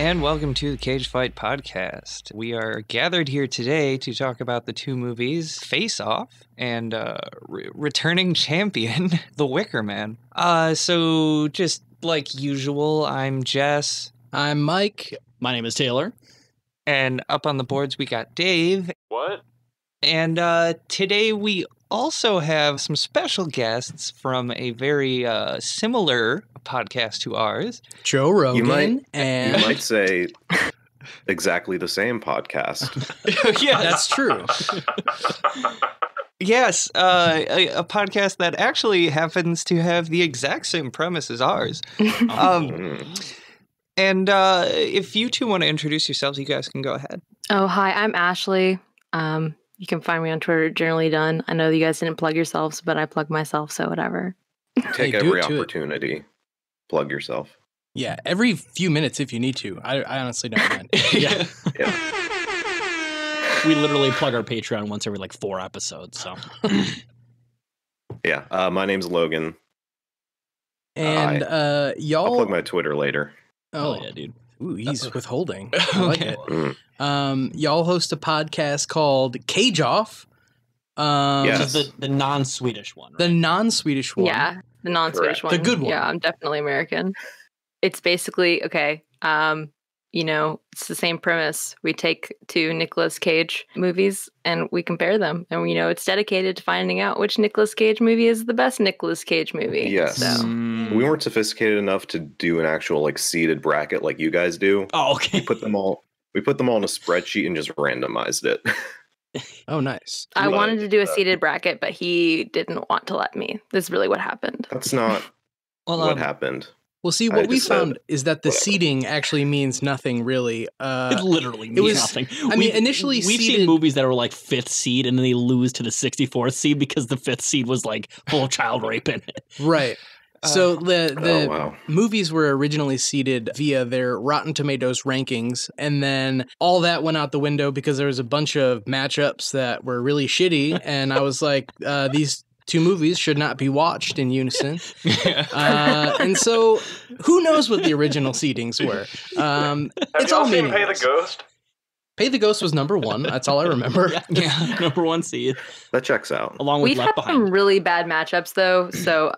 and welcome to the Cage Fight Podcast. We are gathered here today to talk about the two movies, Faceoff and returning champion, The Wicker Man. So just like usual, I'm Jess. I'm Mike. My name is Taylor. And up on the boards, we got Dave. What? And today we also have some special guests from a very similar podcast to ours. Joe Rogan. You might say exactly the same podcast. Yeah, that's true. Yes, a podcast that actually happens to have the exact same premise as ours. And if you two want to introduce yourselves, you guys can go ahead. Oh, hi, I'm Ashley. You can find me on Twitter, Generally Done. I know you guys didn't plug yourselves, but I plugged myself, so whatever. Take every opportunity. Plug yourself. Yeah, every few minutes if you need to. I honestly don't mind. Yeah. We literally plug our Patreon once every 4 episodes. So. Yeah, my name's Logan. And y'all... I'll plug my Twitter later. Oh yeah, dude. Ooh, he's withholding. I like it. Y'all host a podcast called Cage Off. Yes. The non-Swedish one. Right? The non-Swedish one. Yeah, the non-Swedish Correct. one. The good one. Yeah, I'm definitely American. It's basically, okay, it's the same premise. We take two Nicolas Cage movies and we compare them. And, it's dedicated to finding out which Nicolas Cage movie is the best Nicolas Cage movie. Yes. So. We weren't sophisticated enough to do an actual seeded bracket like you guys do. Oh, okay. We put them all in a spreadsheet and just randomized it. Oh, nice. I wanted to do a seated bracket, but he didn't want to let me. That's really what happened. That's not what happened. Well, see, what we found is that the seeding actually means nothing, really. It literally means nothing. I mean, initially we've seen movies that are 5th seed and then they lose to the 64th seed because the 5th seed was full of child rape in it. Right. So the movies were originally seeded via their Rotten Tomatoes rankings, and then all that went out the window because there was a bunch of matchups that were really shitty, and I was like, these two movies should not be watched in unison. And so who knows what the original seedings were? Have it's y'all all seen meaningless. Pay the Ghost? Pay the Ghost was number 1. That's all I remember. Yeah. Number 1 seed. That checks out. Along with We've Left had Behind. some really bad matchups, though. So,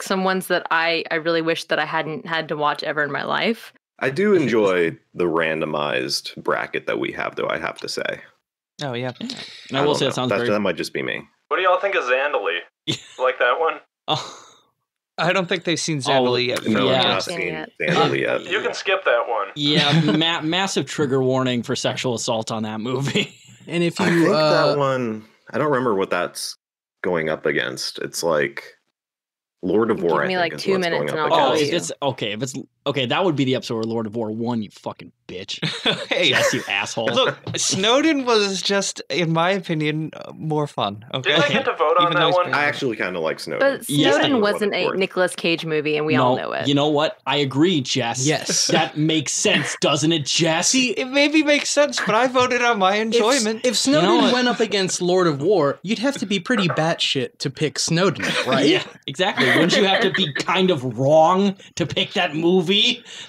some ones that I really wish that I hadn't had to watch ever in my life. I do enjoy the randomized bracket that we have, though, I have to say. Oh, yeah. And I will say it sounds very... That might just be me. What do y'all think of Zandali? Like that one? Oh. I don't think they've seen Zandali yet. No, Yeah. I've not seen Zandali yet. You can skip that one. Yeah, massive trigger warning for sexual assault on that movie. And if you... I think that one... I don't remember what that's going up against. It's Lord of War, Give me I think, is 2 what's minutes going and up I'll against. tell you. If it's okay, that would be the episode where Lord of War won, you fucking bitch. Hey, Yes, you asshole. look, Snowden was just, in my opinion, more fun. Okay, Didn't I get to vote on Even though that he's one? been- I actually kind of like Snowden. But Yes, Snowden I wasn't a Nicolas Cage movie, and we all know it. You know what? I agree, Jess. Yes. That makes sense, doesn't it, Jess? See, it maybe makes sense, but I voted on my enjoyment. If Snowden You know what? went up against Lord of War, you'd have to be pretty batshit to pick Snowden, right? Yeah, exactly. Wouldn't you have to be kind of wrong to pick that movie?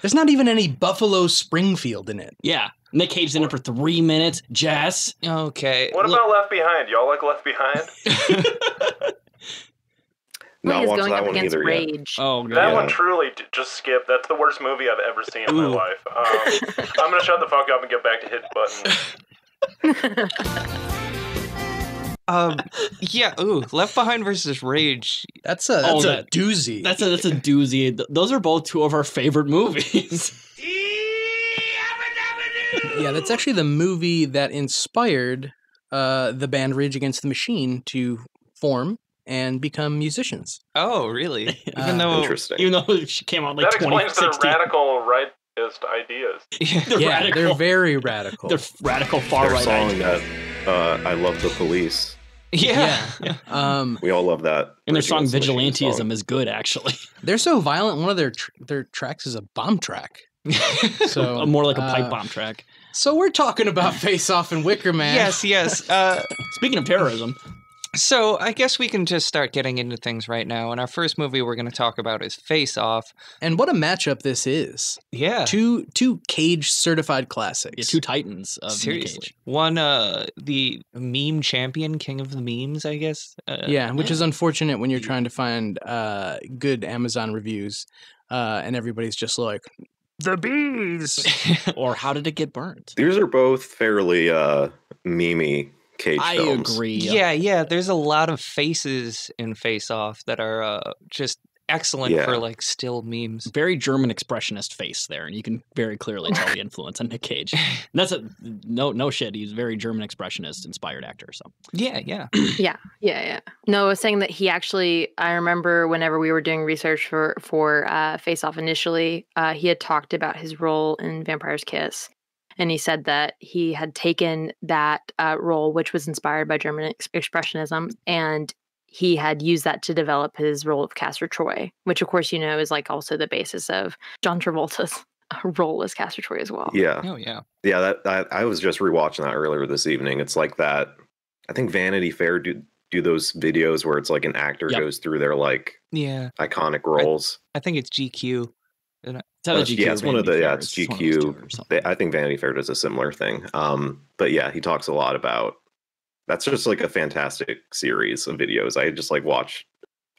There's not even any Buffalo Springfield in it. Yeah. Nick Cage's in it for 3 minutes. Jess? Okay. What about Left Behind? Y'all like Left Behind? Not He's watched going that up one against either yet. Rage. Oh, God. That Yeah. one truly, just skip. That's the worst movie I've ever seen in my life. I'm going to shut the fuck up and get back to hit button. Yeah, Left Behind versus Rage. That's a doozy. That's a doozy. Those are both two of our favorite movies. Yeah, that's actually the movie that inspired the band Rage Against the Machine to form and become musicians. Oh, really? Interesting. Even though she came out That explains their 2016. radical rightist ideas. They're very radical. They're radical far Their right. song that I Love the Police. Yeah. We all love that. And their Rage song Against the Machine Vigilantism song. is good, actually. They're so violent. One of their tracks is a bomb track. So More like a pipe bomb track. So we're talking about Face Off and Wicker Man. Yes. Speaking of terrorism. So I guess we can just start getting into things right now. And our first movie we're going to talk about is Face Off. And what a matchup this is. Yeah. Two Cage certified classics. Yeah, two titans of Seriously. Nick Cage. One, the meme champion, king of the memes, I guess. Which is unfortunate when you're trying to find good Amazon reviews and everybody's just like, the bees! Or How Did It Get Burnt? These are both fairly memey Cage films. I agree. Yeah. There's a lot of faces in Face Off that are just excellent for like still memes. Very German expressionist face there, and you can very clearly tell the influence on Nick Cage. And that's no shit. He's a very German expressionist inspired actor. So Yeah. Yeah. No, I was saying that he actually. I remember whenever we were doing research for Face Off initially, he had talked about his role in Vampire's Kiss. And he said that he had taken that role, which was inspired by German expressionism, and he had used that to develop his role of Castor Troy, which, of course, is like also the basis of John Travolta's role as Castor Troy as well. Yeah. Oh, yeah. Yeah, that I was just rewatching that earlier this evening. It's like that. I think Vanity Fair do those videos where it's like an actor goes through their like iconic roles. I think it's GQ. Isn't it? It's one of the it's GQ. I think Vanity Fair does a similar thing. But yeah, he talks a lot about. That's just like a fantastic series of videos. I just like watch.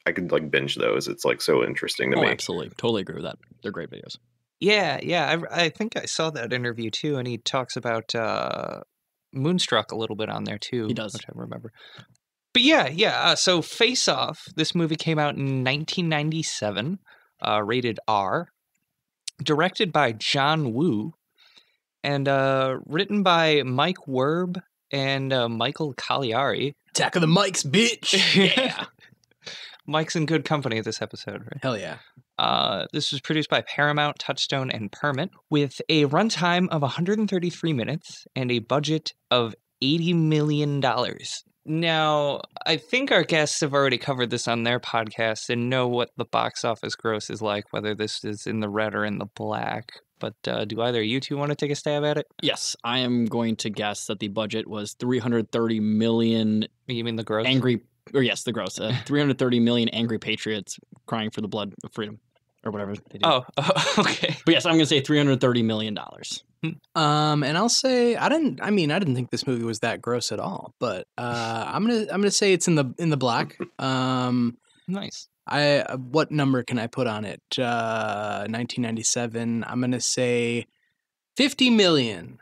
I could like binge those. It's like so interesting to me. Absolutely, totally agree with that. They're great videos. Yeah. I think I saw that interview too, and he talks about Moonstruck a little bit on there too. He does, which I remember. But yeah. So Face Off. This movie came out in 1997, rated R. Directed by John Woo, and written by Mike Werb and Michael Cagliari. Attack of the Mikes, bitch! Yeah. Mike's in good company this episode, right? Hell yeah. This was produced by Paramount, Touchstone, and Permit, with a runtime of 133 minutes and a budget of $80 million. Now, I think our guests have already covered this on their podcast and know what the box office gross is like, whether this is in the red or in the black. But do either of you two want to take a stab at it? Yes, I am going to guess that the budget was 330 million. You mean the gross? The gross. 330 million angry patriots crying for the blood of freedom, or whatever they do. Oh, okay. But yes, I'm going to say $330 million. And I'll say I didn't think this movie was that gross at all, but I'm gonna say it's in the black. Nice. What number can I put on it? 1997. I'm gonna say 50 million.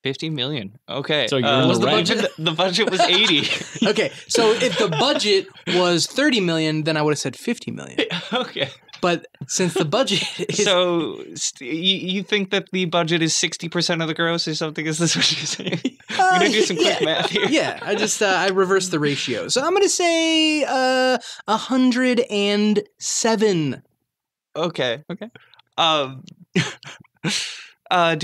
50 million. Okay. So you're in the red. The budget was 80. Okay. So if the budget was 30 million, then I would have said 50 million. Okay. But since the budget is... So you think that the budget is 60% of the gross or something? Is this what you're saying? I'm going to do some quick math here. Yeah. I reversed the ratio. So I'm going to say 107. Okay. Do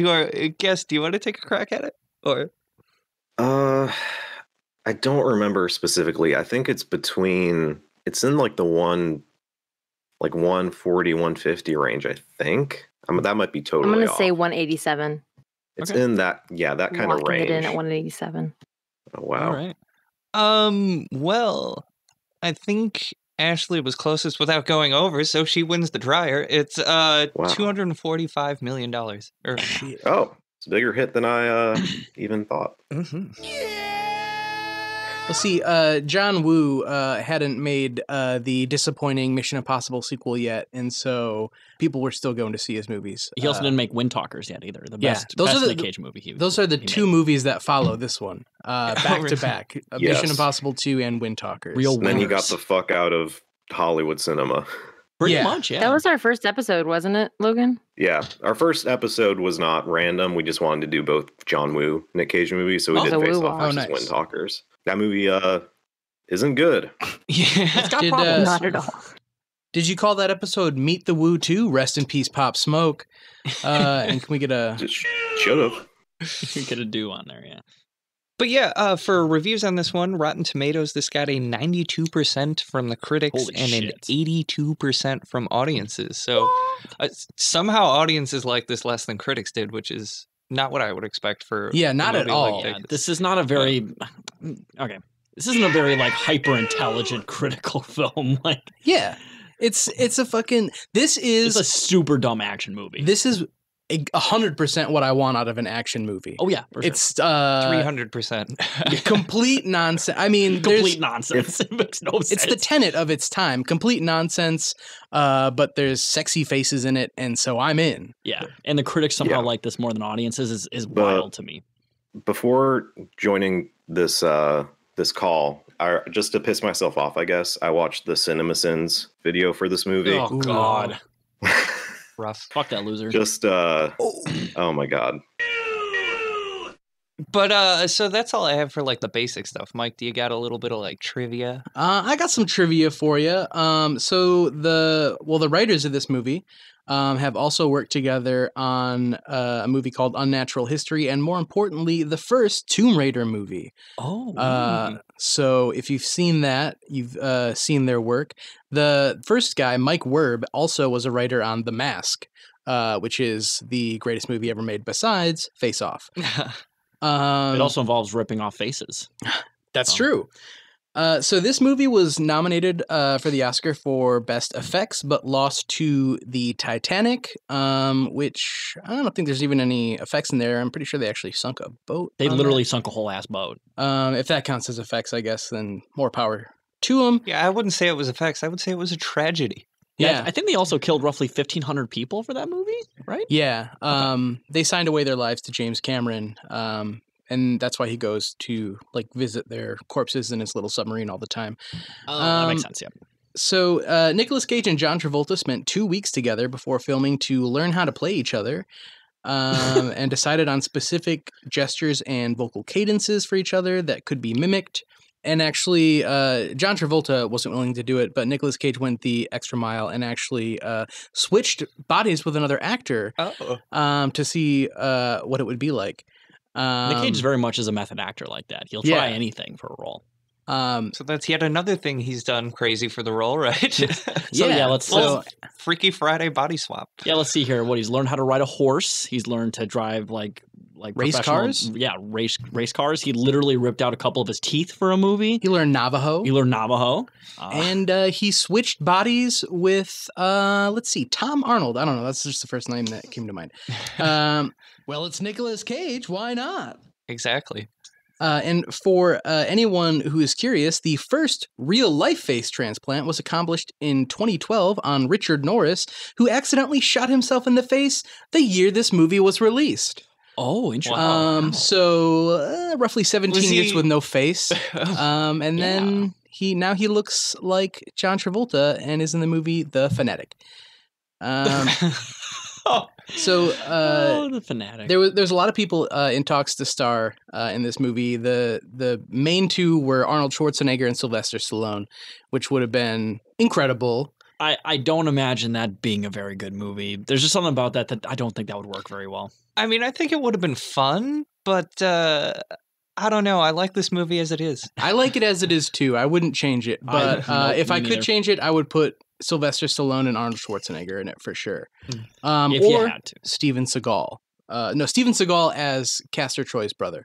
you want to take a crack at it? Or I don't remember specifically. I think it's in like the 140, 150 range, I think. That might be totally off. I'm going to say 187. It's in that kind of range. It in at 187. Oh, wow. All right. Well, I think Ashley was closest without going over, so she wins the dryer. It's $245 million. Oh, it's a bigger hit than I even thought. Mm-hmm. Well, see, John Woo hadn't made the disappointing Mission Impossible sequel yet, and so people were still going to see his movies. He also didn't make Wind Talkers yet either. The best Nick Cage movie. Those are the two movies that follow this one, back to back. Mission Impossible 2 and Wind Talkers. And then he got the fuck out of Hollywood cinema. Pretty much, yeah. That was our first episode, wasn't it, Logan? Yeah. Our first episode was not random. We just wanted to do both John Woo, Nick Cage movies, so we did Faceoff versus Wind Talkers. That movie isn't good. Yeah. It's got problems. Not at all. Did you call that episode Meet the Woo 2? Rest in peace, Pop Smoke. And can we get a... Should have. You get a do on there, yeah. But yeah, for reviews on this one, Rotten Tomatoes, this got a 92% from the critics an 82% from audiences. So somehow audiences like this less than critics did, which is not what I would expect for... Yeah, not at all. Like this is not a very... Okay. This isn't a very like hyper intelligent critical film. Like, yeah, it's a fucking. It's a super dumb action movie. This is 100% what I want out of an action movie. Oh yeah, for sure. It's 300%. Complete nonsense. I mean, complete nonsense. It makes no sense. It's the tenet of its time. Complete nonsense. But there's sexy faces in it, and so I'm in. Yeah, and the critics somehow like this more than audiences is wild to me. Before joining this this call, just to piss myself off, I guess I watched the CinemaSins video for this movie. Oh God. Rough. Fuck that loser. Just oh my God. But so that's all I have for like the basic stuff. Mike, do you got a little bit of like trivia? I got some trivia for you. So the writers of this movie have also worked together on a movie called Unnatural History, and more importantly, the first Tomb Raider movie. Oh. So if you've seen that, you've seen their work. The first guy, Mike Werb, also was a writer on The Mask, which is the greatest movie ever made besides Faceoff. It also involves ripping off faces. That's true. So this movie was nominated for the Oscar for Best Effects, but lost to the Titanic, which I don't think there's even any effects in there. I'm pretty sure they actually sunk a boat. They literally sunk a whole ass boat. If that counts as effects, I guess, then more power to them. Yeah, I wouldn't say it was effects. I would say it was a tragedy. Yeah, I think they also killed roughly 1,500 people for that movie, right? Yeah. They signed away their lives to James Cameron. And that's why he goes to like visit their corpses in his little submarine all the time. That makes sense, yeah. So Nicolas Cage and John Travolta spent 2 weeks together before filming to learn how to play each other, and decided on specific gestures and vocal cadences for each other that could be mimicked. And actually, John Travolta wasn't willing to do it, but Nicolas Cage went the extra mile and actually switched bodies with another actor to see what it would be like. Nick Cage very much is a method actor like that. He'll try anything for a role. So that's yet another thing he's done crazy for the role, right? let's Freaky Friday body swap. Yeah, let's see here. What he's learned how to ride a horse. He's learned to drive like race cars. Yeah, race cars. He literally ripped out a couple of his teeth for a movie. He learned Navajo. And he switched bodies with let's see, Tom Arnold. I don't know. That's just the first name that came to mind. Well, it's Nicolas Cage. Why not? Exactly. And for anyone who is curious, the first real-life face transplant was accomplished in 2012 on Richard Norris, who accidentally shot himself in the face the year this movie was released. Oh, interesting. So roughly 17 years with no face. And then he looks like John Travolta and is in the movie The Fanatic. So The Fanatic. There's a lot of people in talks to star in this movie. The main two were Arnold Schwarzenegger and Sylvester Stallone, which would have been incredible. I don't imagine that being a very good movie. There's just something about that I don't think that would work very well. I mean, I think it would have been fun, but I don't know. I like this movie as it is. I like it as it is too. I wouldn't change it. But if I could change it, I would put Sylvester Stallone and Arnold Schwarzenegger in it for sure. If you had to. Steven Seagal. Steven Seagal as Castor Troy's brother.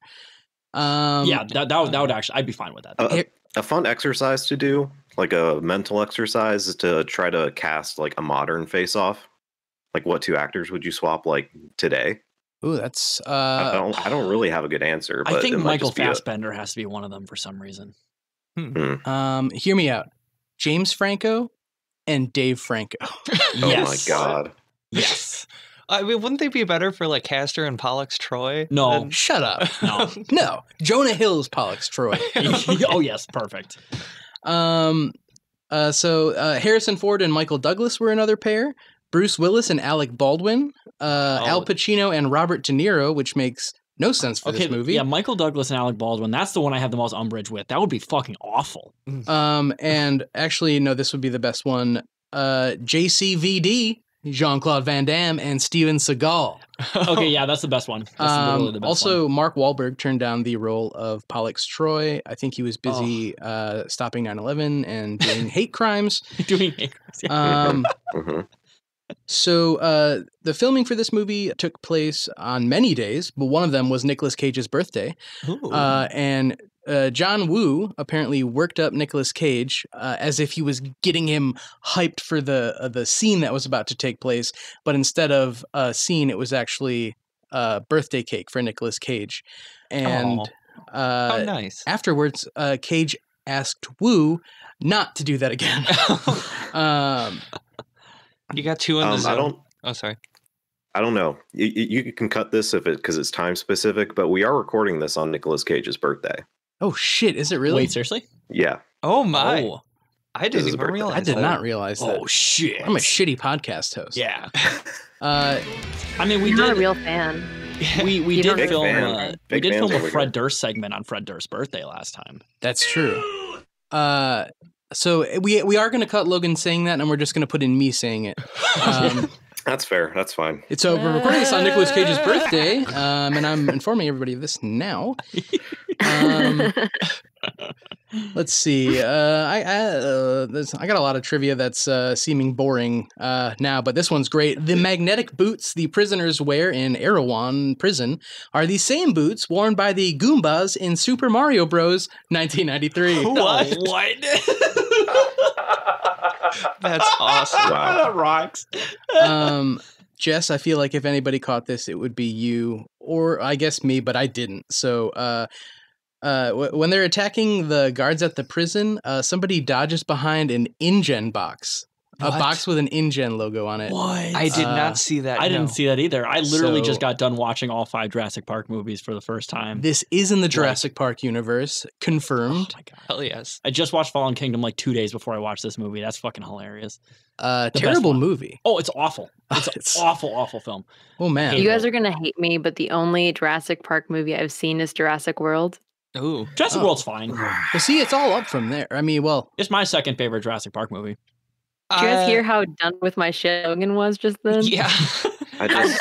That would actually, I'd be fine with that. A fun exercise to do, like a mental exercise, is to try to cast like a modern Face-Off. Like, what two actors would you swap like today? Ooh, that's I don't really have a good answer. But I think Michael Fassbender has to be one of them for some reason. Hear me out. James Franco and Dave Franco. Oh my God. Yes. I mean, wouldn't they be better for like Castor and Pollux Troy? No. Shut up. No. Jonah Hill's Pollux Troy. Oh yes, perfect. So Harrison Ford and Michael Douglas were another pair. Bruce Willis and Alec Baldwin. Al Pacino and Robert De Niro, which makes no sense for this movie. Yeah, Michael Douglas and Alec Baldwin. That's the one I have the most umbrage with. That would be fucking awful. And actually, no, this would be the best one. JCVD, Jean-Claude Van Damme, and Steven Seagal. Okay, yeah, that's the best one. That's literally the best also, one. Mark Wahlberg turned down the role of Pollux Troy. I think he was busy stopping 9/11 and doing hate crimes. Doing hate crimes, yeah. So the filming for this movie took place on many days, but one of them was Nicolas Cage's birthday. And John Woo apparently worked up Nicolas Cage as if he was getting him hyped for the scene that was about to take place, but instead of a scene, it was actually a birthday cake for Nicolas Cage. And how nice. Afterwards, Cage asked Woo not to do that again. You got two in the zone. Sorry. I don't know. You can cut this because it's time specific, but we are recording this on Nicolas Cage's birthday. Oh shit! Is it really? Wait, seriously? Yeah. Oh my! I didn't even realize. I did not realize that. Oh shit! I'm a shitty podcast host. Yeah. I mean, we did. Not a real fan. We did film. We did film a Fred Fred Durst segment on Fred Durst's birthday last time. That's true. So we are going to cut Logan saying that, and we're just going to put in me saying it. That's fair. That's fine. So we're recording this on Nicolas Cage's birthday, and I'm informing everybody of this now. Let's see. I got a lot of trivia that's seeming boring now, but this one's great. The magnetic boots the prisoners wear in Erewhon prison are the same boots worn by the Goombas in Super Mario Bros. 1993. What? That's awesome. Wow. That rocks. Jess, I feel like if anybody caught this, it would be you, or I guess me, but I didn't. So when they're attacking the guards at the prison, somebody dodges behind an InGen box. What? A box with an InGen logo on it. What? I did not see that. I didn't see that either. I literally just got done watching all 5 Jurassic Park movies for the first time. This is in the Jurassic Park universe. Confirmed. Oh my God. Hell yes. I just watched Fallen Kingdom like 2 days before I watched this movie. That's fucking hilarious. Terrible movie. Oh, it's awful. It's awful film. Oh, man. You guys are going to hate me, but the only Jurassic Park movie I've seen is Jurassic World. Ooh. Jurassic World's fine. Well, see, it's all up from there. I mean, well. It's my second favorite Jurassic Park movie. Did you guys hear how done with my shit Logan was just then? Yeah. The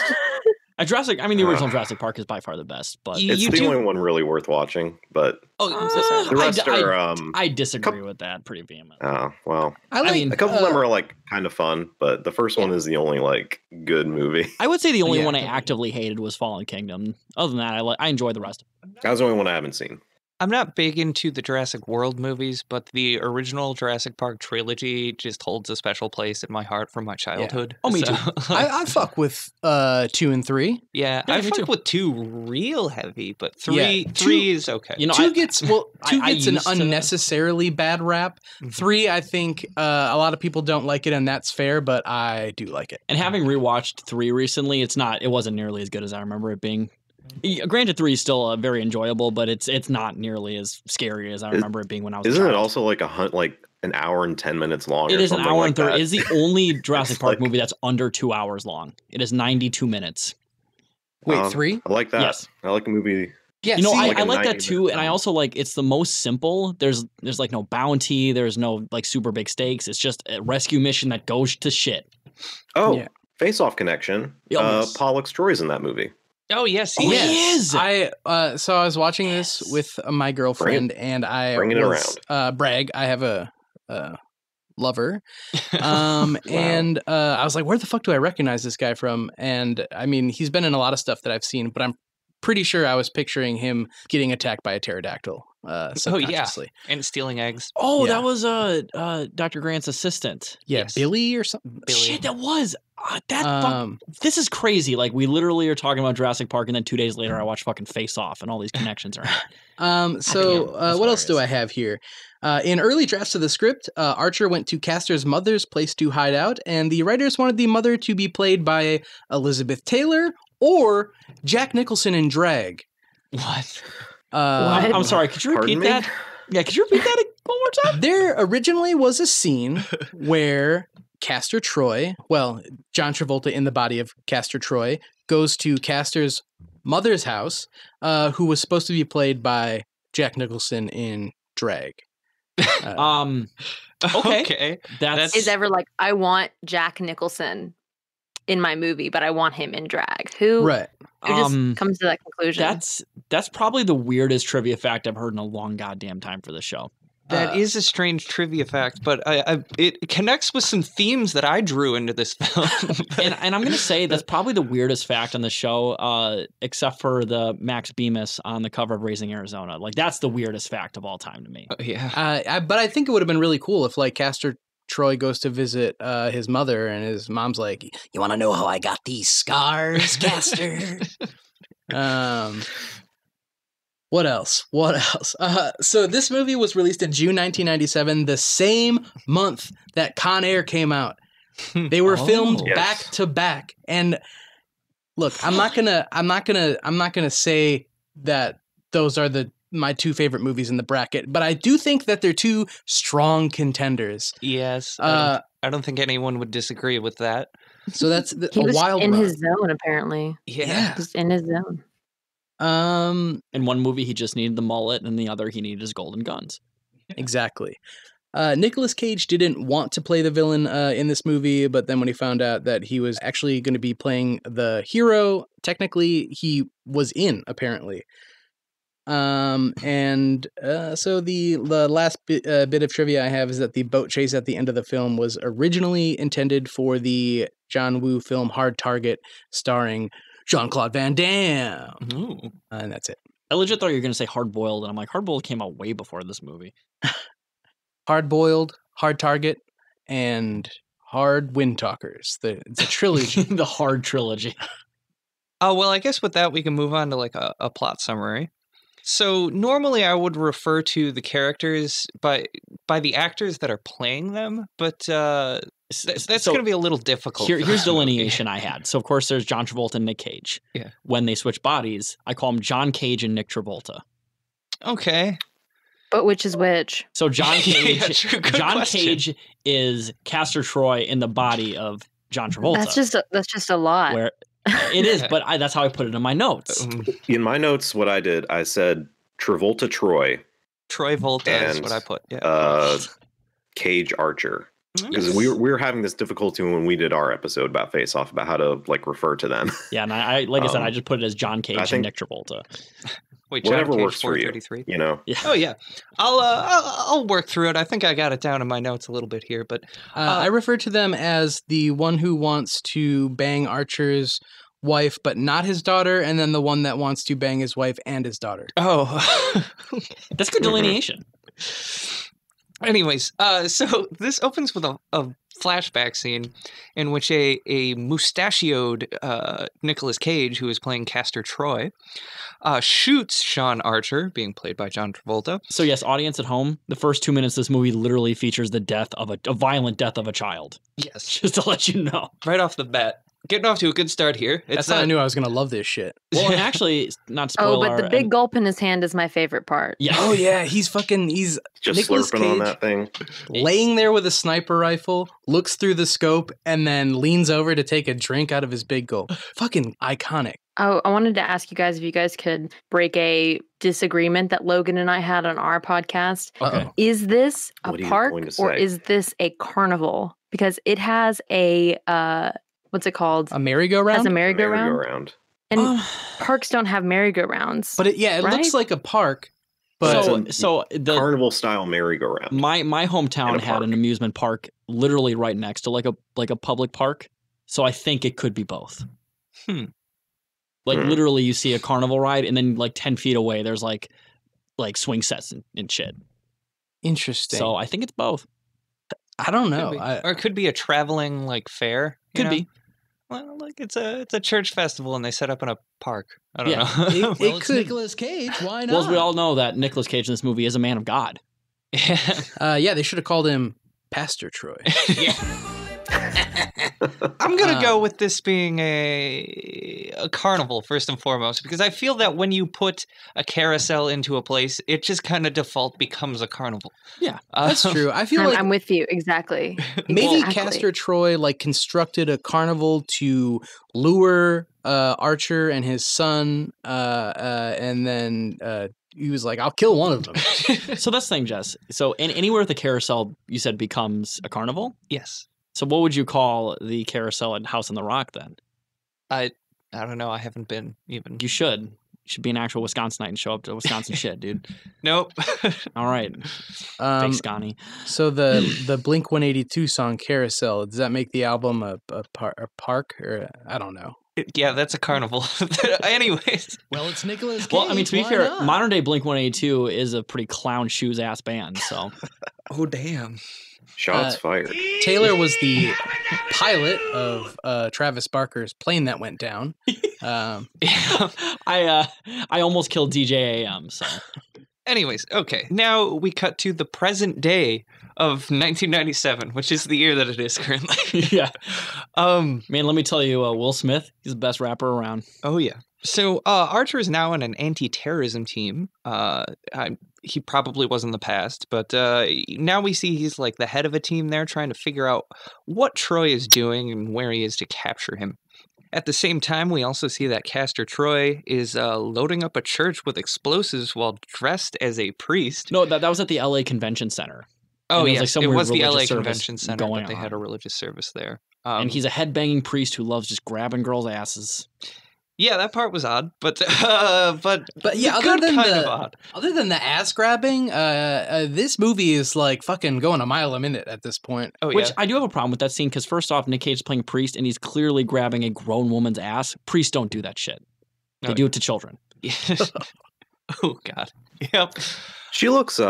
original Jurassic Park is by far the best, but it's the only one really worth watching. But I'm so sorry. The rest are. I disagree with that pretty vehemently. Oh well. I mean, a couple of them are like kind of fun, but the first one is the only like good movie. I would say the only one I actively hated was Fallen Kingdom. Other than that, I enjoy the rest. That was the only one I haven't seen. I'm not big into the Jurassic World movies, but the original Jurassic Park trilogy just holds a special place in my heart from my childhood. Yeah. Oh, me too. I fuck with 2 and 3. Yeah, I fuck with 2 real heavy, but 3 is okay. You know, 2 gets an unnecessarily bad rap. 3, I think a lot of people don't like it, and that's fair, but I do like it. And having rewatched 3 recently, it wasn't nearly as good as I remember it being. Granted, 3 is still very enjoyable, but it's not nearly as scary as I remember it being when I was. Isn't it also like an hour and 10 minutes long? It is an hour and 30. It is the only Jurassic Park movie that's under 2 hours long. It is 92 minutes. Wait, 3? I like that. Yes. I like a movie. Yeah, I like that too, and I also like it's the most simple. There's like no bounty. There's no like super big stakes. It's just a rescue mission that goes to shit. Oh, yeah. Face-Off connection. Pollux Troy's in that movie. Oh yes, he is. I was watching this with my girlfriend, and I bringing it around. Brag. I have a lover, wow. And I was like, "Where the fuck do I recognize this guy from?" And I mean, he's been in a lot of stuff that I've seen, but I'm pretty sure I was picturing him getting attacked by a pterodactyl. Subconsciously. And stealing eggs. Oh, that was Dr. Grant's assistant. Yeah, yes. Billy or something. Shit, that was this is crazy. Like we literally are talking about Jurassic Park, and then 2 days later, I watch fucking Face Off, and all these connections are. What else do I have here? In early drafts of the script, Archer went to Castor's mother's place to hide out, and the writers wanted the mother to be played by Elizabeth Taylor or Jack Nicholson in drag. What? I'm sorry. Could you repeat that? Yeah, could you repeat that one more time? There originally was a scene where Castor Troy, John Travolta in the body of Castor Troy, goes to Castor's mother's house, who was supposed to be played by Jack Nicholson in drag. Okay. That's is ever like, I want Jack Nicholson in my movie, but I want him in drag. Who just comes to that conclusion? That's probably the weirdest trivia fact I've heard in a long goddamn time for this show. That is a strange trivia fact, but it connects with some themes that I drew into this film. and I'm going to say that's probably the weirdest fact on the show, except for the Max Bemis on the cover of Raising Arizona. Like, that's the weirdest fact of all time to me. Yeah. But I think it would have been really cool if, like, Castor Troy goes to visit his mother, and his mom's like, "You want to know how I got these scars, Castor?" What else? So this movie was released in June 1997, the same month that Con Air came out. They were filmed back to back. And look, I'm not gonna say that those are my two favorite movies in the bracket, but I do think that they're two strong contenders. Yes. I don't think anyone would disagree with that. So that's he a was wild in run. his zone, apparently. Yeah. He was in his zone. In one movie, he just needed the mullet, and in the other, he needed his golden guns. Exactly. Nicolas Cage didn't want to play the villain in this movie, but then when he found out that he was actually going to be playing the hero, technically he was in, apparently. So the last bit of trivia I have is that the boat chase at the end of the film was originally intended for the John Woo film Hard Target, starring Jean-Claude Van Damme. Ooh. And that's it. I legit thought you were going to say Hard Boiled, and I'm like, Hard Boiled came out way before this movie. Hard Boiled, Hard Target, and Hard Wind Talkers. It's a trilogy. The Hard Trilogy. Oh, well, I guess with that, we can move on to like a plot summary. So normally I would refer to the characters by the actors that are playing them, but that's going to be a little difficult. Here's delineation I had. So, of course, there's John Travolta and Nick Cage. Yeah. When they switch bodies, I call them John Cage and Nick Travolta. Okay. But which is which? So John Cage, Yeah, true. Good John question. Cage is Castor Troy in the body of John Travolta. That's just a lot. Where it is, but that's how I put it in my notes. In my notes, what I did, I said Travolta Troy. Troy Volta is and, what I put. Yeah. Cage Archer. Because we were having this difficulty when we did our episode about Faceoff about how to like refer to them. Yeah, and I like I said, I just put it as John Cage and Nick Travolta. Wait, John whatever Cage, works for you. You know. Yeah. Oh yeah, I'll work through it. I think I got it down in my notes a little bit here, but I refer to them as the one who wants to bang Archer's wife, but not his daughter, and then the one that wants to bang his wife and his daughter. oh, That's good delineation. Anyways, so this opens with a flashback scene in which a mustachioed Nicolas Cage, who is playing Castor Troy, shoots Sean Archer, being played by John Travolta. So yes, audience at home, the first 2 minutes of this movie literally features the death of a violent death of a child. Yes, Just to let you know. right off the bat. Getting off to a good start here. That's how I knew I was going to love this shit. Well, and actually, not spoiler. Oh, but the big gulp in his hand is my favorite part. Yeah. Oh yeah, he's Just Nicolas slurping Cage on that thing. laying there with a sniper rifle, looks through the scope, and then leans over to take a drink out of his big gulp. Fucking iconic. Oh, I wanted to ask you guys if you guys could break a disagreement that Logan and I had on our podcast. Okay. Is this a What are you park going to or say? is this a carnival? Because it has a what's it called? A merry-go-round? Has a merry-go-round. Merry-go-round. And parks don't have merry-go-rounds. But it right? looks like a park. But So the Carnival style merry-go-round. my hometown In a had park. an amusement park literally right next to like a public park. So I think it could be both. Like literally you see a carnival ride and then like 10 feet away there's like swing sets and shit. interesting. So I think it's both. I don't know. Or it could be a traveling like fair. you Could know? be. Well, like it's a church festival and they set up in a park. I don't Yeah. know. It could. Nicolas Cage. Why not? Well, as we all know that Nicolas Cage in this movie is a man of God. Yeah. They should have called him Pastor Troy. I'm gonna go with this being a carnival first and foremost because I feel that when you put a carousel into a place, it just kind of default becomes a carnival. Yeah, That's true. I feel like I'm with you exactly. maybe Exactly. Castor Troy like constructed a carnival to lure Archer and his son, and then he was like, "I'll kill one of them." So that's the thing, Jess. So anywhere with the carousel, you said becomes a carnival. Yes. So what would you call the carousel at House on the Rock then? I don't know. I haven't been even. You should. should be an actual Wisconsinite and show up to Wisconsin shit, dude. Nope. All right. Thanks, Scotty. So the Blink 182 song Carousel, does that make the album a park? Or I don't know. Yeah, that's a carnival. Anyways. Well, it's Nicolas Cage. Well, I mean, to be fair, modern day Blink 182 is a pretty clown shoes ass band. So. Oh, damn. Shots fired. Taylor was the pilot of Travis Barker's plane that went down. Yeah, I almost killed DJ AM. So. Anyways, okay. Now we cut to the present day of 1997, which is the year that it is currently. Yeah. Man, let me tell you, Will Smith, he's the best rapper around. Oh, yeah. So Archer is now on an anti-terrorism team. He probably was in the past, but now we see he's like the head of a team there trying to figure out what Troy is doing and where he is to capture him. At the same time, we also see that Castor Troy is loading up a church with explosives while dressed as a priest. No, that was at the LA Convention Center. Oh, yeah, it was the LA Convention Center, but they had a religious service there. And he's a headbanging priest who loves just grabbing girls' asses. Yeah, that part was odd, but yeah, other than the ass grabbing, this movie is like fucking going a mile a minute at this point. Oh, yeah. Which I do have a problem with that scene because first off, Nick Cage is playing a priest and he's clearly grabbing a grown woman's ass. Priests don't do that shit. They do it to children. Oh God. Yep. She looks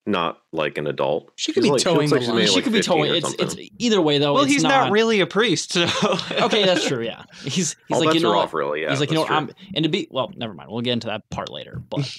not like an adult. She could be towing the line. She could be towing. It's either way though. Well, he's not really a priest. So. Okay, that's true. Yeah, he's all like, bets are off, really. Yeah, he's like, and to be never mind. We'll get into that part later. But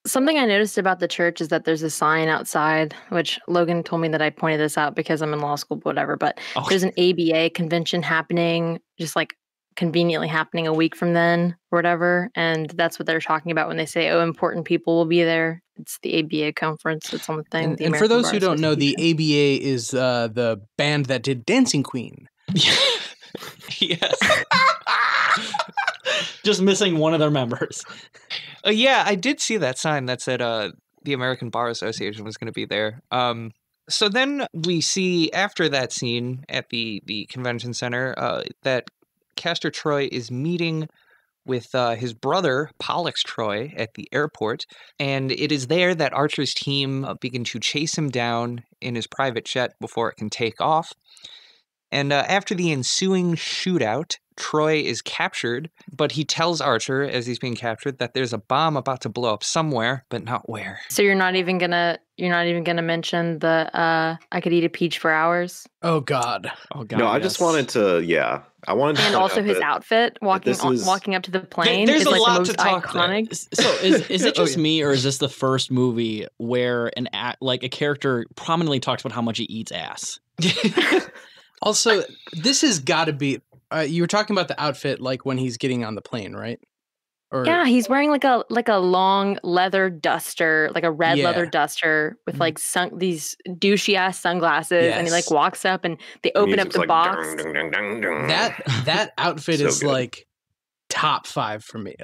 something I noticed about the church is that there's a sign outside, which Logan told me that I pointed this out because I'm in law school, whatever. But there's an ABA convention happening, just like conveniently happening a week from then or whatever, and that's what they're talking about when they say, "Oh, important people will be there." It's the ABA conference. It's on the thing. And for those who don't know, the ABA is the band that did Dancing Queen. Yes. Just missing one of their members. Yeah, I did see that sign that said the American Bar Association was going to be there. So then we see after that scene at the convention center that Castor Troy is meeting with his brother, Pollux Troy, at the airport. And it is there that Archer's team begin to chase him down in his private jet before it can take off. And after the ensuing shootout, Troy is captured, but he tells Archer as he's being captured that there's a bomb about to blow up somewhere, but not where. So you're not even gonna mention the I could eat a peach for hours. Oh God. No, I just wanted to. I wanted to. And also his outfit walking up to the plane. There's is a like lot the most to talk iconic. There. So is it just me, or is this the first movie where a character prominently talks about how much he eats ass? Also, this has got to be. You were talking about the outfit, like when he's getting on the plane, right? Or, yeah, he's wearing like a long leather duster, like a red leather duster with like these douchey ass sunglasses, and he like walks up and they open up the like, box. Dung, dung, dung, dung. That outfit So is good. like top 5 for me.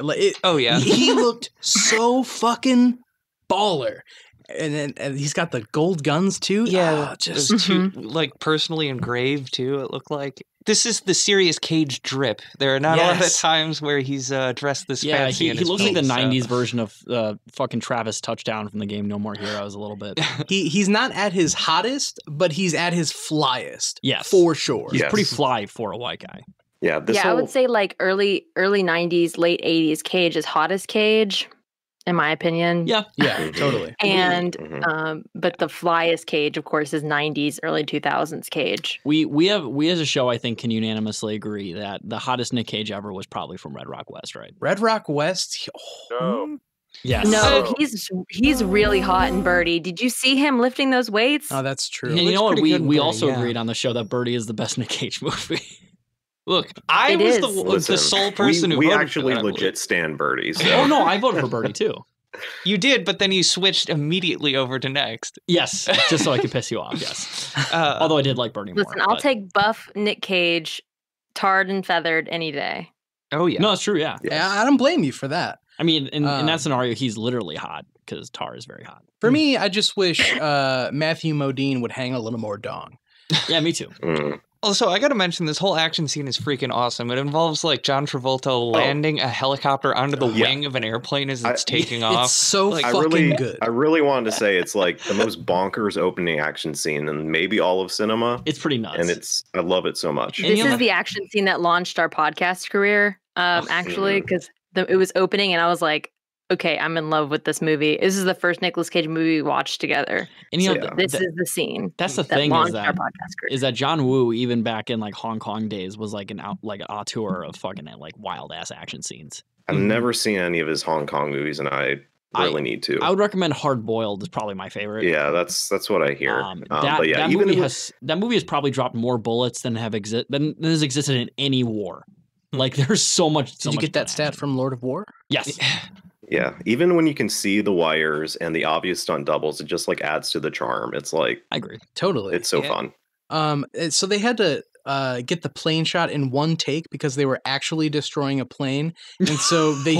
Oh yeah, he looked so fucking baller. And he's got the gold guns too. Yeah, just too, like personally engraved too. It looked like this is the serious Cage drip. There are not a lot of times where he's dressed this fancy. Yeah, he looks like the '90s version of fucking Travis Touchdown from the game No More Heroes a little bit. He's not at his hottest, but he's at his flyest. Yes, for sure. He's pretty fly for a white guy. Yeah, I would say like early '90s, late '80s Cage is hottest Cage. In my opinion. Yeah, totally. And but the flyest Cage, of course, is '90s, early 2000s Cage. We as a show, I think, can unanimously agree that the hottest Nick Cage ever was probably from Red Rock West, right? Red Rock West. No. Yes. No, he's really hot in Birdie. Did you see him lifting those weights? Oh, that's true. And you know what? We also agreed on the show that Birdie is the best Nick Cage movie. Look, I was the sole person who we voted actually for that legit stand Birdie. So. Oh no, I voted for Birdie too. You did, but then you switched immediately over to Next. Yes, just so I could piss you off. Yes, although I did like Birdie more. Listen, I'll take buff Nick Cage, tarred and feathered any day. Oh yeah, no, it's true. Yeah, I don't blame you for that. I mean, in that scenario, he's literally hot because Tar is very hot. For me, I just wish Matthew Modine would hang a little more dong. Yeah, me too. Also, I gotta mention, this whole action scene is freaking awesome. It involves like John Travolta landing a helicopter onto the wing of an airplane as it's taking off. It's so fucking good. I really wanted to say it's like the most bonkers opening action scene in maybe all of cinema. It's pretty nuts. And I love it so much. This is the action scene that launched our podcast career, actually, because it was opening and I was like, okay, I'm in love with this movie. This is the first Nicolas Cage movie we watched together. And this is the scene. That's the thing is that John Woo, even back in like Hong Kong days, was like an auteur of fucking like wild ass action scenes. I've never seen any of his Hong Kong movies, and I really need to. I would recommend Hard Boiled is probably my favorite. Yeah, that's what I hear. That movie has probably dropped more bullets than has existed in any war. Like there's so much. Did you get that stat from Lord of War? Yes. Yeah, even when you can see the wires and the obvious stunt doubles, it just like adds to the charm. It's like, I agree, totally. It's so fun. So they had to get the plane shot in one take because they were actually destroying a plane, and so they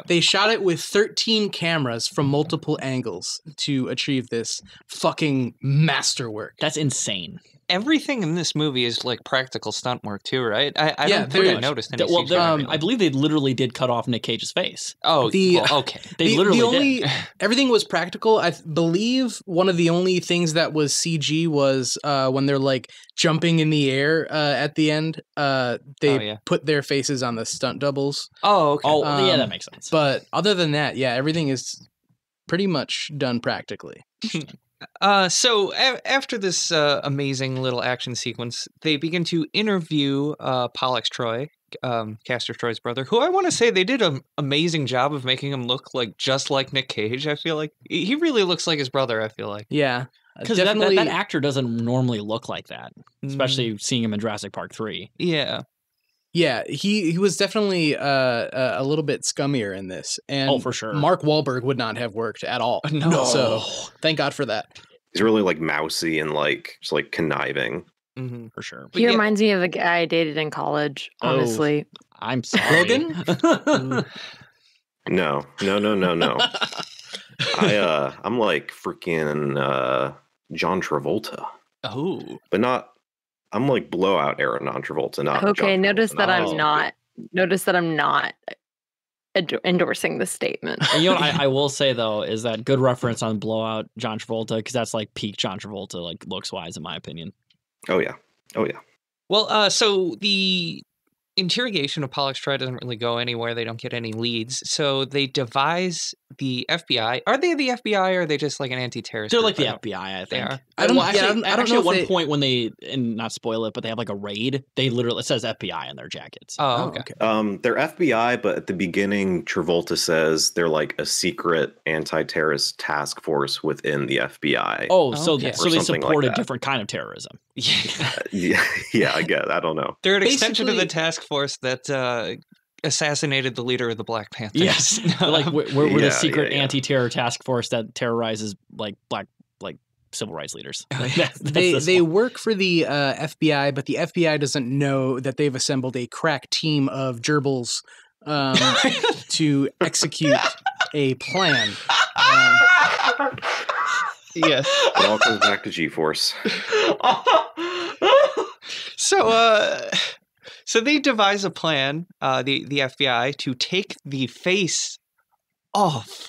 they shot it with 13 cameras from multiple angles to achieve this fucking masterwork. That's insane. Everything in this movie is like practical stunt work too, right? I don't think I noticed any CGI. I believe they literally did cut off Nick Cage's face. Oh, okay. They literally did. Everything was practical. I believe one of the only things that was CG was when they're like jumping in the air at the end. They put their faces on the stunt doubles. Oh, okay. Oh, yeah, that makes sense. But other than that, yeah, everything is pretty much done practically. So after this amazing little action sequence, they begin to interview Pollux Troy, Castor Troy's brother, who I want to say they did an amazing job of making him look like just like Nick Cage. I feel like he really looks like his brother. I feel like because that actor doesn't normally look like that, especially seeing him in Jurassic Park 3. Yeah. Yeah, he was definitely a little bit scummier in this. And for sure. Mark Wahlberg would not have worked at all. No. So thank God for that. He's really like mousy and like just like conniving. Mm-hmm, for sure. He reminds me of a guy I dated in college, honestly. I'm sorry. Logan? No. I'm like freaking John Travolta. Oh. But not I'm like blowout era John Travolta, not okay, John notice Travolta, that not I'm not notice that I'm not endorsing this statement. And you know what I will say though is that good reference on blowout John Travolta, because that's like peak John Travolta, like looks wise in my opinion. Oh yeah. Well, so the interrogation of Pollux Troy doesn't really go anywhere. They don't get any leads. So they devise the FBI. Are they the FBI or are they just like an anti-terrorist They're group? like the FBI, I think. They are. I don't know. At one point when they, and not spoil it, but they have like a raid, they literally, it says FBI on their jackets. Oh, okay. They're FBI, but at the beginning, Travolta says they're like a secret anti-terrorist task force within the FBI. Oh, so they support like a different kind of terrorism. Yeah, I guess. I don't know. They're an extension of the task force that assassinated the leader of the Black Panthers. Yes, like we're the secret anti-terror task force that terrorizes like black civil rights leaders. They work for the FBI, but the FBI doesn't know that they've assembled a crack team of gerbils to execute a plan. Yes. It all comes back to G-Force. So they devise a plan, the FBI, to take the face off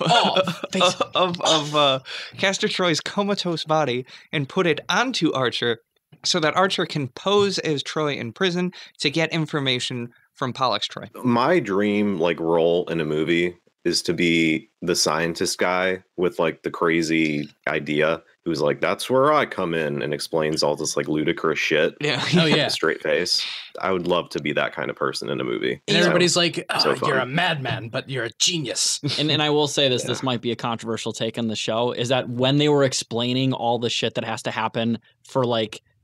of Castor Troy's comatose body and put it onto Archer so that Archer can pose as Troy in prison to get information from Pollux Troy. My dream role in a movie is to be the scientist guy with the crazy idea who's like, that's where I come in, and explains all this ludicrous shit. Yeah. Oh yeah. Straight face. I would love to be that kind of person in a movie. And everybody's like, you're a madman, but you're a genius. And I will say this, this might be a controversial take on the show, is that when they were explaining all the shit that has to happen for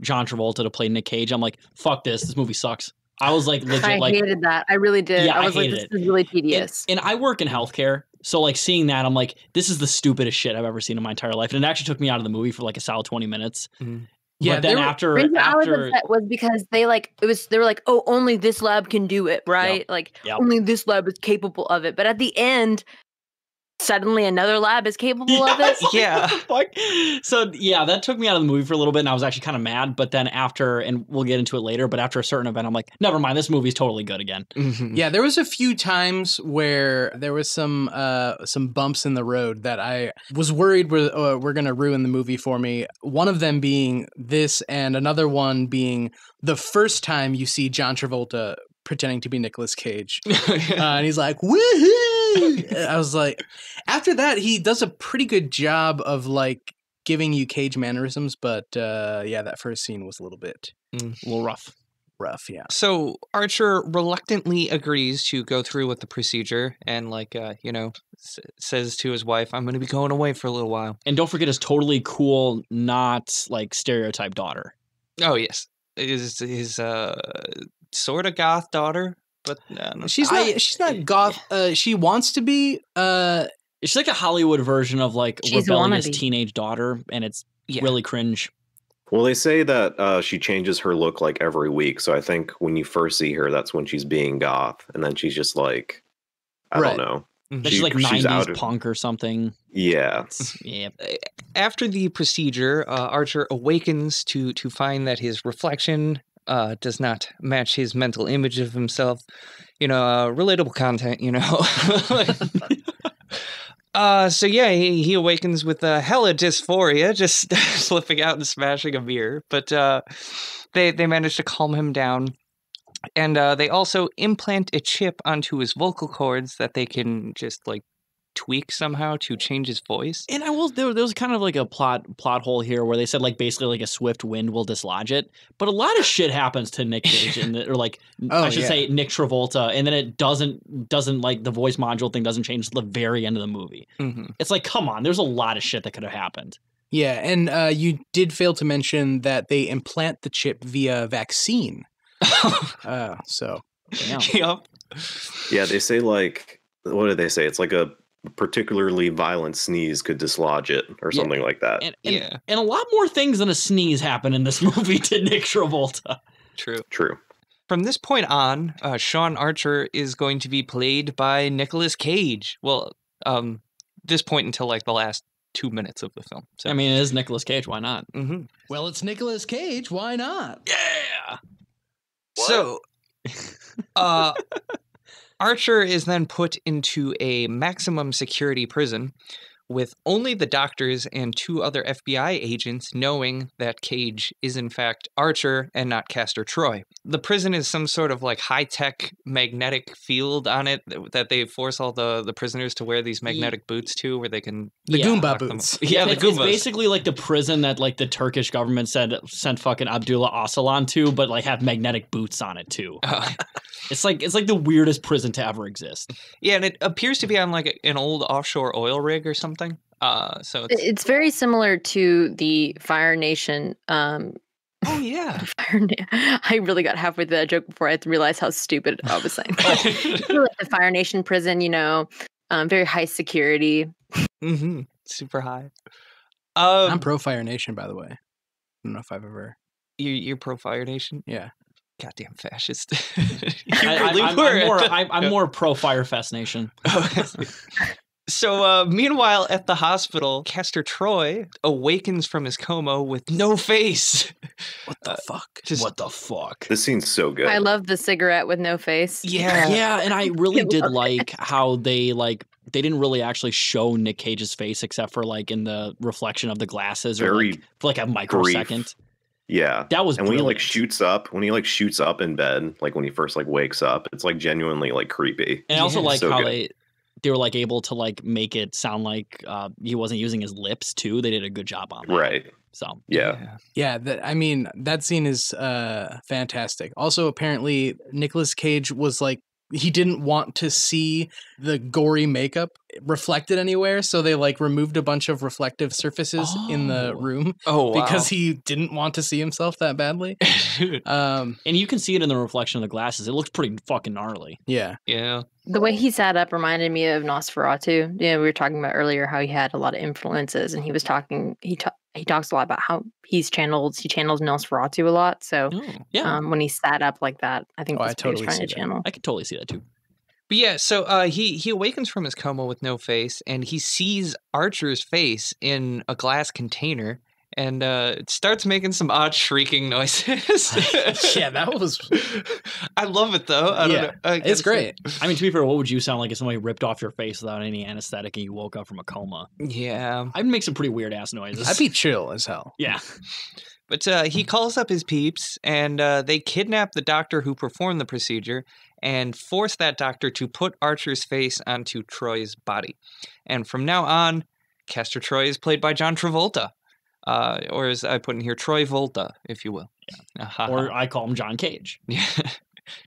John Travolta to play Nick Cage, I'm like, fuck this movie sucks. I was legit I hated that. I really did. Yeah, I was like, this is really tedious. And I work in healthcare. So seeing that, I'm like, this is the stupidest shit I've ever seen in my entire life. And it actually took me out of the movie for a solid 20 minutes. Mm-hmm. Yeah. But then after I was upset was because they were like, oh, only this lab can do it, right? Yep. Only this lab is capable of it. But at the end, Suddenly another lab is capable of it? Yeah. So, yeah, that took me out of the movie for a little bit, and I was actually kind of mad. But then after, and we'll get into it later, but after a certain event, I'm like, never mind, this movie's totally good again. Mm-hmm. Yeah, there was a few times where there was some bumps in the road that I was worried were going to ruin the movie for me. One of them being this, and another one being the first time you see John Travolta pretending to be Nicolas Cage. And he's like, woohoo! I was like, after that, he does a pretty good job of like giving you Cage mannerisms, but yeah, that first scene was a little bit a little rough. Yeah. So Archer reluctantly agrees to go through with the procedure and like, says to his wife, I'm going to be going away for a little while. And don't forget his totally cool, not like stereotype daughter. Oh, yes. His sort of goth daughter, but she's not goth. She wants to be. She's like a Hollywood version of like She's rebellious wannabe. teenage daughter, and it's really cringe. Well, they say that she changes her look like every week. So I think when you first see her, that's when she's being goth, and then she's just like, I don't know. She's like 90s punk or something. Yeah. Yeah. After the procedure, Archer awakens to find that his reflection does not match his mental image of himself. Relatable content, So yeah, he awakens with hella dysphoria, just flipping out and smashing a mirror. But they manage to calm him down. And they also implant a chip onto his vocal cords that they can just like tweak somehow to change his voice. And there was kind of like a plot hole here where they said like basically like a swift wind will dislodge it, but a lot of shit happens to Nick Cage or like I should say Nick Travolta, and then it doesn't like the voice module thing doesn't change till the very end of the movie. Mm-hmm. It's like, come on, there's a lot of shit that could have happened. Yeah, and you did fail to mention that they implant the chip via vaccine. So yep. Yeah, they say like, what did they say? It's like a particularly violent sneeze could dislodge it or something like that. And a lot more things than a sneeze happen in this movie to Nick Travolta. True. From this point on, Sean Archer is going to be played by Nicolas Cage. Well, this point until like the last 2 minutes of the film. So. I mean, it is Nicolas Cage. Why not? Mm-hmm. Well, it's Nicolas Cage. Why not? Yeah. What? So, Archer is then put into a maximum security prison with only the doctors and 2 other FBI agents knowing that Cage is in fact Archer and not Castor Troy. The prison is some sort of like high-tech magnetic field on it that they force all the prisoners to wear these magnetic boots to where they can... The Goomba boots. Yeah, the Goombas. It's basically like the prison that like the Turkish government sent fucking Abdullah Öcalan to, but like have magnetic boots on it too. It's like the weirdest prison to ever exist. Yeah, and it appears to be on like an old offshore oil rig or something. So it's very similar to the Fire Nation. Oh yeah, I really got halfway through that joke before I realized how stupid I was saying. Like the Fire Nation prison, very high security. Mm-hmm. Super high. I'm pro Fire Nation, by the way. I don't know if I've ever. You're pro Fire Nation? Yeah. Goddamn fascist. I'm more pro Firefest Nation. So, meanwhile, at the hospital, Castor Troy awakens from his coma with no face. What the fuck? What the fuck? This scene's so good. I love the cigarette with no face. Yeah, and I really did like how they didn't really actually show Nick Cage's face except for like in the reflection of the glasses for like a microsecond. Brief. Yeah, that was. And brilliant. when he shoots up in bed, like when he first like wakes up, it's like genuinely like creepy. And I also like so how good. they were like able to like make it sound like he wasn't using his lips too. They did a good job on that. Right. So yeah. That scene is fantastic. Also, apparently, Nicolas Cage was like, he didn't want to see the gory makeup reflected anywhere, so they like removed a bunch of reflective surfaces in the room. Oh, wow. Because he didn't want to see himself that badly. And you can see it in the reflection of the glasses. It looks pretty fucking gnarly. Yeah. The way he sat up reminded me of Nosferatu. We were talking about earlier how he had a lot of influences, and he was talking. He talks a lot about how he channels Nosferatu a lot. So when he sat up like that, I think that's what he was trying to channel. I could totally see that too. But yeah, so he awakens from his coma with no face, and he sees Archer's face in a glass container, and starts making some odd shrieking noises. Yeah, that was. I love it though. I don't know. It's great. I mean, to be fair, what would you sound like if somebody ripped off your face without any anesthetic and you woke up from a coma? Yeah, I'd make some pretty weird ass noises. I'd be chill as hell. Yeah. But he calls up his peeps, and they kidnap the doctor who performed the procedure and force that doctor to put Archer's face onto Troy's body. And from now on, Castor Troy is played by John Travolta. Or as I put in here, Troy Volta, if you will. Yeah. Or I call him John Cage. Yeah.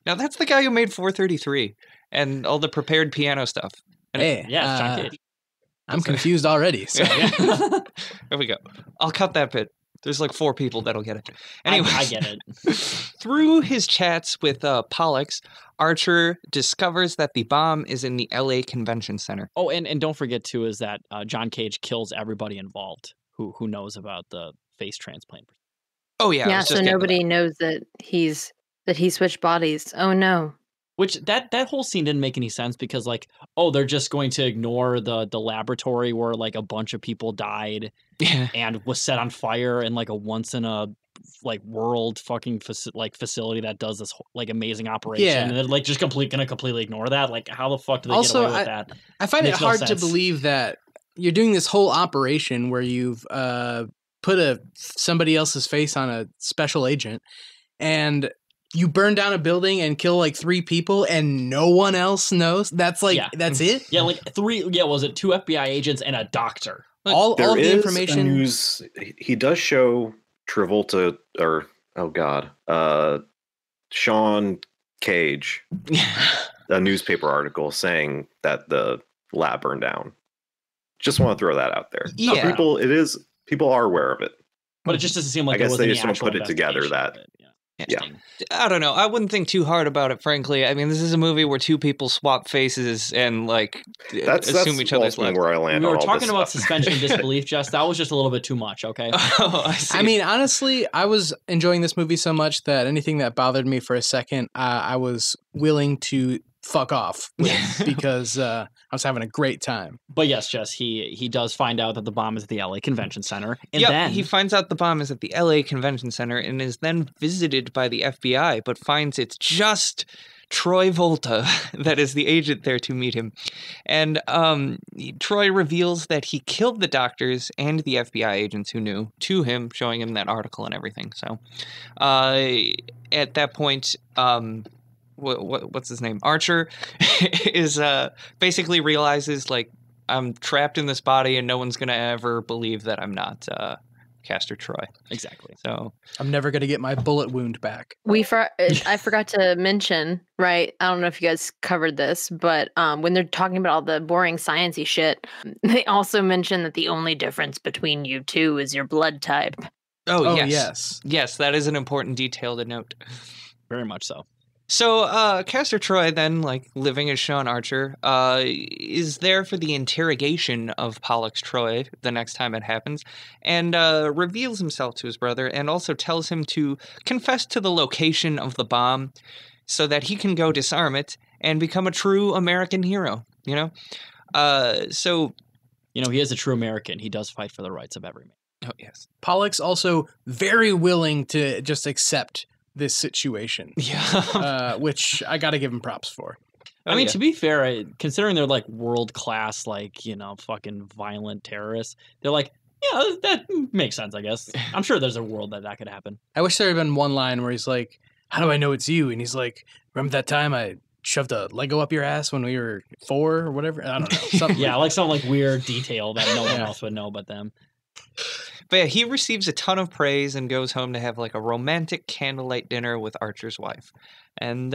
Now, that's the guy who made 433 and all the prepared piano stuff. And Hey, Yeah, it's John Cage. I'm confused already. So. There we go. I'll cut that bit. There's like 4 people that'll get it. Anyway, I get it. Through his chats with Pollux, Archer discovers that the bomb is in the LA Convention Center. Oh, and don't forget too is that John Cage kills everybody involved who knows about the face transplant. Oh yeah. Yeah, so nobody knows that he switched bodies. Oh no. Which that whole scene didn't make any sense because like, oh, they're just going to ignore the laboratory where like a bunch of people died and was set on fire and like a once in a like world fucking facility that does this like amazing operation. Yeah. And they're like just gonna completely ignore that. Like how the fuck do they get away with that? I find it Makes no hard to sense. believe that you're doing this whole operation where you've put somebody else's face on a special agent and you burn down a building and kill like 3 people and no one else knows. That's like, that's it? Yeah, like 3, was it 2 FBI agents and a doctor? All the information. He does show Travolta or, oh God, Sean Cage, a newspaper article saying that the lab burned down. Just want to throw that out there. Yeah. People are aware of it. But it just doesn't seem like I guess they just don't put it together that. Yeah. I don't know. I wouldn't think too hard about it, frankly. I mean, this is a movie where 2 people swap faces and like assume each other's lives. Where I land. We were talking about suspension of disbelief, Jess. That was just a little bit too much. Okay. Oh, I see. I mean, honestly, I was enjoying this movie so much that anything that bothered me for a second, I was willing to fuck off with because I was having a great time. But yes, Jess, he does find out that the bomb is at the LA Convention Center. And then he finds out the bomb is at the LA Convention Center and is then visited by the FBI, but finds it's just Troy Volta that is the agent there to meet him. And Troy reveals that he killed the doctors and the FBI agents who knew to him, showing him that article and everything. So at that point, what's his name? Archer is basically realizes like I'm trapped in this body and no one's gonna ever believe that I'm not Castor Troy. Exactly. So I'm never gonna get my bullet wound back. I forgot to mention, right? I don't know if you guys covered this, but when they're talking about all the boring sciencey shit, they also mention that the only difference between you 2 is your blood type. Oh yes, that is an important detail to note. Very much so. So, Castor Troy, then, like, living as Sean Archer, is there for the interrogation of Pollux Troy the next time it happens, and reveals himself to his brother, and also tells him to confess to the location of the bomb so that he can go disarm it and become a true American hero, you know? So... You know, he is a true American. He does fight for the rights of every man. Oh, yes. Pollux also very willing to just accept this situation. Yeah. Which I gotta give him props for. I mean, to be fair, considering they're like world-class, like, you know, fucking violent terrorists, they're like, yeah, that makes sense, I guess. I'm sure there's a world that could happen. I wish there had been one line where he's like, how do I know it's you? And he's like, remember that time I shoved a Lego up your ass when we were 4 or whatever? I don't know. Something yeah, like some like weird detail that no one else would know but them. But yeah, he receives a ton of praise and goes home to have like a romantic candlelight dinner with Archer's wife. And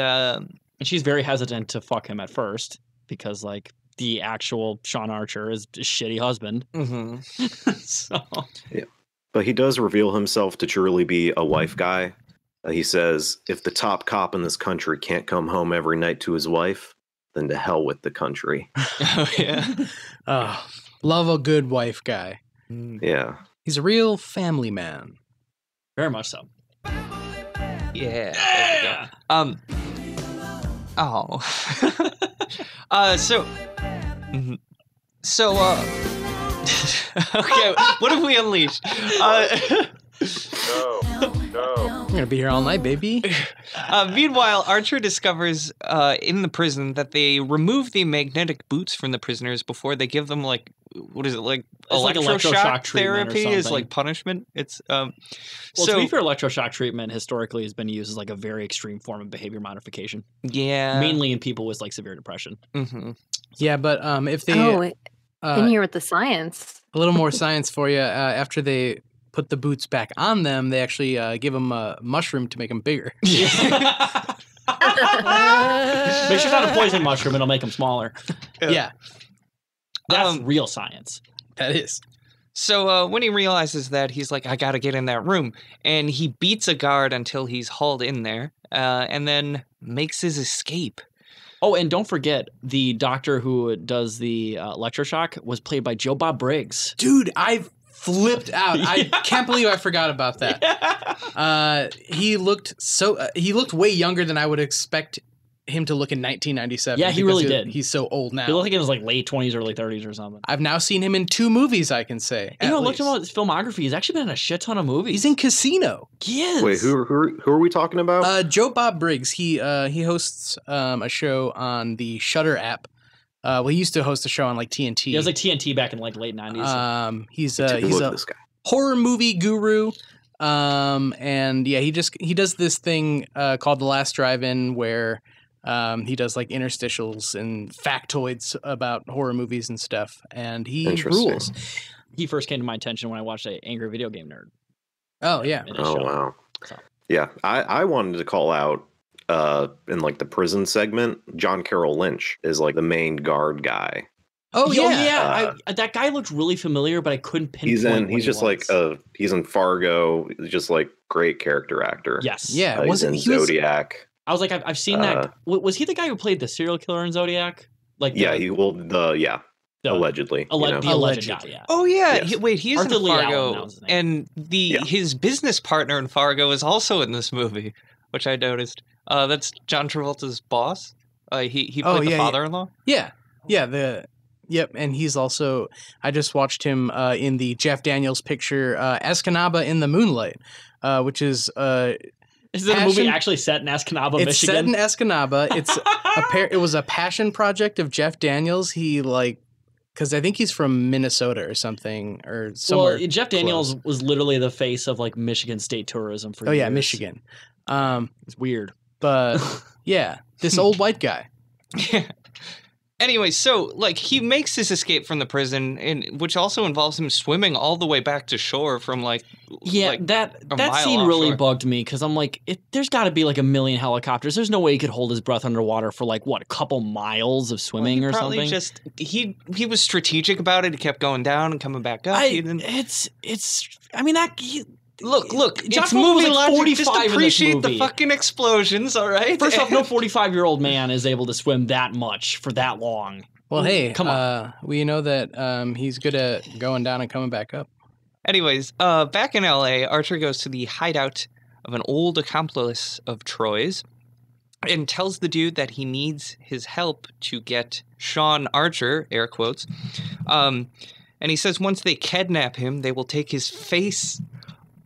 she's very hesitant to fuck him at first because like the actual Sean Archer is a shitty husband. Mm-hmm. So yeah. But he does reveal himself to truly be a wife guy. He says, if the top cop in this country can't come home every night to his wife, then to hell with the country. Oh, yeah. Love a good wife guy. Yeah. He's a real family man. Very much so. Yeah. There we go. Oh. Okay, what have we unleashed? No. I'm gonna be here all night, baby. Meanwhile, Archer discovers in the prison that they remove the magnetic boots from the prisoners before they give them electroshock therapy is like punishment. It's to be fair, electroshock treatment historically has been used as like a very extreme form of behavior modification. Yeah, mainly in people with like severe depression. Mm-hmm. Yeah, but if they in here with the science, a little more science for you. After they put the boots back on them, they actually give them a mushroom to make them bigger. Make sure it's not a poison mushroom; it'll make them smaller. Yeah, that's real science. That is. So when he realizes that, he's like, I gotta get in that room. And he beats a guard until he's hauled in there, and then makes his escape. Oh, and don't forget, the doctor who does the electroshock was played by Joe Bob Briggs. Dude, I flipped out. I can't believe I forgot about that. Yeah. He looked way younger than I would expect him to look in 1997. Yeah, he really did. He's so old now. He looked like in his like late 20s, early 30s or something. I've now seen him in 2 movies, I can say. Looked at his filmography. He's actually been in a shit ton of movies. He's in Casino. He is. Wait, who are we talking about? Joe Bob Briggs. He hosts a show on the Shudder app. He used to host a show on like TNT. He was like TNT back in like late 90s. He's a horror movie guru. And yeah, he does this thing called The Last Drive-In where he does like interstitials and factoids about horror movies and stuff, and he rules. He first came to my attention when I watched Angry Video Game Nerd. Oh yeah. Oh wow. So. Yeah, I wanted to call out in like the prison segment, John Carroll Lynch is like the main guard guy. Oh yeah. That guy looked really familiar, but I couldn't pinpoint. He's just like he's in Fargo. He's just like great character actor. Yes. Yeah. He's in Zodiac. I was like, I've seen that. Was he the guy who played the serial killer in Zodiac? Like, allegedly. Alleged guy, yeah. Oh yeah. Yes. He's Arthur in Lee Fargo, Allen, and his business partner in Fargo is also in this movie, which I noticed. That's John Travolta's boss. He played the father-in-law. Yeah. Yep, and he's also. I just watched him in the Jeff Daniels picture Escanaba in the Moonlight, which is. Is the movie actually set in Escanaba, Michigan? It's set in Escanaba. It was a passion project of Jeff Daniels. He because I think he's from Minnesota or something or somewhere. Well, Jeff Daniels was literally the face of like Michigan state tourism for years. Oh yeah, Michigan. It's weird, but yeah, this old white guy. Yeah. Anyway, so he makes his escape from the prison, which also involves him swimming all the way back to shore from that scene really bugged me because I'm like, there's got to be like a million helicopters. There's no way he could hold his breath underwater for a couple miles of swimming or something. He was strategic about it. He kept going down and coming back up. Look, it's movie logic. Just appreciate the fucking explosions, all right? First off, no 45-year-old man is able to swim that much for that long. Well, hey, come on. We know that he's good at going down and coming back up. Anyways, back in L.A., Archer goes to the hideout of an old accomplice of Troy's and tells the dude that he needs his help to get Sean Archer, air quotes, and he says once they kidnap him, they will take his face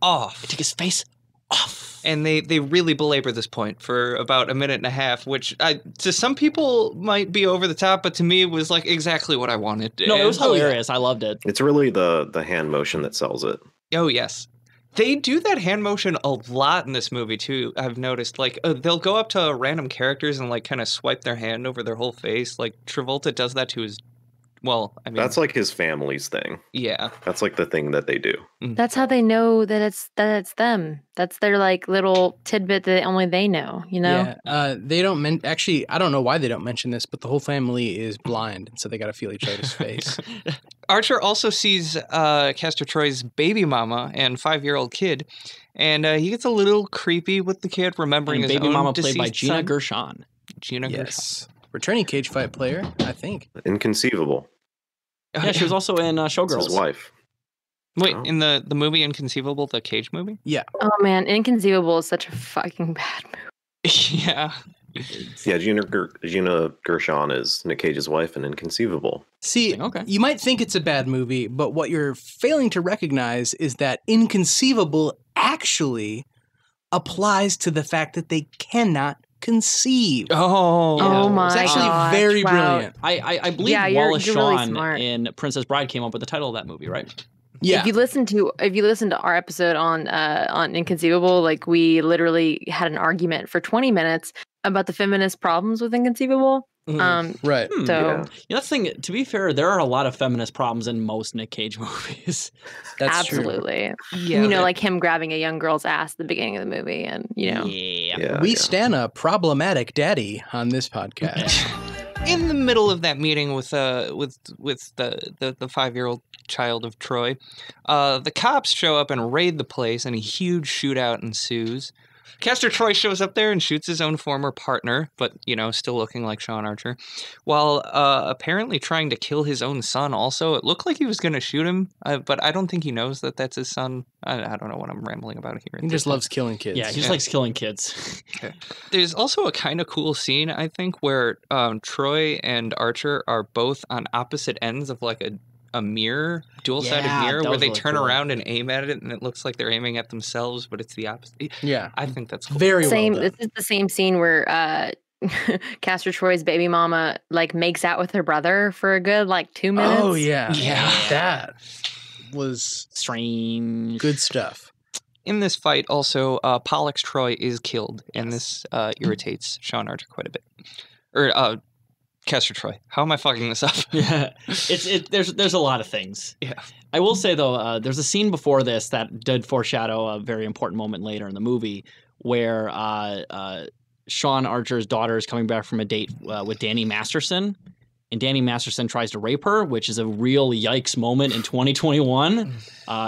off. Take his face off. And they really belabor this point for about a minute and a half, which to some people might be over the top, but to me it was exactly what I wanted. No, it was hilarious. I loved it. It's really the hand motion that sells it. Oh, yes. They do that hand motion a lot in this movie, too, I've noticed. They'll go up to random characters and, kind of swipe their hand over their whole face. Travolta does that to his... Well, I mean... That's his family's thing. Yeah. That's the thing that they do. That's how they know that it's them. That's their little tidbit that only they know, Yeah. They don't actually, I don't know why they don't mention this, but the whole family is blind, so they got to feel each other's face. Archer also sees Castor Troy's baby mama and 5-year-old kid, and he gets a little creepy with the kid, remembering his baby own mama played by Gina Gershon. Gershon. Returning cage fight player, I think. Inconceivable. Yeah, she was also in Showgirls. That's his wife. Wait, in the movie Inconceivable, the Cage movie? Yeah. Oh man, Inconceivable is such a fucking bad movie. Yeah. Yeah, Gina Gershon is Nick Cage's wife in Inconceivable. See, you might think it's a bad movie, but what you're failing to recognize is that Inconceivable actually applies to the fact that they cannot conceive. Oh my god. It's actually very brilliant. I believe Wallace Shawn in Princess Bride came up with the title of that movie, right? Yeah. If you listen to our episode on Inconceivable, like we literally had an argument for 20 minutes about the feminist problems with Inconceivable. Right. So that's the thing. To be fair, there are a lot of feminist problems in most Nick Cage movies. That's absolutely. True. Yeah, like him grabbing a young girl's ass at the beginning of the movie, and we stand a problematic daddy on this podcast. In the middle of that meeting with the 5-year-old child of Troy, the cops show up and raid the place, and a huge shootout ensues. Castor Troy shows up there and shoots his own former partner, but, still looking like Sean Archer, while apparently trying to kill his own son also. It looked like he was going to shoot him, but I don't think he knows that that's his son. I don't know what I'm rambling about here. He just loves killing kids. Yeah, he just likes killing kids. Okay. There's also a kind of cool scene, I think, where Troy and Archer are both on opposite ends of like a mirror, dual-sided mirror, where they really turn around and aim at it, and it looks like they're aiming at themselves, but it's the opposite. Yeah, I think that's cool. Very well done. This is the same scene where Castor Troy's baby mama like makes out with her brother for a good 2 minutes. Oh yeah, that was strange. Good stuff. In this fight, also, Pollux Troy is killed, and this irritates Sean Archer quite a bit. Or Castor Troy. How am I fucking this up? Yeah, there's a lot of things. Yeah, I will say though, there's a scene before this that did foreshadow a very important moment later in the movie where Sean Archer's daughter is coming back from a date with Danny Masterson, and Danny Masterson tries to rape her, which is a real yikes moment in 2021.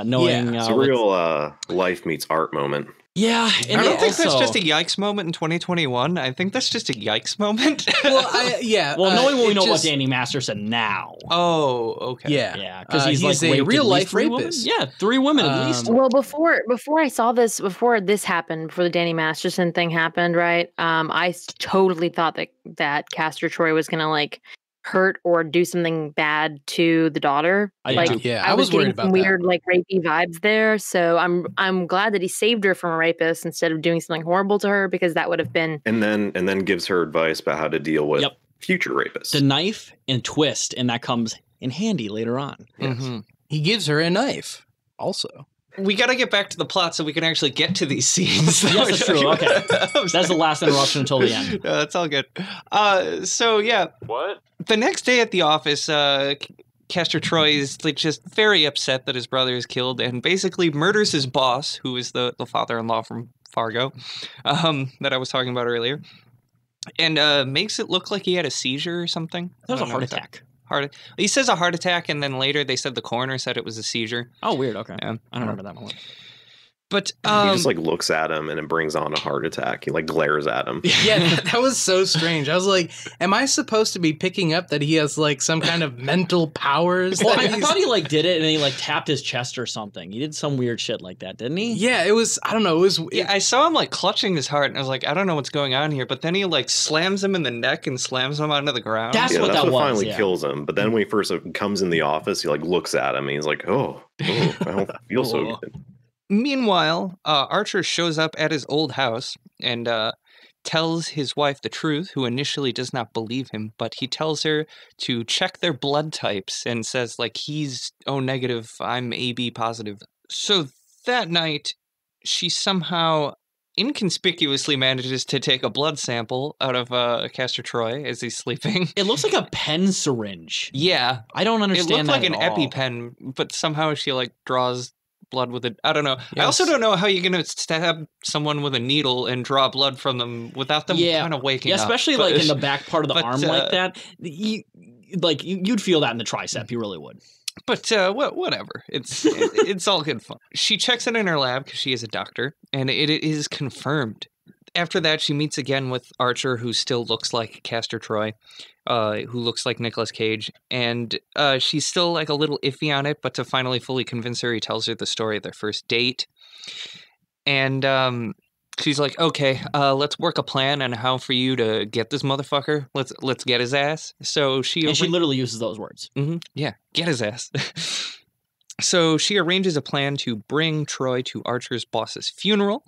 Knowing it's a real life meets art moment. Yeah, and I don't think that's just a yikes moment in 2021. I think that's just a yikes moment. Well, knowing what we know about Danny Masterson now. Oh, okay. Yeah, because he's like a real life rapist. Yeah, 3 women at least. Well, before I saw this, before this happened, before the Danny Masterson thing happened, right? I totally thought that Castor Troy was gonna hurt or do something bad to the daughter. I was worried about some weird rapey vibes there. So I'm glad that he saved her from a rapist instead of doing something horrible to her, because that would have been. And then gives her advice about how to deal with future rapists. The knife and twist, and that comes in handy later on. Yes. Mm-hmm. He gives her a knife also. We got to get back to the plot so we can actually get to these scenes. Yes, that's true. Okay. That's the last interruption until the end. Yeah, that's all good. What? The next day at the office, Castor Troy is just very upset that his brother is killed and basically murders his boss, who is the father-in-law from Fargo, that I was talking about earlier, and makes it look like he had a seizure or something. That was a heart attack. He says a heart attack, and then later they said the coroner said it was a seizure. Oh, weird. Okay. Yeah. I don't remember that one. But he just looks at him and it brings on a heart attack. He glares at him. Yeah, that was so strange. I was like, am I supposed to be picking up that he has some kind of mental powers? Well, I thought he did it and then he tapped his chest or something. He did some weird shit like that, didn't he? Yeah, it was, I don't know. I saw him clutching his heart and I was like, I don't know what's going on here. But then he slams him in the neck and slams him onto the ground. That's what finally kills him. But then when he first comes in the office, he looks at him and he's like, oh, I don't feel so good. Meanwhile, Archer shows up at his old house and tells his wife the truth, who initially does not believe him, but he tells her to check their blood types and says, he's O negative, I'm AB positive. So that night, she somehow inconspicuously manages to take a blood sample out of Castor Troy as he's sleeping. It looks like a pen syringe. Yeah. I don't understand that. It looked like an EpiPen, but somehow she draws blood with it. I don't know. Yes. I also don't know how you're going to stab someone with a needle and draw blood from them without them kind of waking up. Yeah, especially in the back part of the arm like that. You'd feel that in the tricep. You really would. But whatever. It's all good fun. She checks it in her lab because she is a doctor, and it is confirmed. After that, she meets again with Archer, who still looks like Castor Troy, who looks like Nicolas Cage. And she's still a little iffy on it, but to finally fully convince her, he tells her the story of their first date. And she's like, okay, let's work a plan on how for you to get this motherfucker. Let's get his ass. So she literally uses those words. Mm-hmm. Yeah, get his ass. So she arranges a plan to bring Troy to Archer's boss's funeral,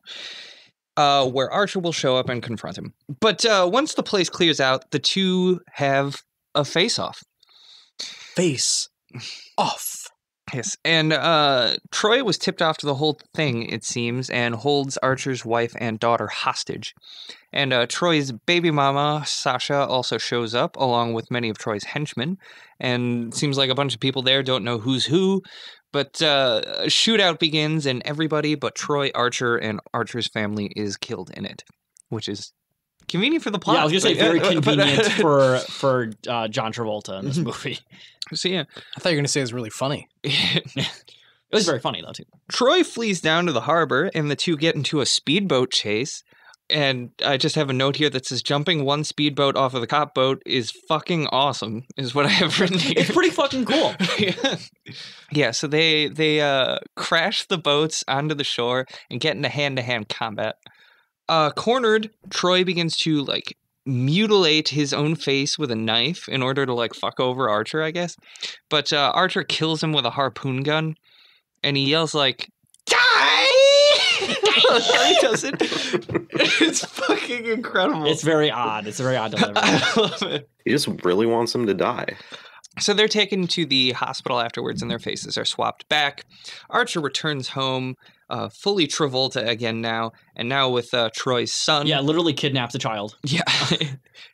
where Archer will show up and confront him. But once the place clears out, the two have a face-off. Face off. Yes, and Troy was tipped off to the whole thing, it seems, and holds Archer's wife and daughter hostage. And Troy's baby mama, Sasha, also shows up, along with many of Troy's henchmen. And it seems like a bunch of people there don't know who's who. But a shootout begins, and everybody but Troy, Archer, and Archer's family is killed in it, which is convenient for the plot. Yeah, I was going to say very convenient for John Travolta in this movie. So, yeah. I thought you were going to say it was really funny. It was very funny, though, too. Troy flees down to the harbor, and the two get into a speedboat chase. And I just have a note here that says jumping one speedboat off of the cop boat is fucking awesome, is what I have written here. It's pretty fucking cool. Yeah, so they crash the boats onto the shore and get into hand-to-hand combat. Cornered, Troy begins to, like, mutilate his own face with a knife in order to, like, fuck over Archer, I guess. But Archer kills him with a harpoon gun, and he yells, like, die! He doesn't. It's fucking incredible. It's very odd. It's a very odd delivery. I love it. He just really wants him to die. So they're taken to the hospital afterwards, and their faces are swapped back. Archer returns home, fully Travolta again now, and now with Troy's son. Yeah, literally kidnaps a child. Yeah,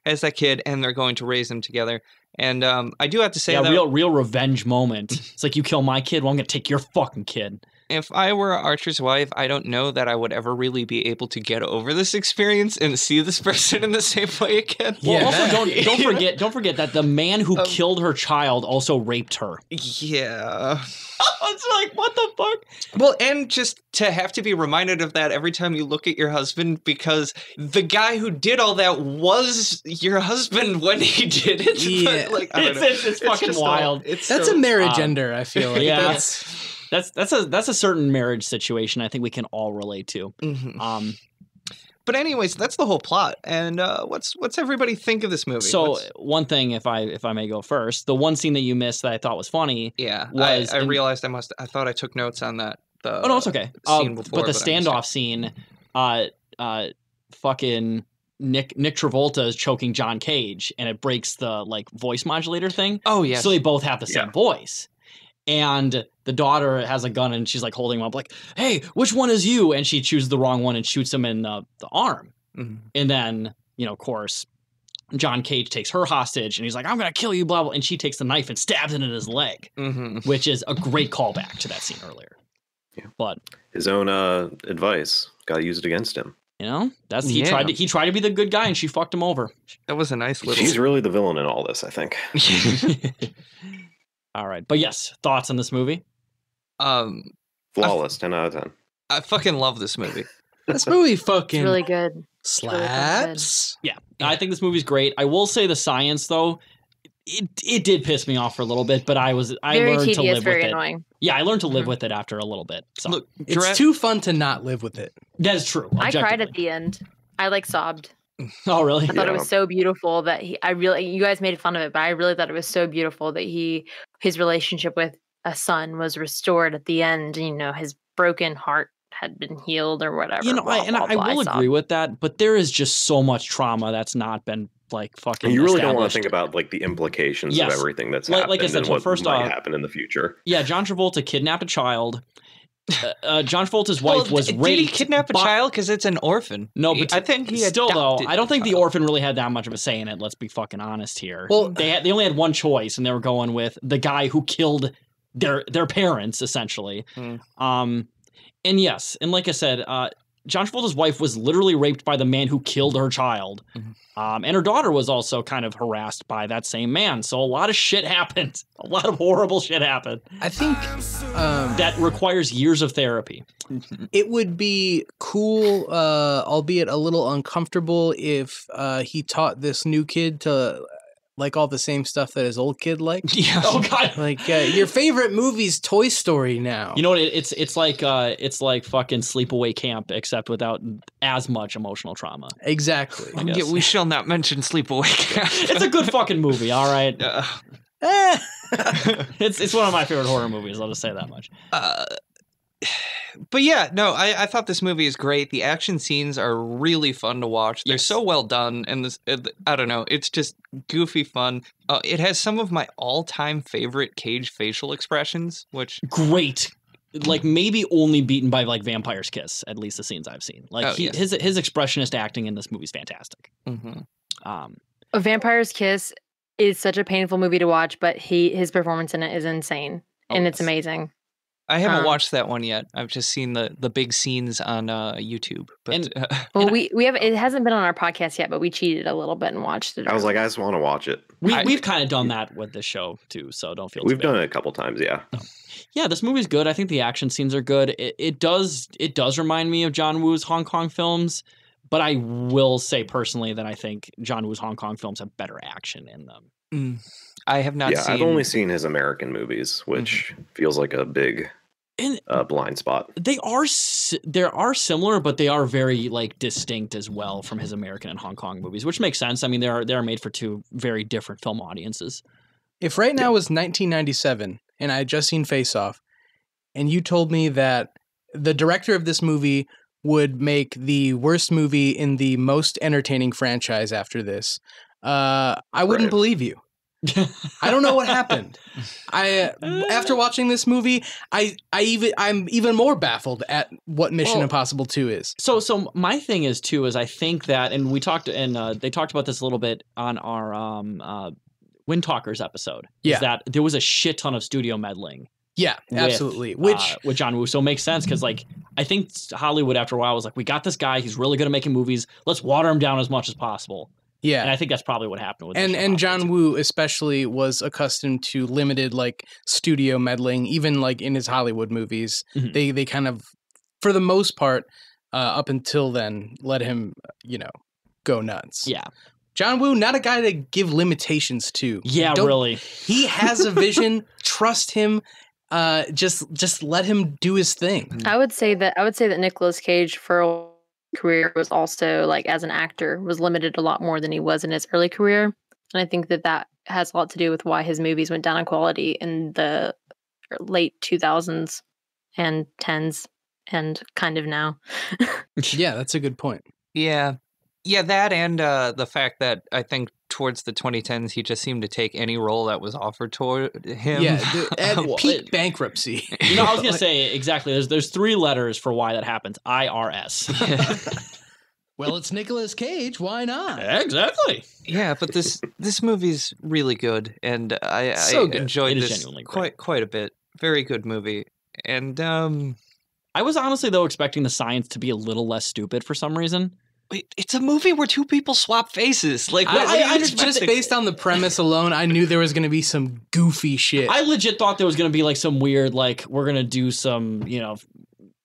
as that kid, and they're going to raise him together. And I do have to say, real revenge moment. It's like, you kill my kid, well, I'm going to take your fucking kid. If I were Archer's wife, I don't know that I would ever really be able to get over this experience and see this person in the same way again. Well, also don't forget that the man who killed her child also raped her. Yeah. It's like, what the fuck? Well, and just to have to be reminded of that every time you look at your husband, because the guy who did all that was your husband when he did it. Yeah. But, like, it's fucking wild. That's a marriage ender, I feel like. Yeah. That's a certain marriage situation I think we can all relate to. Mm-hmm. But anyways, that's the whole plot. And what's everybody think of this movie? So one thing, if I may go first, the one scene that you missed that I thought was funny. Yeah, was I realized I thought I took notes on that. Oh no, it's okay. Scene before, but the standoff scene, fucking Nick Travolta is choking John Cage, and it breaks the like voice modulator thing. Oh yeah. So they both have the same voice. And the daughter has a gun and she's like holding him up like, hey, which one is you? And she chooses the wrong one and shoots him in the arm. Mm-hmm. And then, of course, John Cage takes her hostage and he's like, I'm going to kill you, blah, blah. And she takes the knife and stabs it in his leg, which is a great callback to that scene earlier. Yeah. But his own advice got used against him. He tried to be the good guy and she fucked him over. That was a nice little... She's really the villain in all this, I think. All right. But yes, thoughts on this movie? Flawless, 10 out of 10. I fucking love this movie. This movie fucking... It's really good. Slaps. Yeah. I think this movie's great. I will say the science, though, it did piss me off for a little bit, but I learned to live with it. Annoying. Yeah, I learned to live with it after a little bit. So. Look, it's too fun to not live with it. That is true. I cried at the end. I sobbed. Oh, really? I thought it was so beautiful that you guys made fun of it, but I really thought it was so beautiful that his relationship with a son was restored at the end. His broken heart had been healed or whatever. I will agree with that, but there is just so much trauma that's not been fucking. And you really don't want to think about the implications of everything that's happened. Like I said, and what first might happen in the future. Yeah, John Travolta kidnapped a child. John Travolta's wife was raped. Did he kidnap a child? Because it's an orphan. No, but I think he still though. I don't think the orphan really had that much of a say in it. Let's be fucking honest here. Well, they only had one choice, and they were going with the guy who killed their parents, essentially. And yes, and like I said, John Travolta's wife was literally raped by the man who killed her child. And her daughter was also kind of harassed by that same man. So a lot of shit happened. A lot of horrible shit happened. I think that requires years of therapy. It would be cool, albeit a little uncomfortable, if he taught this new kid to like all the same stuff that his old kid liked. Yeah. Oh God. Like your favorite movie's Toy Story now. You know what? It's like fucking Sleepaway Camp, except without as much emotional trauma. Exactly. I guess. We shall not mention Sleepaway Camp. It's a good fucking movie. All right. It's one of my favorite horror movies. I'll just say that much. But yeah, no, I thought this movie is great. The action scenes are really fun to watch. They're so well done, and this I don't know, it's just goofy fun. It has some of my all-time favorite Cage facial expressions, which great. Like maybe only beaten by like Vampire's Kiss, at least the scenes I've seen. Like his expressionist acting in this movie is fantastic. Mm-hmm. A Vampire's Kiss is such a painful movie to watch, but his performance in it is insane, and it's amazing. I haven't watched that one yet. I've just seen the big scenes on YouTube. But we have it hasn't been on our podcast yet, but we cheated a little bit and watched it. I was like, I just want to watch it. We've kind of done that with this show too, so don't feel. We've done it a couple times, yeah. No. Yeah, this movie's good. I think the action scenes are good. It does remind me of John Woo's Hong Kong films, but I will say personally that I think John Woo's Hong Kong films have better action in them. I have not seen... I've only seen his American movies, which feels like a big blind spot. They are similar, but they are very like distinct as well from his American and Hong Kong movies, which makes sense. I mean, they're made for two very different film audiences. If right now was 1997 and I had just seen Faceoff, and you told me that the director of this movie would make the worst movie in the most entertaining franchise after this, I wouldn't believe you. I don't know what happened. After watching this movie, I'm even more baffled at what Mission Impossible 2 is. So my thing is too is I think that, and we talked they talked about this a little bit on our Wind Talkers episode. Yeah, is that there was a shit ton of studio meddling. Yeah, absolutely. With John Woo, so it makes sense because like I think Hollywood after a while was like, we got this guy, he's really good at making movies. Let's water him down as much as possible. Yeah, and I think that's probably what happened with and John Woo especially was accustomed to limited like studio meddling, even like in his Hollywood movies. Mm-hmm. They kind of, for the most part, up until then, let him go nuts. Yeah, John Woo, not a guy to give limitations to. Yeah, really. He has a vision. Trust him. Just let him do his thing. I would say that Nicolas Cage for a career was also like as an actor was limited a lot more than he was in his early career, and I think that has a lot to do with why his movies went down in quality in the late 2000s and 10s and kind of now. Yeah, that's a good point. Yeah, that and the fact that I think towards the 2010s he just seemed to take any role that was offered toward him. Yeah, at peak bankruptcy. I was gonna say exactly. There's 3 letters for why that happens. IRS. Well, it's Nicolas Cage. Why not? Exactly. Yeah, but this movie's really good, and I enjoyed this quite a bit. Very good movie, and I was honestly though expecting the science to be a little less stupid for some reason. It's a movie where 2 people swap faces. Like, I just based on the premise alone, I knew there was going to be some goofy shit. I legit thought there was going to be like some weird, like we're going to do some,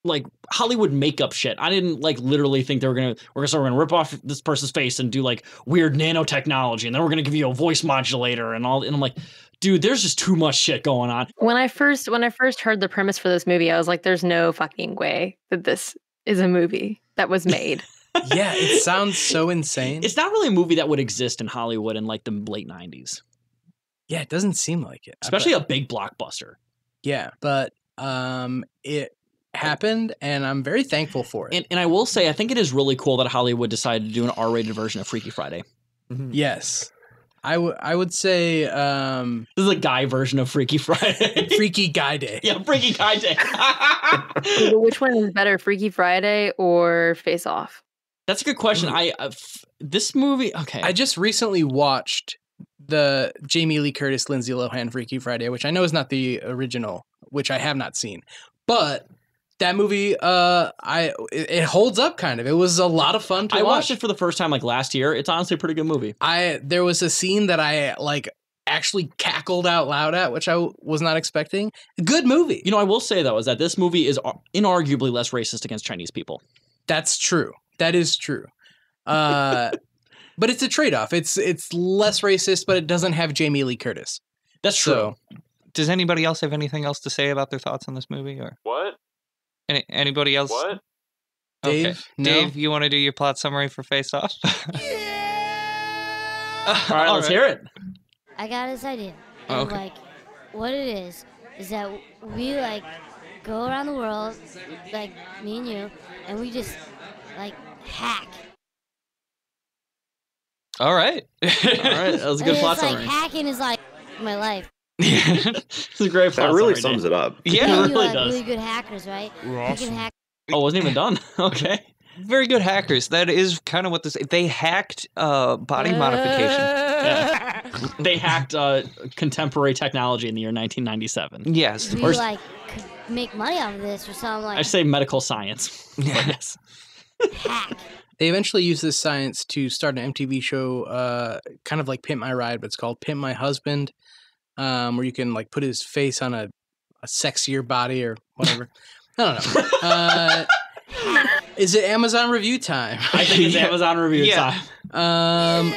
like Hollywood makeup shit. I didn't like literally think we're going to rip off this person's face and do like weird nanotechnology, and then we're going to give you a voice modulator and all. And I'm like, dude, there's just too much shit going on. When I first heard the premise for this movie, I was like, there's no fucking way that this is a movie that was made. Yeah, it sounds so insane. It's not really a movie that would exist in Hollywood in like the late 90s. Yeah, it doesn't seem like it. Especially a big blockbuster. Yeah, but it happened, and I'm very thankful for it. And I will say, I think it is really cool that Hollywood decided to do an R-rated version of Freaky Friday. Mm-hmm. Yes. I would say... this is a guy version of Freaky Friday. Freaky Guy Day. Yeah, Freaky Guy Day. Which one is better, Freaky Friday or Face Off? That's a good question. This movie, okay. I just recently watched the Jamie Lee Curtis, Lindsay Lohan Freaky Friday, which I know is not the original, which I have not seen. But that movie, it holds up kind of. It was a lot of fun to watch. I watched it for the first time like last year. It's honestly a pretty good movie. There was a scene that I like actually cackled out loud at, which I was not expecting. Good movie. I will say though, is that this movie is inarguably less racist against Chinese people. That's true. That is true. But it's a trade-off. It's less racist, but it doesn't have Jamie Lee Curtis. That's true. So, does anybody else have anything else to say about their thoughts on this movie? Or What? Anybody else? What? Dave? Okay. No? Dave, you want to do your plot summary for Face Off? All right, let's hear it. I got this idea. And Okay. like, what it is that we like go around the world, like me and you, and we just like hack. All right. All right, that was a good And plot it's like summary. hacking is like my life. It's a great plot That really summary, sums Dave. it up. Yeah, Me and it you really are does. really good hackers, right? We can hack. Oh, wasn't even done. Okay. very good hackers. That is kind of what this. They hacked body modification. Yeah. They hacked contemporary technology in the year 1997. Yes. We like could make money off of this or something I like say medical science. Yes. hack. They eventually used this science to start an MTV show, kind of like Pimp My Ride, but it's called Pimp My Husband, where you can like put his face on a sexier body or whatever. I don't know. Is it Amazon review time? I think it's Amazon review Yeah. time.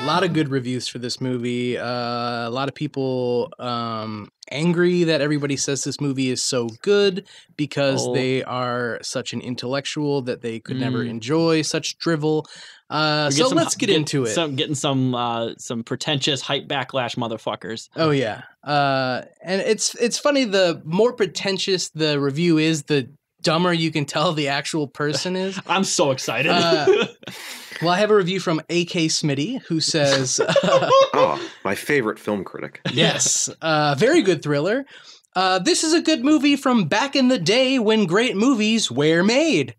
A lot of good reviews for this movie. A lot of people angry that everybody says this movie is so good because they are such an intellectual that they could never enjoy such drivel. So let's get into it. Getting some pretentious hype backlash motherfuckers. Oh yeah, and it's funny. The more pretentious the review is, the dumber you can tell the actual person is. I'm so excited. Well, I have a review from A.K. Smitty who says, Oh, my favorite film critic. yes, very good thriller. This is a good movie from back in the day when great movies were made.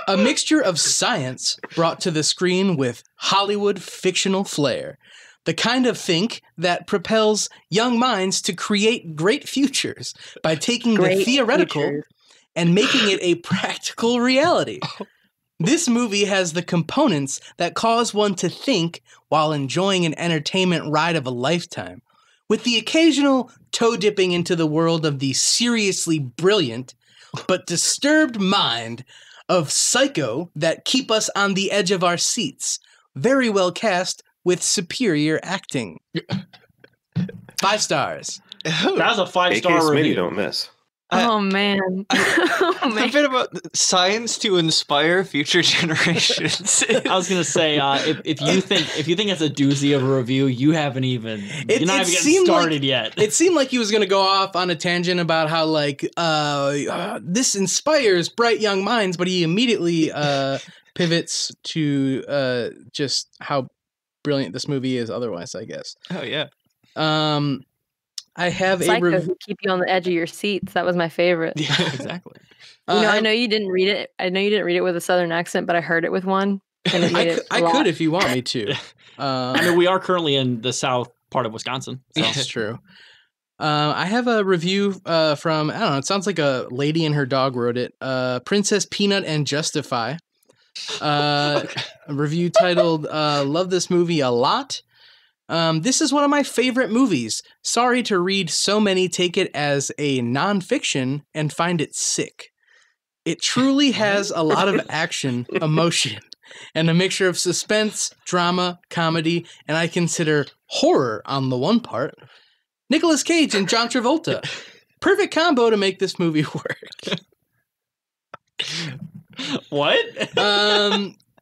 A mixture of science brought to the screen with Hollywood fictional flair. The kind of think that propels young minds to create great futures by taking the theoretical and making it a practical reality. This movie has the components that cause one to think while enjoying an entertainment ride of a lifetime, with the occasional toe dipping into the world of the seriously brilliant but disturbed mind of Psycho that keep us on the edge of our seats. Very well cast with superior acting. 5 stars. That was a 5-star A.K. Smitty review. don't miss. Oh man. Oh, A man. bit about science to inspire future generations. I was gonna say, if you think it's a doozy of a review, you're not even getting started yet. It seemed like he was going to go off on a tangent about how like this inspires bright young minds, but he immediately pivots to just how brilliant this movie is otherwise, I guess. Oh yeah. I have a Psycho review. who keep you on the edge of your seats. That was my favorite. Yeah, exactly. I know you didn't read it. I know you didn't read it with a Southern accent, but I heard it with one, and it made it. I could if you want me to. I mean, we are currently in the south part of Wisconsin. So. That's true. I have a review from, I don't know, it sounds like a lady and her dog wrote it. Princess Peanut and Justify. A review titled, Love This Movie a Lot. This is one of my favorite movies. Sorry to read so many take it as a nonfiction and find it sick. It truly has a lot of action, emotion, and a mixture of suspense, drama, comedy, and I consider horror on the one part. Nicolas Cage and John Travolta. Perfect combo to make this movie work. What?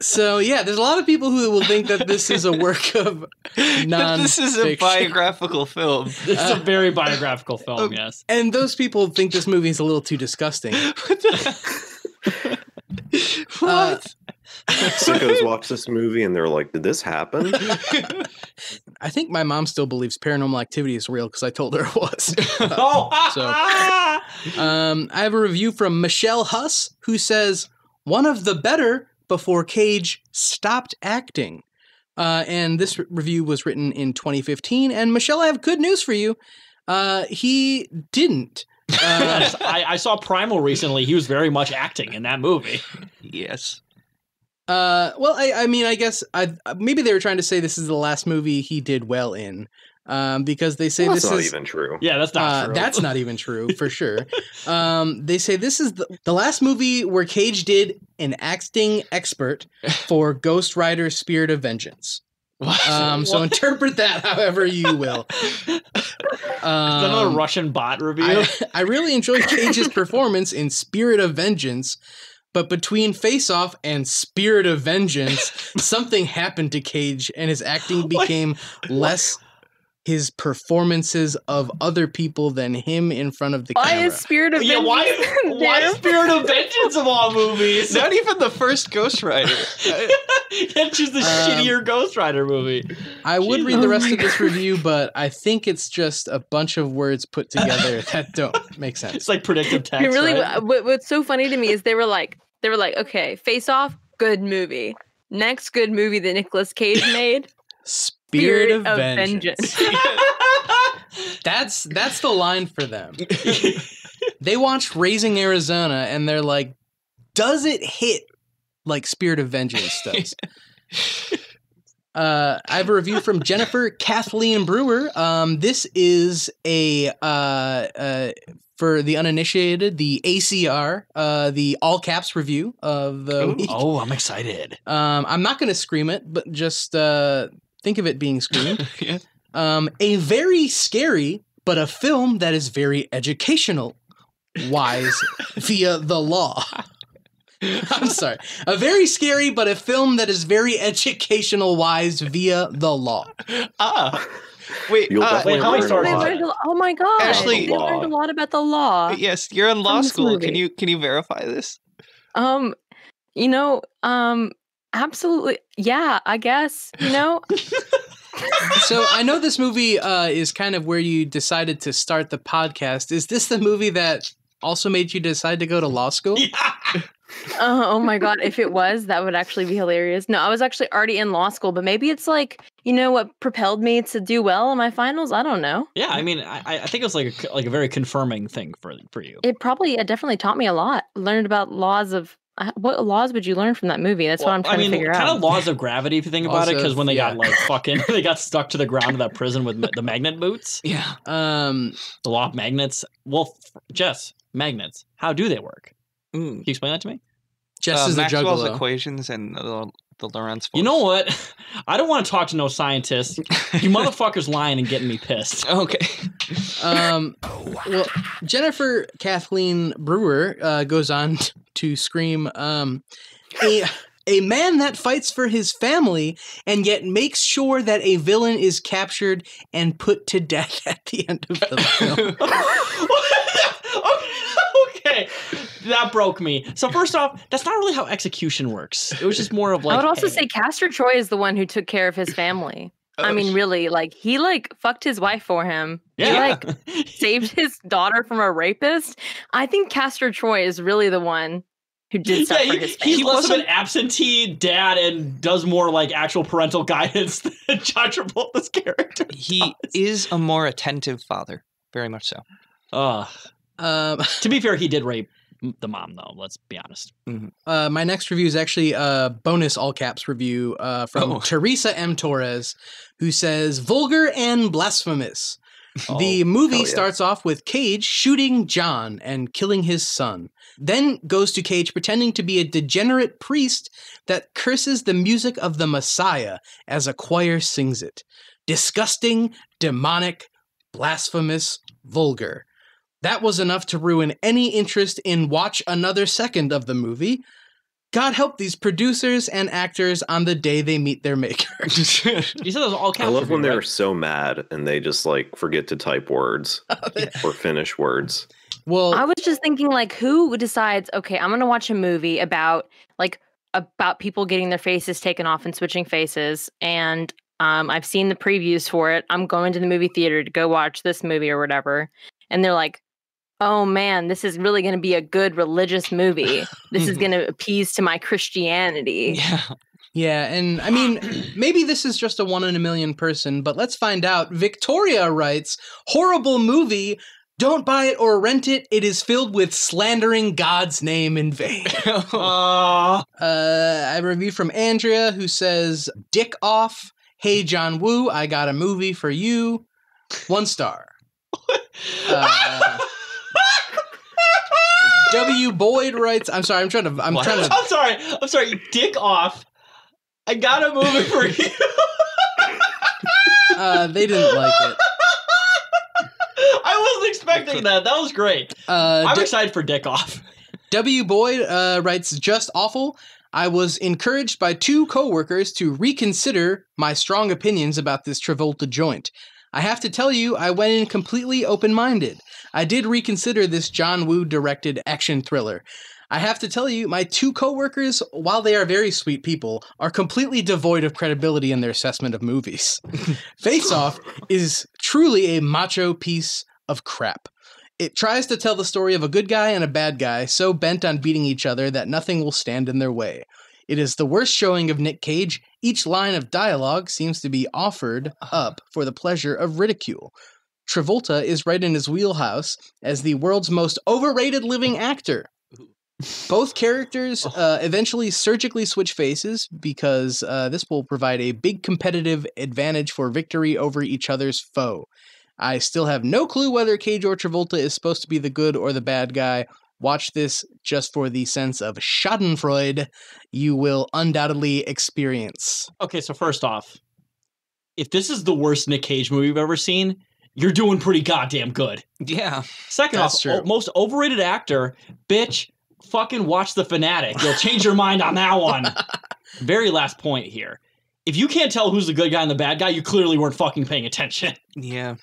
So yeah, there's a lot of people who will think that this is a work of non. This is a biographical film. It's a very biographical film, yes. And those people think this movie is a little too disgusting. What? Sickos watch this movie and they're like, did this happen? I think my mom still believes Paranormal Activity is real because I told her it was. I have a review from Michelle Huss who says, one of the better before Cage stopped acting. And this review was written in 2015. And Michelle, I have good news for you. He didn't. I saw Primal recently. He was very much acting in that movie. Yes. Well, I mean, I guess maybe they were trying to say this is the last movie he did well in. because they say that's this not is even true. Yeah, that's not true. That's not even true for sure. They say this is the last movie where Cage did an acting expert for Ghost Rider: Spirit of Vengeance. So interpret that however you will. Is that another Russian bot review? I really enjoyed Cage's performance in Spirit of Vengeance, but between Faceoff and Spirit of Vengeance, something happened to Cage and his acting became less his performances of other people than him in front of the camera. Why is Spirit of Vengeance? Why Spirit of Vengeance of all movies? Not even the first Ghost Rider. It's just the shittier Ghost Rider movie. I would read the rest of this review, but I think it's just a bunch of words put together that don't make sense. It's like predictive text. Really, right? what's so funny to me is they were like, okay, Face Off, good movie. Next good movie that Nicolas Cage made, Spirit of Vengeance. That's the line for them. They watched Raising Arizona and they're like, does it hit like Spirit of Vengeance does? I have a review from Jennifer Kathleen Brewer. This is for the uninitiated, the ACR, the all caps review of the week. Oh, I'm excited. I'm not going to scream it, but just think of it being screamed. Yeah. A very scary, but a film that is very educational, wise via the law. I'm sorry. A very scary, but a film that is very educational wise via the law. Wait, how many stars? Oh my god! Ashley, they learned a lot about the law. Yes, you're in law school. Movie. Can you verify this? Absolutely. Yeah, I guess. So I know this movie is kind of where you decided to start the podcast. Is this the movie that also made you decide to go to law school? Yeah. Oh my god, if it was, that would actually be hilarious. No, I was actually already in law school, but maybe it's like, what propelled me to do well in my finals? I don't know. Yeah, I mean, I think it was like a very confirming thing for you. It definitely taught me a lot. Learned about laws of what laws would you learn from that movie? That's what I'm trying to figure out. Kind of laws of gravity, if you think about it, because when they got they got stuck to the ground of that prison with the magnet boots. Yeah. The law of magnets. Well, Jess, magnets. How do they work? Can you explain that to me? Jess is a Maxwell's juggalo. equations and the Lorentz force. You know what? I don't want to talk to no scientists. You motherfuckers lying and getting me pissed. Okay. Well, Jennifer Kathleen Brewer goes on to scream, a man that fights for his family and yet makes sure that a villain is captured and put to death at the end of the film. Okay. That broke me. So first off, that's not really how execution works. It was just more of like. I would also say Castor Troy is the one who took care of his family. I mean, really, he fucked his wife for him. Yeah. He saved his daughter from a rapist. I think Castor Troy is really the one who did stuff for his family. He's less of an absentee dad and does more like actual parental guidance than John Travolta's character. He is a more attentive father. Very much so. To be fair, he did rape the mom, though. Let's be honest. Mm-hmm. My next review is actually a bonus all caps review from Teresa M. Torres, who says, vulgar and blasphemous. The movie starts off with Cage shooting John and killing his son. Then goes to Cage pretending to be a degenerate priest that curses the music of the Messiah as a choir sings it. Disgusting, demonic, blasphemous, vulgar. That was enough to ruin any interest in watch another second of the movie. God help these producers and actors on the day they meet their maker. You said those all caps. I love when they're so mad and they just forget to type words or finish words. Well, I was just thinking who decides, okay, I'm going to watch a movie about people getting their faces taken off and switching faces. And I've seen the previews for it. I'm going to the movie theater to go watch this movie or whatever. And they're like, oh man, this is really going to be a good religious movie. This is going to appease to my Christianity. Yeah. Yeah, and I mean, maybe this is just a 1 in a million person, but let's find out. Victoria writes, horrible movie. Don't buy it or rent it. It is filled with slandering God's name in vain. I have a review from Andrea who says, dick off. Hey, John Woo, I got a movie for you. 1 star. W. Boyd writes, I'm sorry, I'm sorry, dick off. I got a movie for you. They didn't like it. I wasn't expecting that. That was great. I'm excited for dick off. W. Boyd writes, just awful. I was encouraged by 2 coworkers to reconsider my strong opinions about this Travolta joint. I have to tell you, I went in completely open-minded. I did reconsider this John Woo-directed action thriller. I have to tell you, my 2 coworkers, while they are very sweet people, are completely devoid of credibility in their assessment of movies. Faceoff is truly a macho piece of crap. It tries to tell the story of a good guy and a bad guy, so bent on beating each other that nothing will stand in their way. It is the worst showing of Nick Cage. Each line of dialogue seems to be offered up for the pleasure of ridicule. Travolta is right in his wheelhouse as the world's most overrated living actor. Both characters eventually surgically switch faces because this will provide a big competitive advantage for victory over each other's foe. I still have no clue whether Cage or Travolta is supposed to be the good or the bad guy. Watch this just for the sense of schadenfreude you will undoubtedly experience. Okay, so first off, if this is the worst Nick Cage movie you've ever seen, you're doing pretty goddamn good. Yeah. Second off, most overrated actor, bitch, fucking watch The Fanatic. You'll change your mind on that one. Very last point here. If you can't tell who's the good guy and the bad guy, you clearly weren't fucking paying attention. Yeah.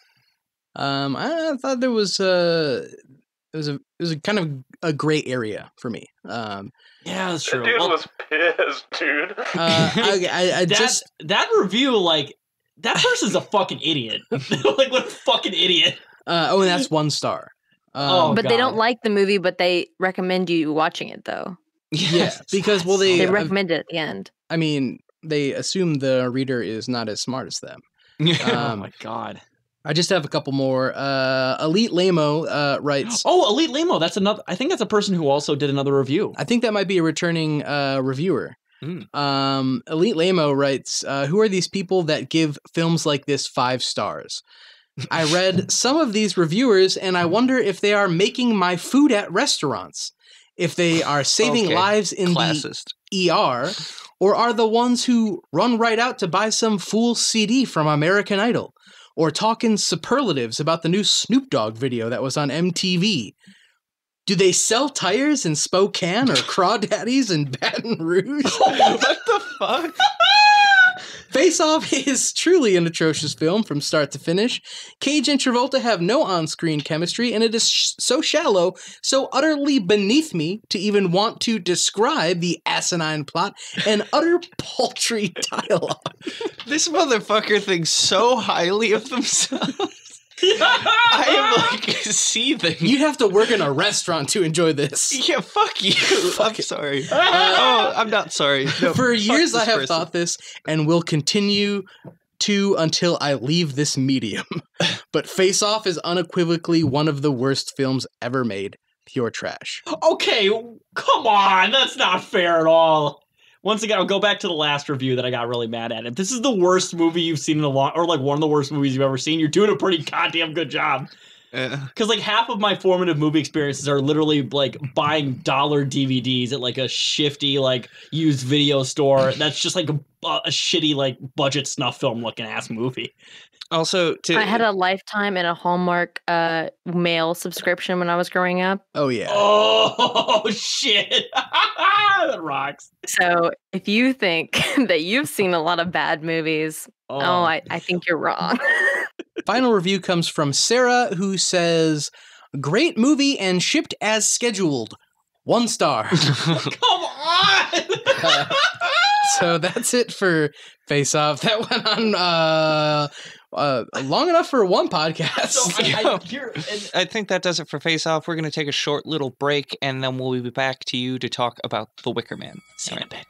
I thought there was it was a kind of a gray area for me. Yeah, that's true. That dude was pissed, dude. That review, like, that person's a fucking idiot. Like, what a fucking idiot. And that's 1 star. But they don't like the movie, but they recommend you watching it, though. Yeah, because they recommend it at the end. I mean, they assume the reader is not as smart as them. Oh my god. I just have a couple more. Elite Lamo writes... Oh, Elite Lamo. That's another... I think that's a person who also did another review. I think that might be a returning reviewer. Elite Lamo writes, who are these people that give films like this 5 stars? I read some of these reviewers, and I wonder if they are making my food at restaurants. If they are saving lives in the ER, or are the ones who run right out to buy some fool CD from American Idol. Or talking superlatives about the new Snoop Dogg video that was on MTV. Do they sell tires in Spokane or Crawdaddies in Baton Rouge? What the fuck? Faceoff is truly an atrocious film from start to finish. Cage and Travolta have no on-screen chemistry, and it is so shallow, so utterly beneath me to even want to describe the asinine plot and utter paltry dialogue. This motherfucker thinks so highly of themselves. I am like seething. You have to work in a restaurant to enjoy this. Yeah, fuck you. I'm sorry. I'm not sorry. No, for years I have thought this and will continue to until I leave this medium. But Faceoff is unequivocally one of the worst films ever made. Pure trash. Okay, come on. That's not fair at all. Once again, I'll go back to the last review that I got really mad at. If this is the worst movie you've seen in a long, or like one of the worst movies you've ever seen, you're doing a pretty goddamn good job. Because like half of my formative movie experiences are literally like buying dollar DVDs at like a shifty like used video store. That's just like a shitty like budget snuff film looking ass movie. Also, I had a Lifetime and a Hallmark mail subscription when I was growing up. Oh, yeah. Oh, shit. That rocks. So if you think that you've seen a lot of bad movies, I think you're wrong. Final review comes from Sarah, who says, great movie and shipped as scheduled. 1 star. Come on! So that's it for Face-Off. That went on long enough for one podcast. So I think that does it for Face-Off. We're going to take a short little break, and then we'll be back to you to talk about The Wicker Man. See you in a bit.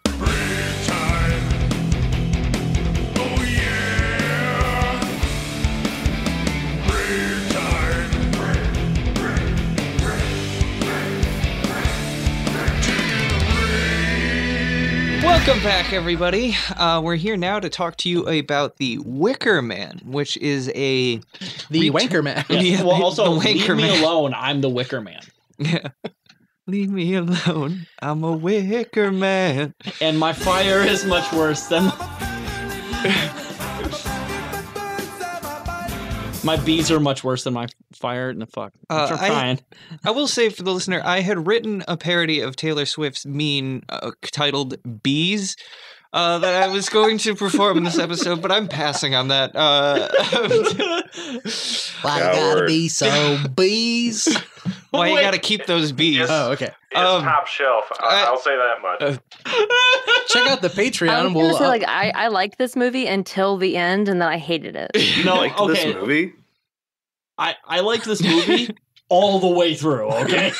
Welcome back, everybody. We're here now to talk to you about the Wicker Man, which is the Wanker Man. Yes. Yeah, Well, also, the leave Wanker me Man. alone. I'm the Wicker Man. Yeah. Leave me alone. I'm a Wicker Man. And my fire is much worse than... My bees are much worse than my fire. No, fuck. I'm trying. I will say for the listener, I had written a parody of Taylor Swift's Mean titled Bees that I was going to perform in this episode, but I'm passing on that. Why gotta be so bees? Why you gotta keep those bees? Yes. Oh, okay. It's top shelf. I'll say that much. Check out the Patreon. We'll say, I liked this movie until the end, and then I hated it. No, Liked this movie? I liked this movie all the way through, okay?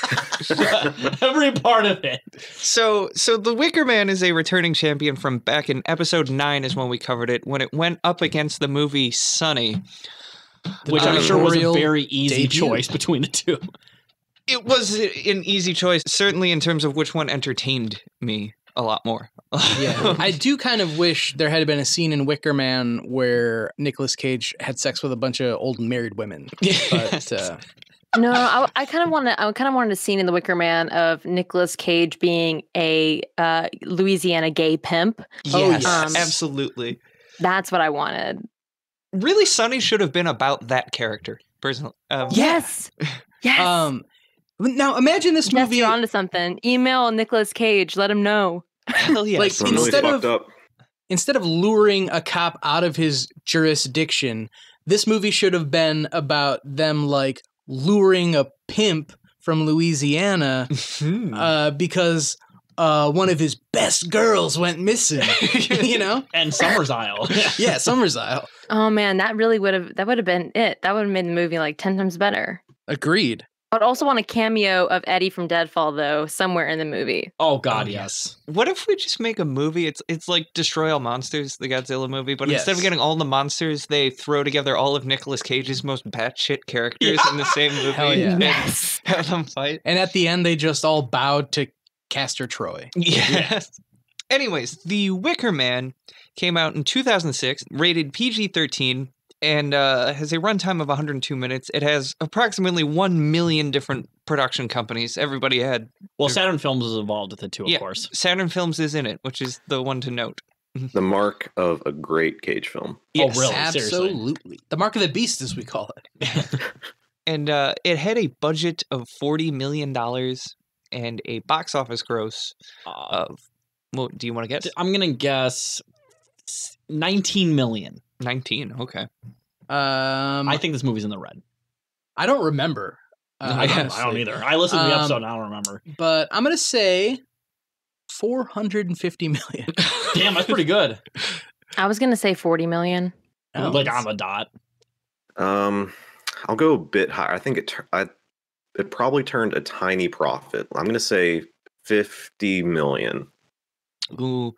Every part of it. So the Wicker Man is a returning champion from back in episode 9 is when we covered it, when it went up against the movie Sunny. Which I'm sure was a Directorial very easy debut. choice between the two. It was an easy choice, certainly in terms of which one entertained me a lot more. Yeah, I do kind of wish there had been a scene in Wicker Man where Nicolas Cage had sex with a bunch of old married women. But No, I kind of wanted a scene in The Wicker Man of Nicolas Cage being a Louisiana gay pimp. Yes, yes. absolutely. That's what I wanted. Really, Sunny should have been about that character, personally. Yes. Yes. Now imagine this Jess, movie. you're onto something. Email Nicolas Cage. Let him know. Hell yes. Like, It's really fucked up. Instead of luring a cop out of his jurisdiction, this movie should have been about them like luring a pimp from Louisiana because one of his best girls went missing. You know? And Summer's Isle. Yeah, Summer's Isle. Oh man, that would have been it. That would have made the movie like 10 times better. Agreed. I'd also want a cameo of Eddie from Deadfall though, somewhere in the movie. Oh God, yes. What if we just make a movie? It's like Destroy All Monsters, the Godzilla movie, but Yes. instead of getting all the monsters, they throw together all of Nicolas Cage's most batshit characters in the same movie Hell yeah. and Yes. have them fight. And at the end, they just all bowed to Castor Troy. Yes. Anyways, The Wicker Man came out in 2006, rated PG-13, and has a runtime of 102 minutes. It has approximately 1 million different production companies. Everybody had... Well, Saturn Films was involved with it too, of Yeah, course. Saturn Films is in it, which is the one to note. The mark of a great Cage film. Yes, Oh, really? Seriously. Absolutely. The mark of the beast, as we call it. And it had a budget of $40 million and a box office gross of... Well, do you want to guess? I'm going to guess 19 million. 19, okay. I think this movie's in the red. I don't remember. I don't honestly. either. I listened to the episode and I don't remember. But I'm going to say 450 million. Damn, that's pretty good. I was gonna say 40 million. Oh, Like on the dot. I'll go a bit higher. I think it probably turned a tiny profit. I'm going to say 50 million. Ooh.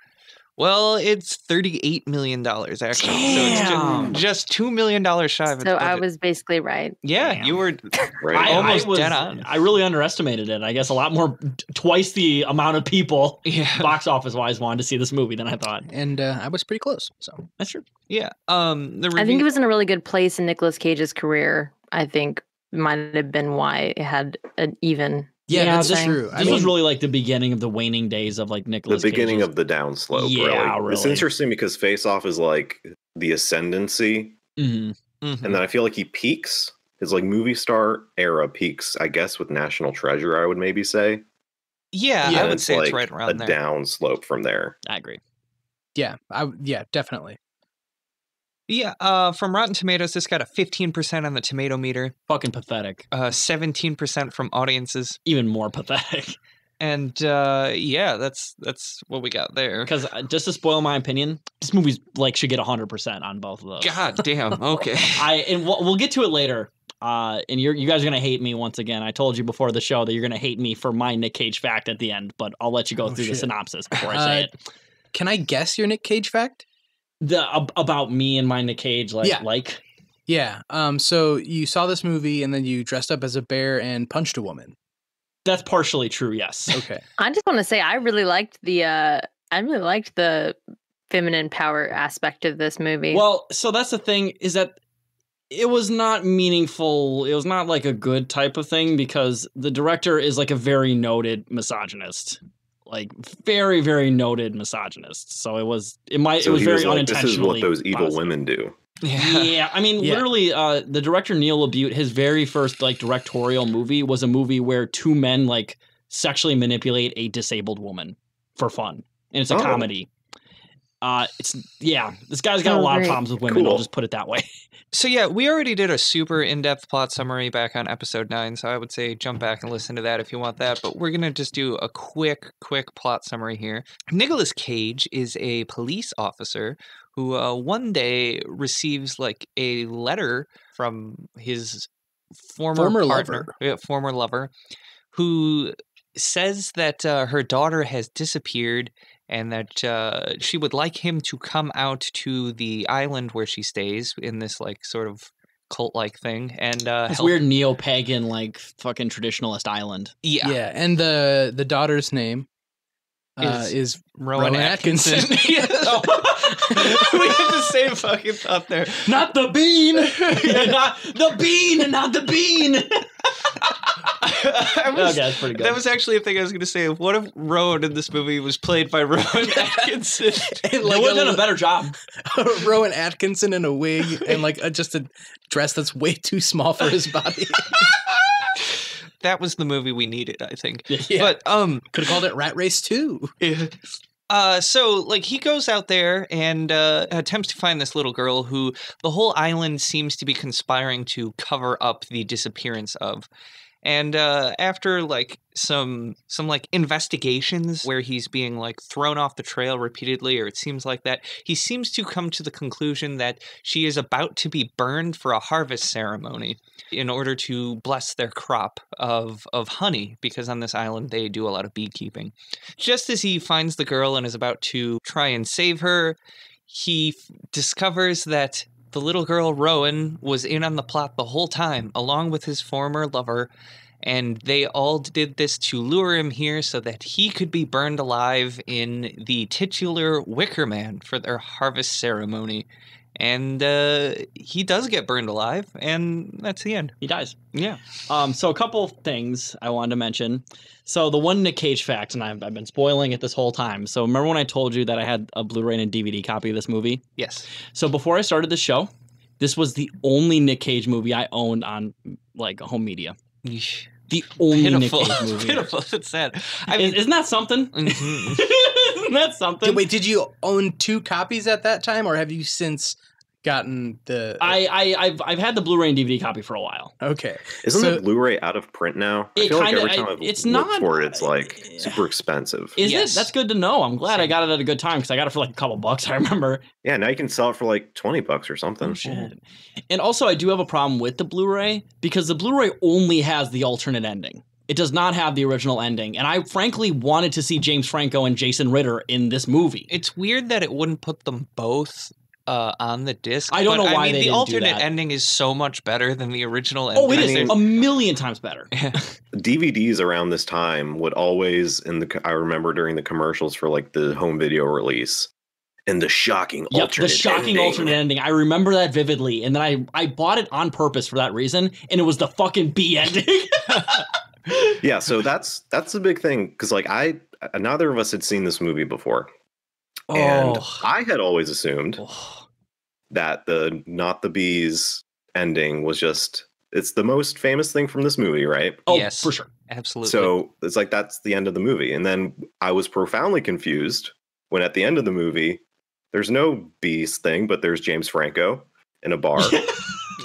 Well, it's $38 million, actually. Damn. So it's just $2 million shy of its So I budget. was basically right. Yeah, Damn. you were Right? almost was dead on. I really underestimated it. I guess a lot more, twice the amount of people, Yeah. box office wise, wanted to see this movie than I thought. And I was pretty close. So That's true. Yeah. The I think it was in a really good place in Nicolas Cage's career. I think might have been why it had an even. yeah, Yeah, that's this- true. This was really like the beginning of the waning days of like The Nicolas beginning Cage's. of the downslope, Yeah, really. It's really. interesting because Faceoff is like the ascendancy, Mhm. Mhm. and then I feel like he peaks. His like movie star era peaks, I guess, with National Treasure, I would maybe say. Yeah, Yeah, I And would say it's like right a around there. downslope from there. I agree. yeah, definitely. Yeah, from Rotten Tomatoes, this got a 15% on the tomato meter, Fucking pathetic. 17% from audiences, Even more pathetic. and yeah, that's what we got there. Because just to spoil my opinion, this movie's like should get 100% on both of those. God damn. Okay. And we'll get to it later. And you guys are gonna hate me once again. I told you before the show that you're gonna hate me for my Nick Cage fact at the end, but I'll let you go through the shit. synopsis before I say it. Can I guess your Nick Cage fact? About me and my Nick Cage, like Yeah. So you saw this movie and then you dressed up as a bear and punched a woman. that's partially true. Yes. Okay. I just want to say I really liked the I really liked the feminine power aspect of this movie. Well, so that's the thing, is that it was not meaningful. It was not like a good type of thing because the director is like a very noted misogynist. Like very, very noted misogynist. So it was very unintentionally. This is what those evil women do. Yeah. I mean, literally, the director Neil LaBute, his very first like directorial movie was a movie where two men like sexually manipulate a disabled woman for fun, and it's a comedy. This guy's got a lot of problems with women. Cool. I'll just put it that way. So yeah, we already did a super in-depth plot summary back on episode 9, so I would say jump back and listen to that if you want that, but we're going to just do a quick plot summary here. Nicolas Cage is a police officer who one day receives like a letter from his former lover, who says that her daughter has disappeared and that she would like him to come out to the island where she stays in this like sort of cult-like thing and this weird neo-pagan like fucking traditionalist island. Yeah, and the daughter's name is Rowan Atkinson. We had the same fucking thought there. Not the bean. Not the bean. Not the bean. That's pretty good. That was actually a thing I was going to say. What if Rowan in this movie was played by Rowan Atkinson? They would have done a better job. Rowan Atkinson in a wig and like just a dress that's way too small for his body. That was the movie we needed, I think. Yeah. But could have called it Rat Race 2. Yeah. So like he goes out there and attempts to find this little girl who the whole island seems to be conspiring to cover up the disappearance of. And after like some like investigations where he's being like thrown off the trail repeatedly, or it seems like that, he seems to come to the conclusion that she is about to be burned for a harvest ceremony in order to bless their crop of honey, because on this island they do a lot of beekeeping. Just as he finds the girl and is about to try and save her, he discovers that the little girl, Rowan, was in on the plot the whole time, along with his former lover, and they all did this to lure him here so that he could be burned alive in the titular Wicker Man for their harvest ceremony. And he does get burned alive, and that's the end. He dies. Yeah. So a couple of things I wanted to mention. So the one Nick Cage fact, and I've been spoiling it this whole time. So remember when I told you that I had a Blu-ray and DVD copy of this movie? Yes. So before I started the show, this was the only Nick Cage movie I owned on like home media. Yeesh. The only Pitiful. Nick Cage movie. Pitiful. It's sad. I mean, isn't that something? Mm-hmm. Isn't that something? Wait, did you own 2 copies at that time, or have you since gotten the? I've had the Blu-ray and DVD copy for a while. Okay, isn't the Blu-ray out of print now? I feel like every time it's look not for it, it's like super expensive. Is it? That's good to know. I'm glad I got it at a good time because I got it for like a couple bucks. I remember. Yeah, now you can sell it for like $20 or something. Oh, shit. And also, I do have a problem with the Blu-ray because the Blu-ray only has the alternate ending. It does not have the original ending. And I frankly wanted to see James Franco and Jason Ritter in this movie. It's weird that it wouldn't put them both on the disc. I don't know why they the didn't alternate do that. ending is so much better than the original ending. Oh, it is a million times better. DVDs around this time would always, I remember during the commercials for like the home video release, and the shocking alternate ending. I remember that vividly. And then I bought it on purpose for that reason. And it was the fucking B ending. Yeah, so that's a big thing. Because like neither of us had seen this movie before. And I had always assumed that the Not the Bees ending was it's the most famous thing from this movie, right? Oh, yes, for sure. Absolutely. So it's like, that's the end of the movie. And then I was profoundly confused when at the end of the movie, there's no bees thing, but there's James Franco in a bar.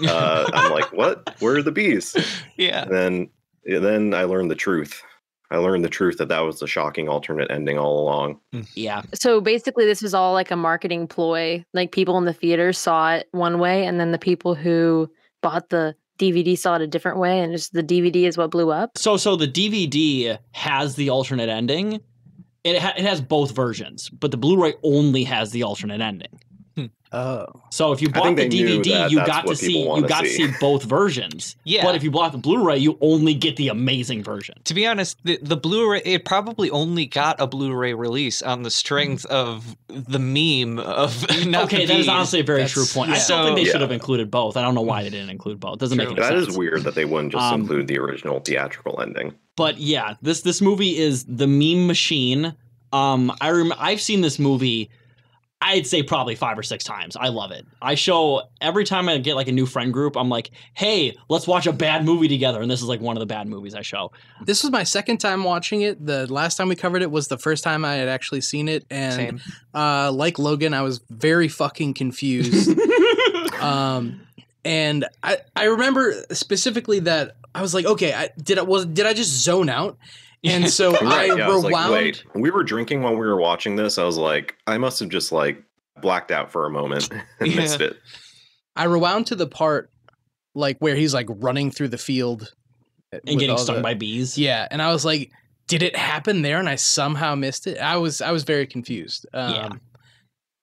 I'm like, what? Where are the bees? Yeah. And then I learned the truth. I learned the truth that was the shocking alternate ending all along. Yeah. So basically this was all like a marketing ploy. Like people in the theater saw it one way, and then the people who bought the DVD saw it a different way, and just the DVD is what blew up. So the DVD has the alternate ending. It has both versions, but the Blu-ray only has the alternate ending. Oh. So if you bought the DVD, you got to see both versions. Yeah. But if you bought the Blu-ray, you only get the amazing version. To be honest, the Blu-ray, it probably only got a Blu-ray release on the strength of the meme of Okay, that is honestly a very true point. I still think they should have included both. I don't know why they didn't include both. Doesn't make any sense. That is weird that they wouldn't just include the original theatrical ending. But yeah, this movie is the meme machine. I've seen this movie, I'd say probably 5 or 6 times. I love it. I show every time I get like a new friend group, I'm like, hey, let's watch a bad movie together. And this is like one of the bad movies I show. This was my second time watching it. The last time we covered it was the first time I had actually seen it. And like Logan, I was very fucking confused. And I remember specifically that I was like, okay, did I just zone out? And so I rewound. Like, wait, we were drinking while we were watching this. I was like, I must have just like blacked out for a moment and missed it. I rewound to the part like where he's like running through the field and getting stung by bees. Yeah, and I was like, did it happen there? And I somehow missed it. I was very confused.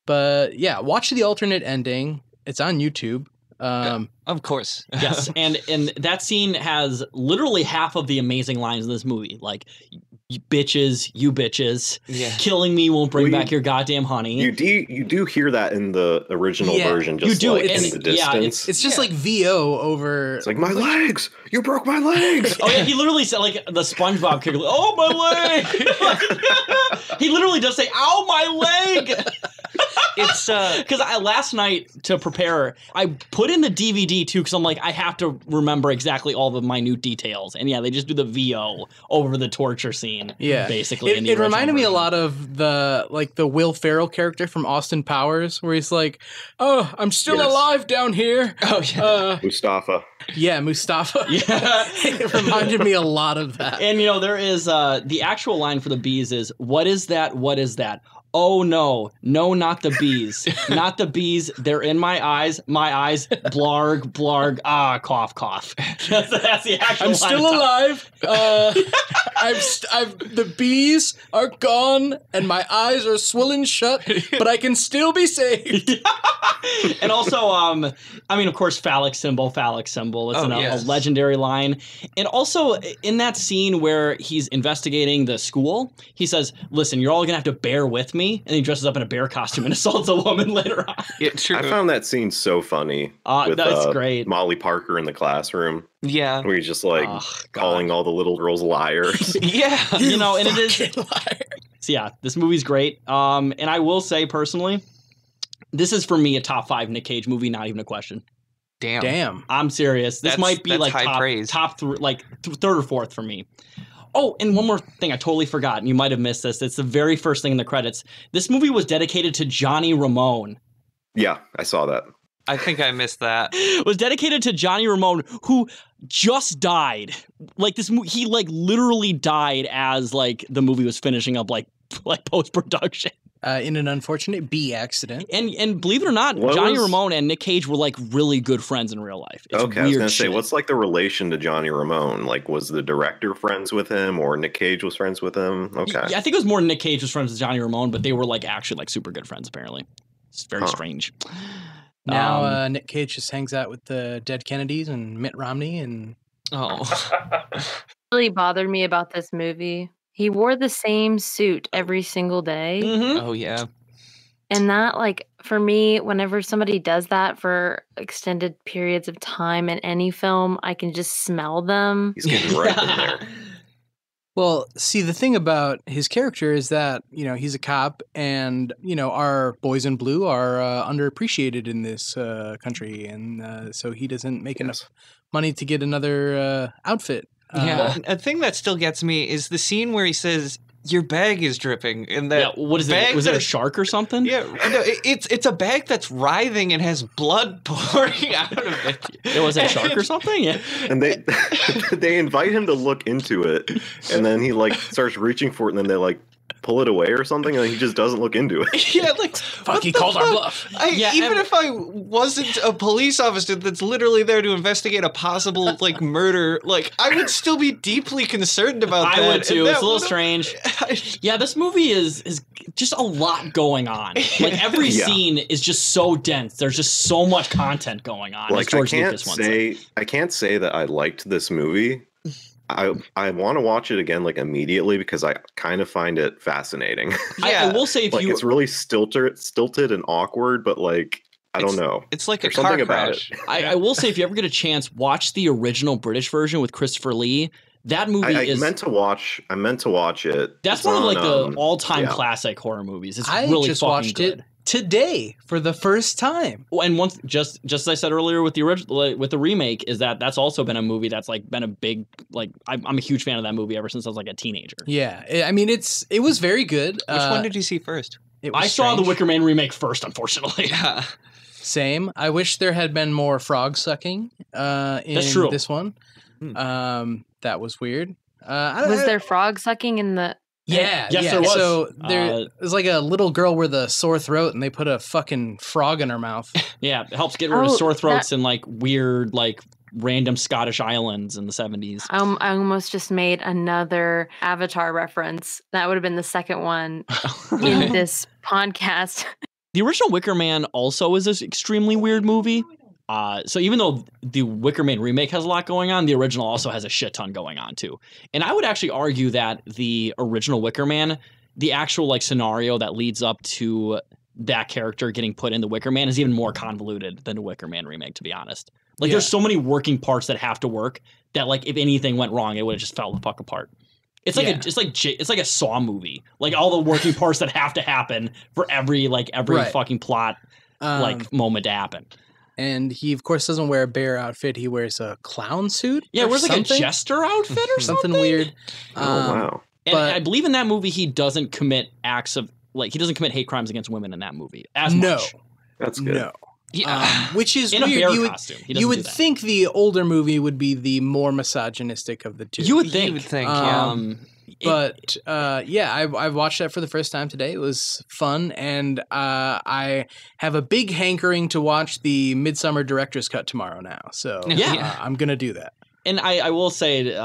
But yeah, watch the alternate ending. It's on YouTube. Of course. Yes, and that scene has literally half of the amazing lines in this movie. Like, you bitches, killing me won't bring back your goddamn honey. You do hear that in the original version, just like in the distance. It's just like VO over. It's like, my legs! You broke my legs! Oh yeah, he literally said like the SpongeBob character, oh my leg! He literally does say, ow my leg! It's because last night to prepare, I put in the DVD too because I'm like, I have to remember exactly all the minute details, and they just do the VO over the torture scene. Yeah, basically. It reminded me a lot of the Will Ferrell character from Austin Powers, where he's like, "Oh, I'm still alive down here." Oh yeah, Mustafa. Yeah, Mustafa. Yeah, it reminded me a lot of that. And there is the actual line for the bees is, "What is that? What is that?" Oh no, not the bees. Not the bees. They're in my eyes, blarg, blarg, cough, cough. That's the actual I'm still alive. The bees are gone and my eyes are swollen shut, but I can still be saved. And also, of course, phallic symbol. It's a legendary line. And also, in that scene where he's investigating the school, he says, listen, you're all going to have to bear with me. And he dresses up in a bear costume and assaults a woman later on. Yeah, true. I found that scene so funny. That's great. Molly Parker in the classroom. Yeah. Where he's just like calling all the little girls liars. Yeah. And it is. So yeah, this movie's great. And I will say personally, this is for me a top 5 Nick Cage movie, not even a question. Damn. I'm serious. This might be like top 3, like third or fourth for me. Oh, and one more thing I totally forgot, and you might have missed this. It's the very first thing in the credits. This movie was dedicated to Johnny Ramone. Yeah, I saw that. I think I missed that. It was dedicated to Johnny Ramone, who just died. Like he like literally died as like the movie was finishing up, like post-production. In an unfortunate bee accident. And believe it or not, Johnny Ramone and Nick Cage were like really good friends in real life. It's okay, I was going to say, what's like the relation to Johnny Ramone? Like, was the director friends with him or Nick Cage was friends with him? Okay. Yeah, I think it was more Nick Cage was friends with Johnny Ramone, but they were like actually like super good friends apparently. It's very strange. Now Nick Cage just hangs out with the dead Kennedys and Mitt Romney and... Oh. Really bothered me about this movie. He wore the same suit every single day. Mm-hmm. Oh, yeah. And that, like, for me, whenever somebody does that for extended periods of time in any film, I can just smell them. He's getting right in there. Well, see, the thing about his character is that, he's a cop and, our boys in blue are underappreciated in this country. And so he doesn't make enough money to get another outfit. Yeah, a thing that still gets me is the scene where he says, your bag is dripping. And that what is it? Was it a shark or something? Yeah, no, it's a bag that's writhing and has blood pouring out of it. It was a shark or something? Yeah. And they invite him to look into it, and then he like starts reaching for it, and then they like pull it away or something, and he just doesn't look into it. Yeah, like fuck, he called our bluff. Even if I wasn't a police officer that's literally there to investigate a possible like murder, like I would still be deeply concerned about that. I would too. It's a little strange. Yeah, this movie is just a lot going on. Like every scene is just so dense. There's just so much content going on. Like I can't say that I liked this movie. I want to watch it again like immediately because I kind of find it fascinating. I will say if like it's really stilted and awkward, but like I don't know. It's like There's a car something crash. about it. I will say if you ever get a chance, watch the original British version with Christopher Lee. That movie I meant to watch it. That's one of like the all-time classic horror movies. It's I really just fucking watched good. it today for the first time. And once, just as I said earlier with the original, with the remake, is that's also been a movie that's like been a big like I'm a huge fan of that movie ever since I was like a teenager. Yeah, I mean it was very good. Which one did you see first? I saw the Wicker Man remake first, unfortunately. Yeah. Same. I wish there had been more frog sucking in this one. That was weird. Was there frog sucking in the? Yeah, yes, there was. So there was like a little girl with a sore throat, and they put a fucking frog in her mouth. Yeah, it helps get rid of sore throats in like weird, like random Scottish islands in the 70s. I almost just made another Avatar reference. That would have been the second one in this podcast. The original Wicker Man also is this extremely weird movie. So even though the Wicker Man remake has a lot going on, the original also has a shit ton going on too. And I would actually argue that the original Wicker Man, the actual like scenario that leads up to that character getting put in the Wicker Man is even more convoluted than the Wicker Man remake, to be honest. Like there's so many working parts that have to work that like if anything went wrong, it would have just fell the fuck apart. It's like it's like a Saw movie. Like all the working parts that have to happen for every fucking plot like moment to happen. And he, of course, doesn't wear a bear outfit. He wears a clown suit. Yeah, wears like a jester outfit or something. Something weird. Wow. And I believe in that movie, he doesn't commit acts of, like, he doesn't commit hate crimes against women in that movie as much. That's good. No. Which is in weird. A bear costume. You would think the older movie would be the more misogynistic of the two. You would think. But I watched that for the first time today. It was fun, and I have a big hankering to watch the Midsummer Director's Cut tomorrow now. So I'm gonna do that. And I will say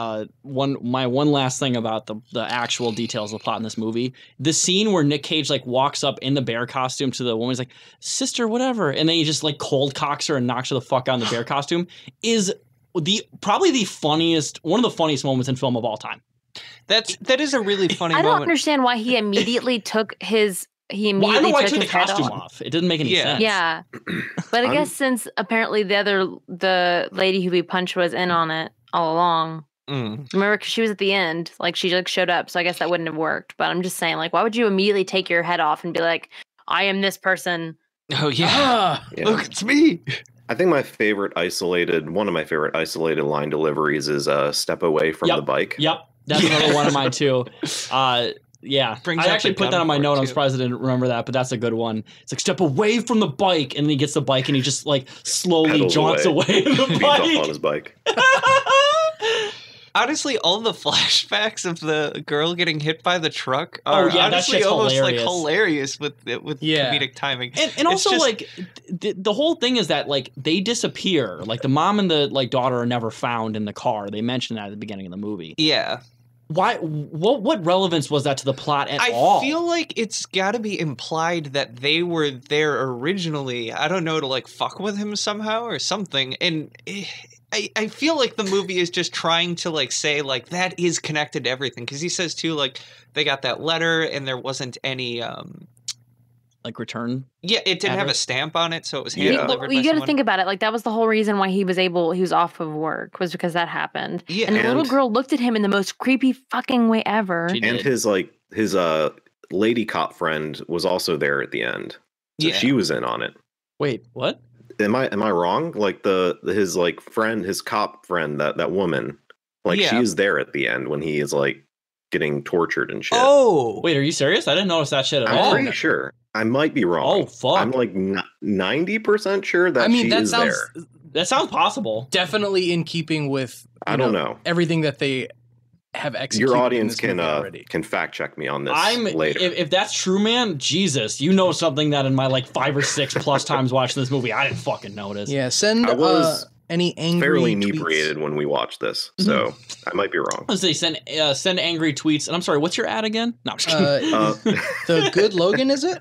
one last thing about the actual details of the plot in this movie. The scene where Nick Cage like walks up in the bear costume to the woman, he's like, "Sister, whatever," and then he just like cold cocks her and knocks her the fuck out in the bear costume is probably one of the funniest moments in film of all time. That is a really funny moment. I don't understand why he immediately took his I don't know why he took the costume off. It didn't make any sense. Yeah. But I guess since apparently the lady who he punched was in on it all along. Remember, because she was at the end, like she like showed up, so I guess that wouldn't have worked. But I'm just saying, like, why would you immediately take your head off and be like, I am this person? Oh yeah. Look, it's me. I think one of my favorite isolated line deliveries is "Step away from the bike." Yep. That's another one of mine too. Yeah, I actually put that on my note. I'm surprised I didn't remember that, but that's a good one. It's like, step away from the bike, and then he gets the bike, and he just like slowly jaunts away from the bike. Beats up on his bike. Honestly, all the flashbacks of the girl getting hit by the truck are honestly that's almost hilarious. Like hilarious with comedic timing. And also just, like the whole thing is that like they disappear. Like the mom and the like daughter are never found in the car. They mentioned that at the beginning of the movie. Yeah. Why? What relevance was that to the plot at all? I feel like it's got to be implied that they were there originally. I don't know, to like fuck with him somehow or something. And I feel like the movie is just trying to like say like that is connected to everything, because he says too like they got that letter and there wasn't any like return. Yeah, it didn't have a stamp on it, so it was hand delivered. You got to think about it. Like that was the whole reason why he was off of work, was because that happened. Yeah, and the little girl looked at him in the most creepy fucking way ever. And his lady cop friend was also there at the end. So she was in on it. Wait, what? Am I wrong? Like his cop friend, that woman, like she's there at the end when he is like getting tortured and shit. Oh, wait, are you serious? I didn't notice that shit at all. I'm pretty sure. I might be wrong. Oh, fuck. I'm like 90% sure that she is there. That sounds possible. Definitely in keeping with I don't know everything that they have executed. Your audience can fact check me on this later. If that's true, man, Jesus, you know something that in my like 5 or 6 plus times watching this movie, I didn't fucking notice. Yeah, send any angry fairly tweets. inebriated when we watched this, so I might be wrong. Let's say send angry tweets. And I'm sorry, what's your ad again? No, I'm just kidding. The Good Logan, is it?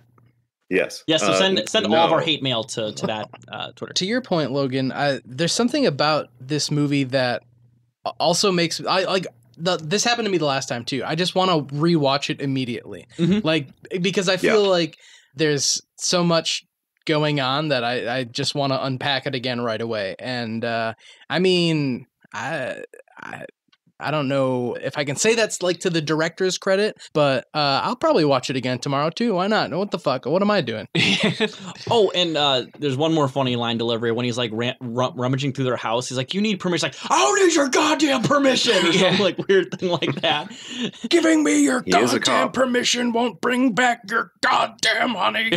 Yes. Yes. So send all of our hate mail to that Twitter. To your point, Logan, there's something about this movie that also makes this happened to me the last time too. I just want to rewatch it immediately, because I feel like there's so much going on that I just want to unpack it again right away. And I mean, I don't know if I can say that's like to the director's credit, but I'll probably watch it again tomorrow too. Why not? What the fuck? What am I doing? Oh, and there's one more funny line delivery when he's like rummaging through their house. He's like, "You need permission." He's like, "I don't need your goddamn permission," or some like weird thing like that. Giving me your goddamn permission won't bring back your goddamn honey.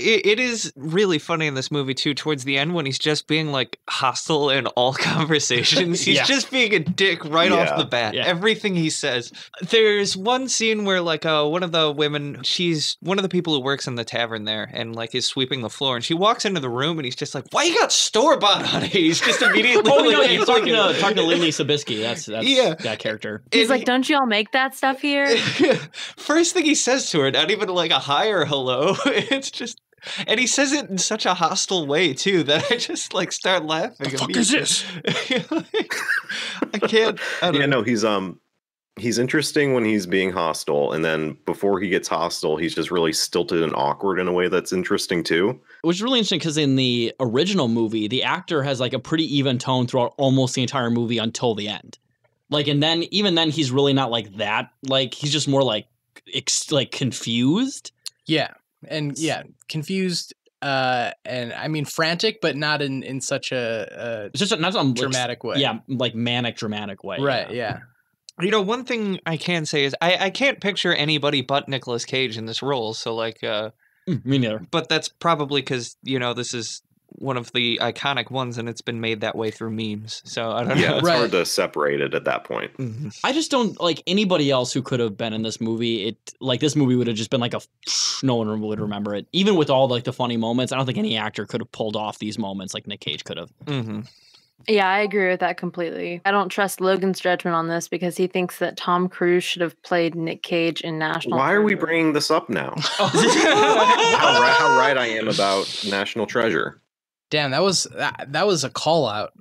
It is really funny in this movie too, towards the end when he's just being like hostile in all conversations. He's just being a dick right off the bat. Yeah. Everything he says. There's one scene where like one of the women, she's one of the people who works in the tavern there and like is sweeping the floor, and she walks into the room and he's just like, "Why you got store-bought honey?" He's just immediately he's talking to Lily Sobieski. That's that character. He's like, "Don't you all make that stuff here?" First thing he says to her, not even like a hi or hello. It's just, and he says it in such a hostile way too that I just like start laughing. The fuck is this? I can't. He's interesting when he's being hostile, and then before he gets hostile, he's just really stilted and awkward in a way that's interesting too. Which is really interesting because in the original movie, the actor has like a pretty even tone throughout almost the entire movie until the end. Like, and then even then, he's really not like that. Like, he's just more like confused. Yeah. And confused, and I mean frantic, but not in such a just not some dramatic way. Yeah, like manic dramatic way. Right. Yeah. You know, one thing I can say is I can't picture anybody but Nicolas Cage in this role. So like, me neither. But that's probably because this is one of the iconic ones, and it's been made that way through memes. So I don't know. Yeah, it's hard to separate it at that point. Mm-hmm. I just don't like anybody else who could have been in this movie. This movie would have just been like no one would remember it. Even with all like the funny moments, I don't think any actor could have pulled off these moments like Nick Cage could have. Mm-hmm. Yeah, I agree with that completely. I don't trust Logan's judgment on this because he thinks that Tom Cruise should have played Nick Cage in National Why Treasure. are we bringing this up now? How right I am about National Treasure. Damn, that was a call out.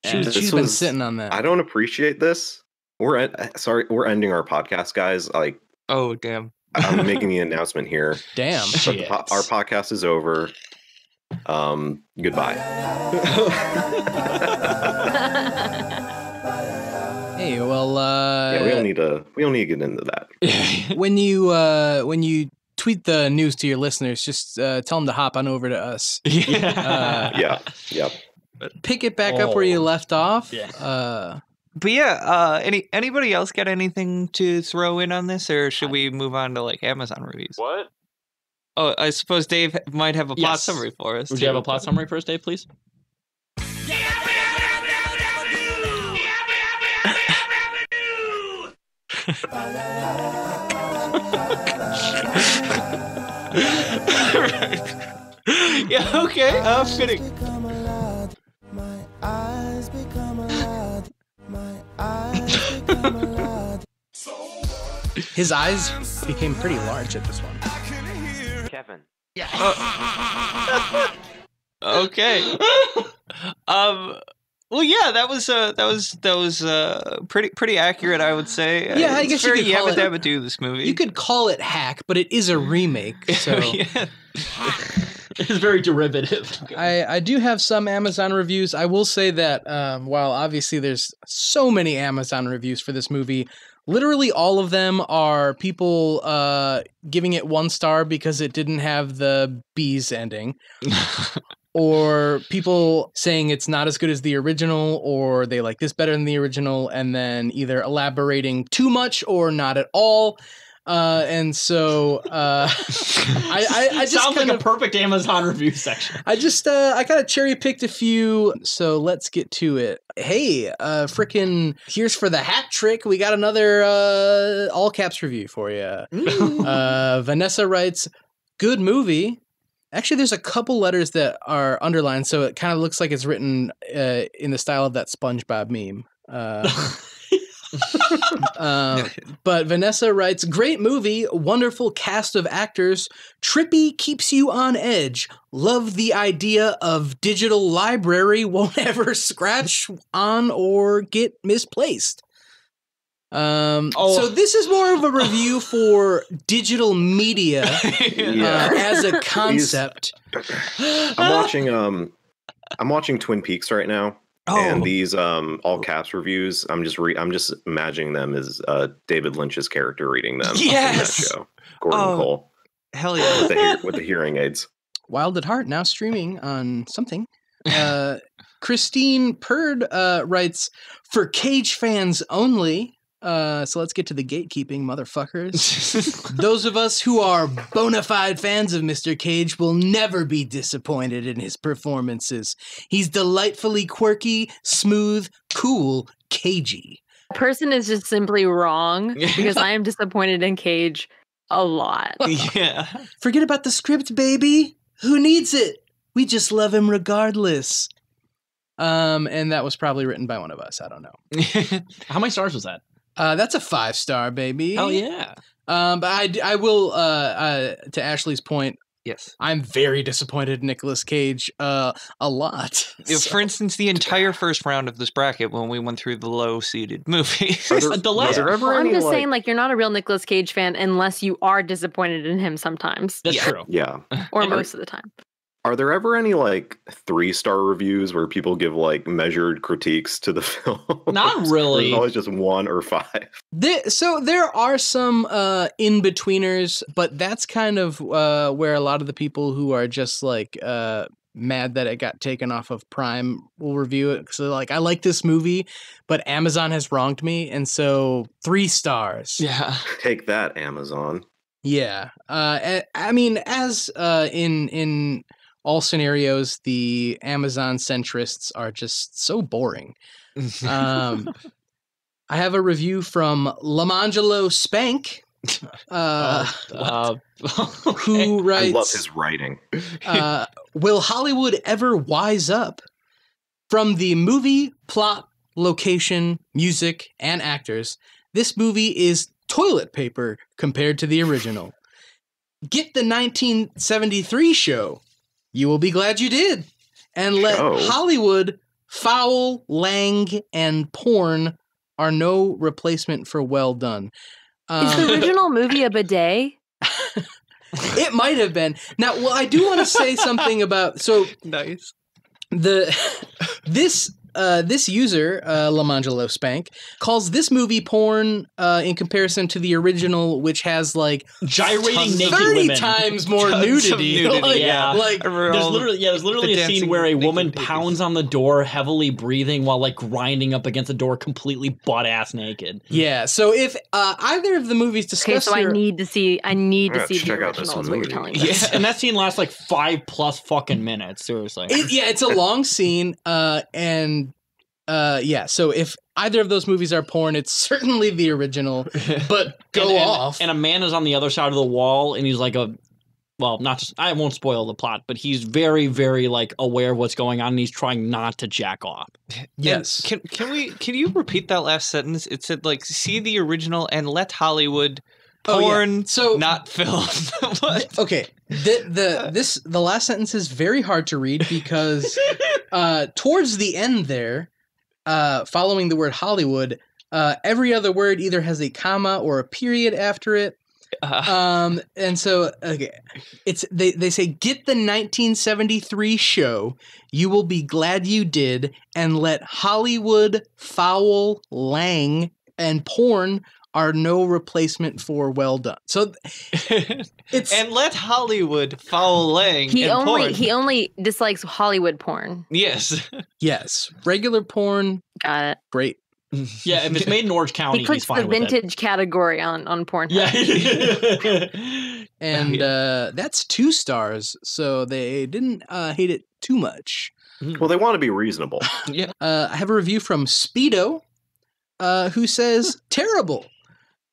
She's been sitting on that. I don't appreciate this. We're ending our podcast, guys. Like, oh damn, I'm making the announcement here. Damn, our podcast is over. Goodbye. Hey, well, we don't need to get into that. when you tweet the news to your listeners, just tell them to hop on over to us. Yep. Pick it back up where you left off. Yeah. But yeah, anybody else got anything to throw in on this, or should we move on to like Amazon reviews? What? Oh, I suppose Dave might have a plot summary for us. Would you have a plot summary for us, Dave, please? Yeah, okay, fitting. His eyes became pretty large at this one. Kevin. Okay. Well, yeah, that was pretty accurate, I would say. Yeah, I guess you could call it Yabba Dabba Doo, this movie. You could call it hack, but it is a remake, so yeah. It's very derivative. I do have some Amazon reviews. I will say that while obviously there's so many Amazon reviews for this movie, literally all of them are people giving it 1 star because it didn't have the bees ending. Or people saying it's not as good as the original, or they like this better than the original, and then either elaborating too much or not at all. And so I just sounds like a perfect Amazon review section. I kind of cherry picked a few, so let's get to it. Hey, frickin' here's for the hat trick. We got another all caps review for you. Vanessa writes, "Good movie." Actually, there's a couple letters that are underlined, so it kind of looks like it's written in the style of that SpongeBob meme. But Vanessa writes, "Great movie, wonderful cast of actors, trippy, keeps you on edge. Love the idea of digital library won't ever scratch on or get misplaced." So this is more of a review for digital media as a concept. I'm watching Twin Peaks right now. And these all caps reviews, I'm just imagining them as David Lynch's character reading them. Yes, in that show. Gordon Cole. Hell yeah, with the hearing aids. Wild at Heart now streaming on something. Christine Purd writes, "For Cage fans only." So let's get to the gatekeeping, motherfuckers. Those of us who are bona fide fans of Mr. Cage will never be disappointed in his performances. He's delightfully quirky, smooth, cool, cagey. Person is just simply wrong because I am disappointed in Cage a lot. Yeah. Forget about the script, baby. Who needs it? We just love him regardless. And that was probably written by one of us. I don't know. How many stars was that? That's a 5-star, baby. Hell yeah. But I will, to Ashley's point, yes, I'm very disappointed in Nicolas Cage a lot. For instance, the entire first round of this bracket when we went through the low-seeded movies. I'm just saying, like, you're not a real Nicolas Cage fan unless you are disappointed in him sometimes. That's true. Yeah. Or most of the time. Are there ever any like 3-star reviews where people give like measured critiques to the film? Not really. It's always just 1 or 5. So there are some in-betweeners, but that's kind of where a lot of the people who are just like mad that it got taken off of Prime will review it. So like, I like this movie, but Amazon has wronged me, and so 3 stars. Yeah. Take that, Amazon. Yeah. I mean, as in all scenarios, the Amazon centrists are just so boring. I have a review from Lamangelo Spank, who writes, I love his writing. "Will Hollywood ever wise up? From the movie, plot, location, music, and actors, this movie is toilet paper compared to the original. Get the 1973 show. You will be glad you did. And let Hollywood, foul, lang, and porn are no replacement for well done." Is the original movie a bidet? It might have been. Now, well, I do want to say something about... So, nice. This user, Lamangelo Spank, calls this movie porn in comparison to the original, which has like gyrating naked 30 women. times more nudity. Like, yeah, like there's literally a scene where a woman pounds on the door, heavily breathing, while like grinding up against the door, completely butt ass naked. Yeah. So if either of the movies discussed, I need to see the original. Is what you're telling me. Yeah, and that scene lasts like 5+ fucking minutes. Seriously. It's a long scene, and. So if either of those movies are porn, it's certainly the original, but off. And a man is on the other side of the wall, and he's like I won't spoil the plot, but he's very, very like aware of what's going on, and he's trying not to jack off. Yes. And can you repeat that last sentence? It said like, see the original and let Hollywood porn not film. Okay. The last sentence is very hard to read because towards the end there, following the word Hollywood, every other word either has a comma or a period after it. And so, okay, they say, get the 1973 show. You will be glad you did, and let Hollywood, foul, lang, and porn are no replacement for well done. So it's and let Hollywood, foul, lang, and porn. He only dislikes Hollywood porn. Yes. Yes. Regular porn. Got it. Great. Yeah, if it's made in Orange County, He clicks he's fine the with it. vintage category on Pornhub. Yeah. And that's 2 stars, so they didn't hate it too much. Well, they want to be reasonable. Yeah. I have a review from Speedo, who says, terrible.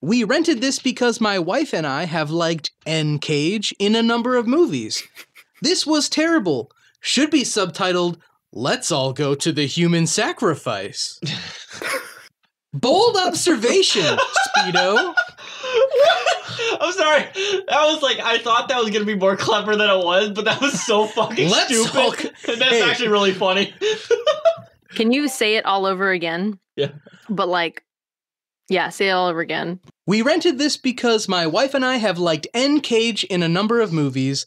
We rented this because my wife and I have liked N. Cage in a number of movies. This was terrible. Should be subtitled, Let's All Go to the Human Sacrifice. Bold observation, Speedo. I'm sorry. That was like, I thought that was going to be more clever than it was, but that was so fucking stupid. That's actually really funny. Can you say it all over again? Yeah. But like, yeah, say it all over again. We rented this because my wife and I have liked N. Cage in a number of movies.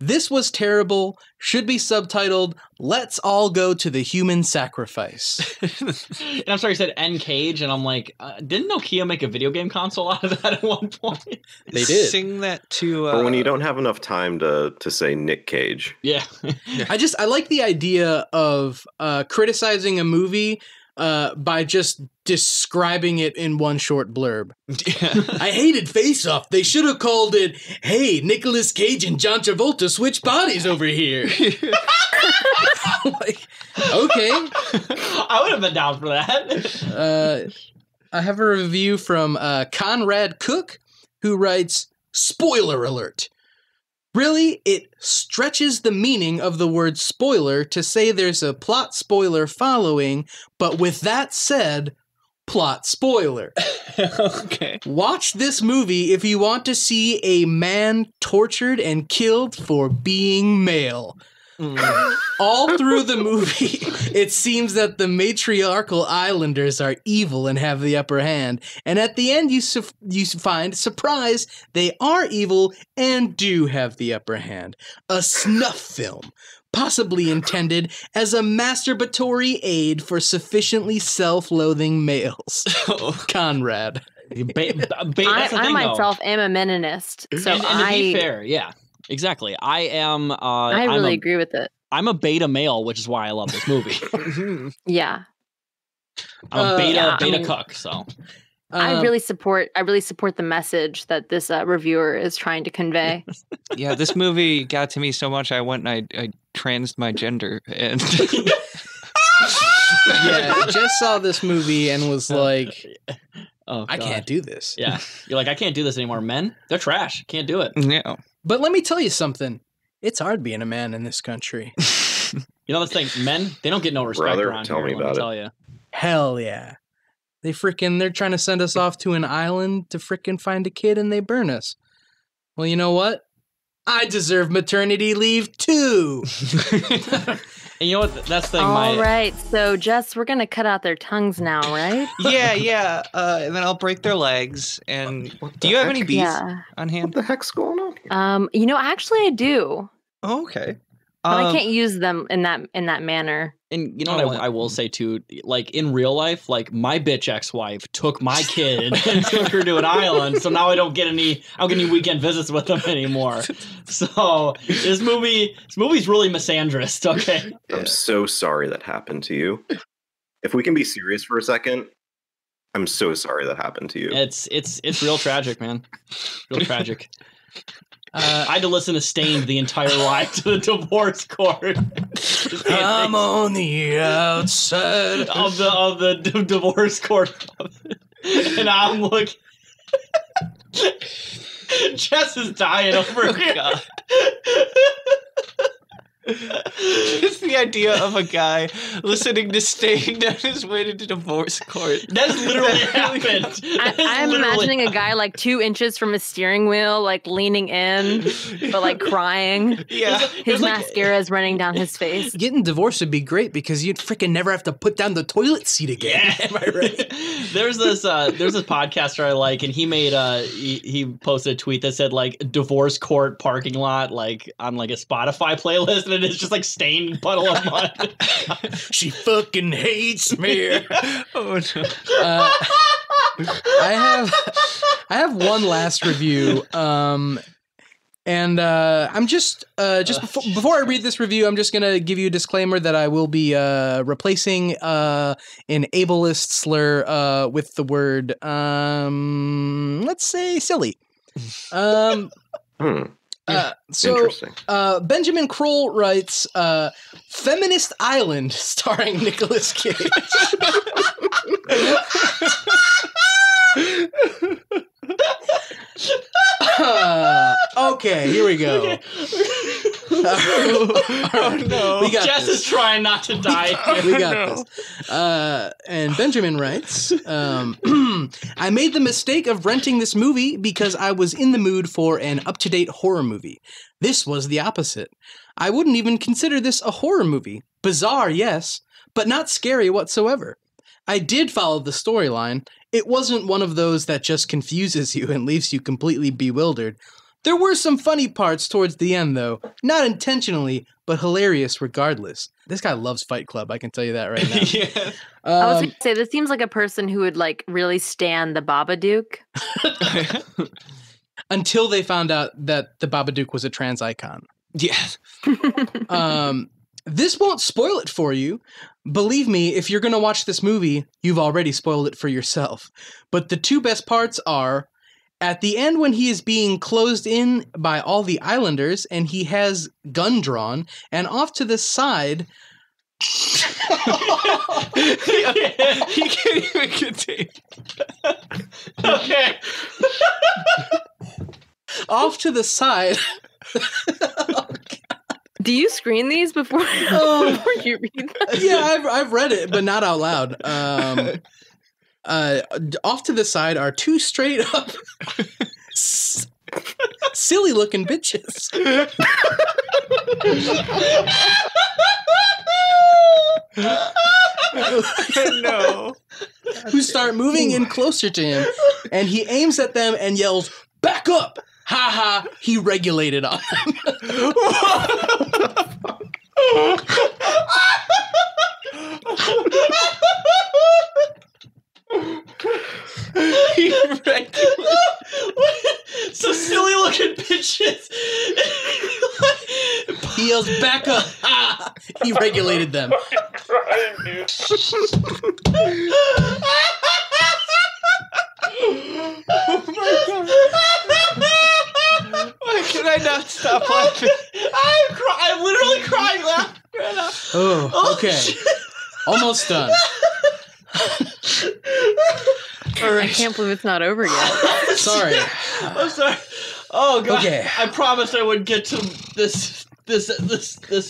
This was terrible. Should be subtitled, Let's All Go to the Human Sacrifice. And I'm sorry, you said N. Cage, and I'm like, didn't Nokia make a video game console out of that at one point? They did. Sing that to... Or when you don't have enough time to say Nick Cage. Yeah. I like the idea of criticizing a movie by just describing it in one short blurb. I hated Faceoff. They should have called it, hey, Nicolas Cage and John Travolta switch bodies over here. Like, okay. I would have been down for that. I have a review from Conrad Cook, who writes, spoiler alert. Really, it stretches the meaning of the word spoiler to say there's a plot spoiler following, but with that said, plot spoiler. Okay. Watch this movie if you want to see a man tortured and killed for being male. All through the movie, it seems that the matriarchal islanders are evil and have the upper hand. And at the end, you find, surprise, they are evil and do have the upper hand. A snuff film, possibly intended as a masturbatory aid for sufficiently self-loathing males. Conrad. I myself am a Meninist, so and to be fair, yeah. Exactly. I am. I really agree with it. I'm a beta male, which is why I love this movie. Yeah. I'm a beta cuck. So I really support the message that this reviewer is trying to convey. Yeah, this movie got to me so much. I went and I transed my gender, and yeah, just saw this movie and was like, oh, I can't do this. Yeah, you're like, I can't do this anymore. Men, they're trash. Can't do it. Yeah. But let me tell you something. It's hard being a man in this country. You know this thing, men, they don't get no respect around here. Let me tell you. Hell yeah. They're trying to send us off to an island to frickin' find a kid and they burn us. Well, you know what? I deserve maternity leave too. And you know what? That's the thing. All right. So, Jess, we're going to cut out their tongues now, right? Yeah. And then I'll break their legs. And do you have any beef on hand? What the heck's going on here? Actually, I do. Oh, okay. But I can't use them in that manner. And you know what I will say too, like in real life, like my bitch ex-wife took my kid and took her to an island, so now I don't get any weekend visits with them anymore. So this movie's really misandrist, okay? I'm so sorry that happened to you. If we can be serious for a second, I'm so sorry that happened to you. It's real tragic, man. Real tragic. I had to listen to Stained the entire ride to the divorce court. I'm on the outside of the divorce court, and I'm looking. Jess is dying over here. God. Just the idea of a guy listening to Stained on his way to the divorce court. That's literally happened. I'm imagining a guy like 2 inches from his steering wheel, like leaning in, but like crying. Yeah. His mascara is running down his face. Getting divorced would be great because you'd freaking never have to put down the toilet seat again. Yeah. Am I right? There's this podcaster I like, and he made he posted a tweet that said like divorce court parking lot, like on like a Spotify playlist. And it's just like stained puddle of mud. She fucking hates me. Oh no. I have one last review. And I'm just before I read this review, I'm just going to give you a disclaimer that I will be replacing an ableist slur with the word, let's say, silly. So Interesting. Benjamin Kroll writes, Feminist Island starring Nicolas Cage. Okay, here we go. Okay. Oh no! Jess is trying not to die. We got this. And Benjamin writes, I made the mistake of renting this movie because I was in the mood for an up-to-date horror movie. This was the opposite. I wouldn't even consider this a horror movie. Bizarre, yes, but not scary whatsoever. I did follow the storyline. It wasn't one of those that just confuses you and leaves you completely bewildered. There were some funny parts towards the end, though. Not intentionally, but hilarious regardless. This guy loves Fight Club, I can tell you that right now. Yeah. I was going to say, this seems like a person who would like really stan the Babadook. Until they found out that the Babadook was a trans icon. Yeah. This won't spoil it for you. Believe me, if you're going to watch this movie, you've already spoiled it for yourself. But the two best parts are, at the end when he is being closed in by all the islanders and he has gun drawn, and off to the side... He can't even contain. Okay. Off to the side... Do you screen these before you read them? Yeah, I've read it, but not out loud. Off to the side are two straight up silly looking bitches. No. Who start moving in closer to him, and he aims at them and yells, "Back up! Ha ha, he regulated on them." So silly looking bitches. He yells, "Back up! Ha!" He regulated them. I'm crying, dude. Oh my god. Why can I not stop laughing? I'm literally crying laughing right now. Oh, okay. Almost done. I can't believe it's not over yet. Sorry. I'm sorry. Oh god. Okay. I promised I would get to this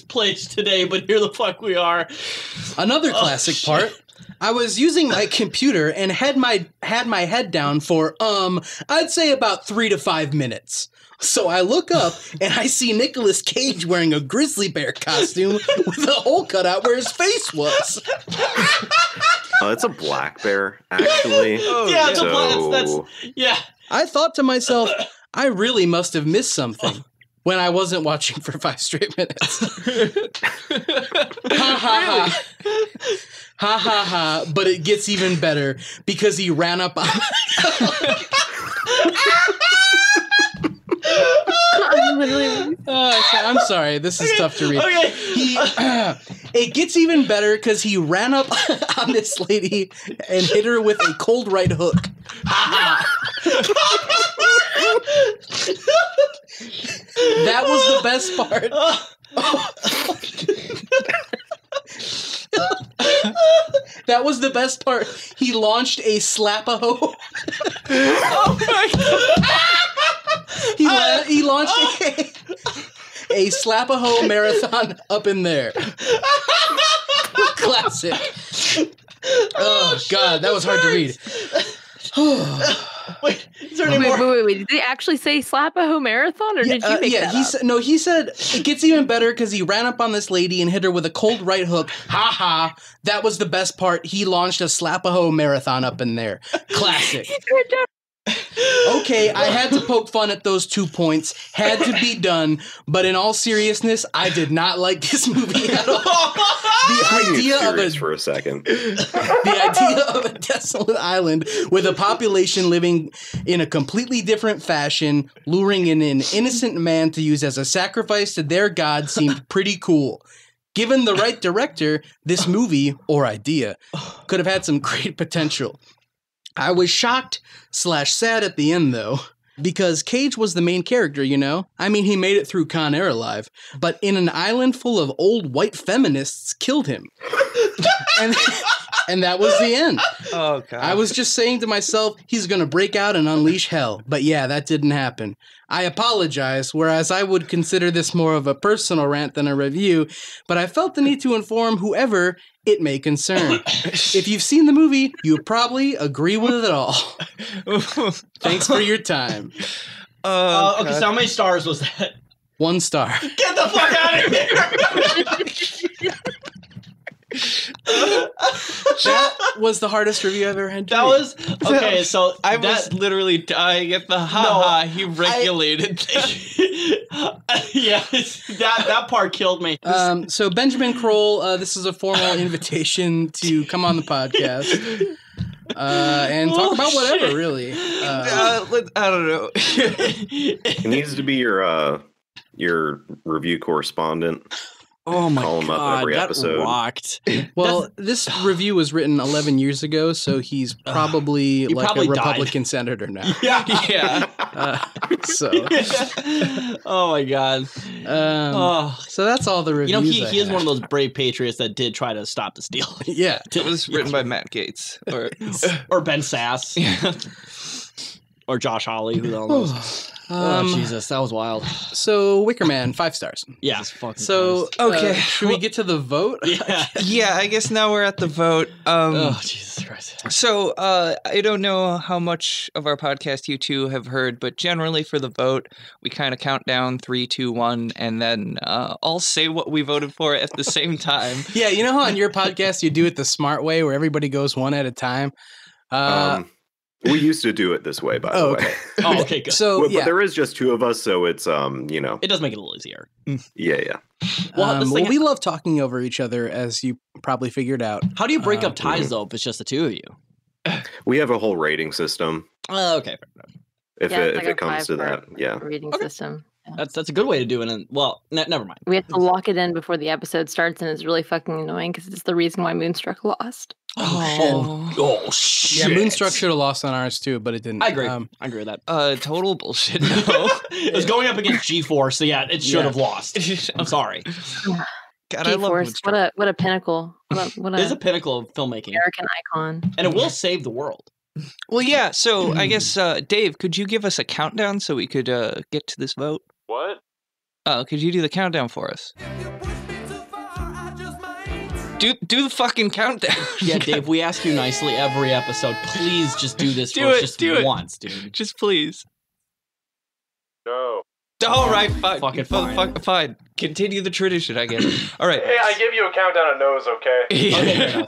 place today, but here the fuck we are. Another classic part. I was using my computer and had my head down for I'd say about 3 to 5 minutes. So I look up and I see Nicolas Cage wearing a grizzly bear costume with a hole cut out where his face was. Oh, it's a black bear, actually. Yeah, it's that's yeah. I thought to myself, I really must have missed something when I wasn't watching for 5 straight minutes. Ha ha ha. Ha ha ha, but it gets even better because he ran up on... I'm sorry, this is tough to read. Okay. It gets even better because he ran up on this lady and hit her with a cold right hook. That was the best part. That was the best part. He launched a slap-a-ho. Oh my god. He launched a slap-a-ho marathon up in there. Classic. Oh god, that was hard to read. Wait, is there any more? Wait. Did they actually say slap-a-ho marathon, or did you make that up? No, he said it gets even better because he ran up on this lady and hit her with a cold right hook. Ha ha. That was the best part. He launched a slap-a-ho marathon up in there. Classic. Okay, I had to poke fun at those 2 points. Had to be done. But in all seriousness, I did not like this movie at all. The idea of for a second. The idea of a desolate island with a population living in a completely different fashion, luring in an innocent man to use as a sacrifice to their god seemed pretty cool. Given the right director, this movie, or idea, could have had some great potential. I was shocked/sad at the end, though, because Cage was the main character, you know? I mean, he made it through Con Air alive, but in an island full of old white feminists killed him. And that was the end. Oh, God. I was just saying to myself, he's going to break out and unleash hell. But yeah, that didn't happen. I apologize, whereas I would consider this more of a personal rant than a review, but I felt the need to inform whoever it may concern. If you've seen the movie, you probably agree with it all. Thanks for your time. Okay, so how many stars was that? 1 star. Get the fuck out of here! That was the hardest review I've ever had. That was okay. So I was literally dying at the he regulated thing. Yeah, that part killed me. So Benjamin Kroll, this is a formal invitation to come on the podcast and talk about whatever. Really, I don't know. It needs to be your review correspondent. Oh my Call him up every God, episode. that rocked. Well, this review was written 11 years ago, so he's probably He like probably a Republican senator now. Yeah. So, oh my God. So that's all the reviews. You know, he is one of those brave patriots that did try to stop the steal. Yeah. It was written by Matt Gaetz or Ben Sass. Yeah. Or Josh Hawley, who the hell knows. Jesus, that was wild. So Wicker Man, 5 stars. Yeah. Fucking So okay, should we get to the vote? Yeah. Yeah, I guess now we're at the vote. Oh, Jesus Christ. So I don't know how much of our podcast you two have heard, but generally for the vote, we kind of count down 3, 2, 1, and then I'll say what we voted for at the same time. Yeah, you know how on your podcast you do it the smart way where everybody goes one at a time? We used to do it this way, by the way. Oh, okay, good. So, But there is just 2 of us, so it's, you know. It does make it a little easier. Yeah. Well, we love talking over each other, as you probably figured out. How do you break up ties, though, if it's just the 2 of you? We have a whole rating system. Okay, fair enough. If it comes to that, yeah. Reading system. Yeah. That's a good way to do it. And well, never mind. We have to lock it in before the episode starts, and it's really fucking annoying because it's the reason why Moonstruck lost. Oh shit! Yeah, Moonstruck should have lost on ours too, but it didn't. I agree. I agree with that. Total bullshit. No, it was going up against G-Force, so yeah, it should have lost. I'm sorry. God, I love Moonstruck. What a pinnacle! What it is a pinnacle of filmmaking, American icon, and it will save the world. Well, yeah. So I guess Dave, could you give us a countdown so we could get to this vote? What? Could you do the countdown for us? Do the fucking countdown. Yeah, Dave, we ask you nicely every episode. Please just do this do it, just do once, dude. Just please. No. All right, fine. Fucking fine. Fine. Continue the tradition, I guess. All right. Hey, I give you a countdown of no's, okay? Okay, fair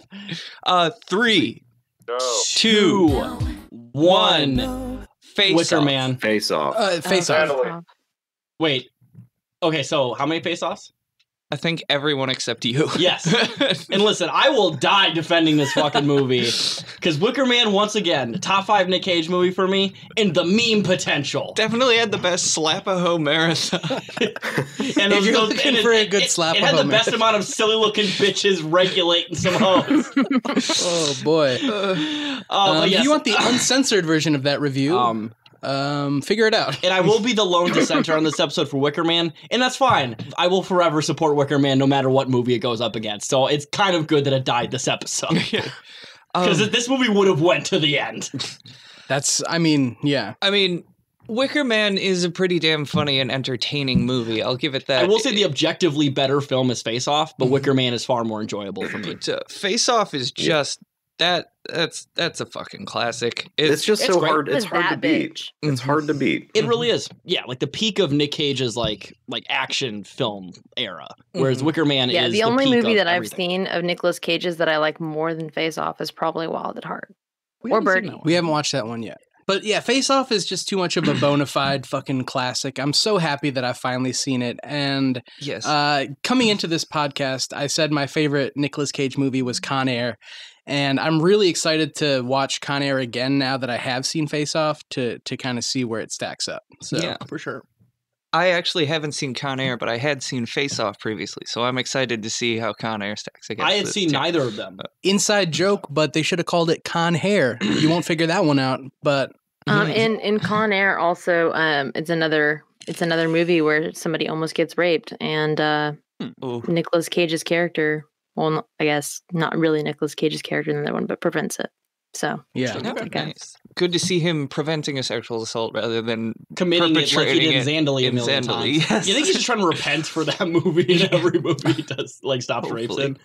enough. 3, No. 2, 1. Face Wicker off. Man. Face off. Face off. Handily. Wait. Okay, so how many face-offs? I think everyone except you. Yes. And listen, I will die defending this fucking movie. Because Wicker Man, once again, top 5 Nick Cage movie for me, and the meme potential. Definitely had the best slap-a-hoe marathon. And If you're looking for a good slap it had the best amount of silly-looking bitches regulating some hoes. Oh, boy. But yes, If you want the uncensored version of that review, figure it out. and I will be the lone dissenter on this episode for Wicker Man, and that's fine. I will forever support Wicker Man no matter what movie it goes up against. So it's kind of good that it died this episode. Because this movie would have went to the end. Yeah. I mean, Wicker Man is a pretty damn funny and entertaining movie. I'll give it that. I will say the objectively better film is Faceoff, but Wicker Man is far more enjoyable for me. But Faceoff is just that's a fucking classic. It's just so great. hard. It's hard to beat. Bitch. It's hard to beat. It really is. Yeah, like the peak of Nick Cage's like action film era, whereas Wicker Man is the only peak movie of that I've everything. seen of Nicolas Cage's that I like more than Face Off is probably Wild at Heart. We or haven't seen Birdie. that one. We haven't watched that one yet. But yeah, Face Off is just too much of a bona fide fucking classic. I'm so happy that I've finally seen it. And yes, coming into this podcast, I said my favorite Nicolas Cage movie was Con Air. And I'm really excited to watch Con Air again now that I have seen Face Off to kind of see where it stacks up. So, yeah, for sure. I actually haven't seen Con Air, but I had seen Face Off previously, so I'm excited to see how Con Air stacks against I had seen neither of them. Inside joke, but they should have called it Con Hair. You won't figure that one out, but in Con Air also, it's another movie where somebody almost gets raped, and Nicolas Cage's character, well, I guess not really Nicolas Cage's character in that one, but prevents it. So yeah, nice. Good to see him preventing a sexual assault rather than committing it like he did in Zandali a million times. Yes. You think he's just trying to repent for that movie in every movie he does, like stops rapes in?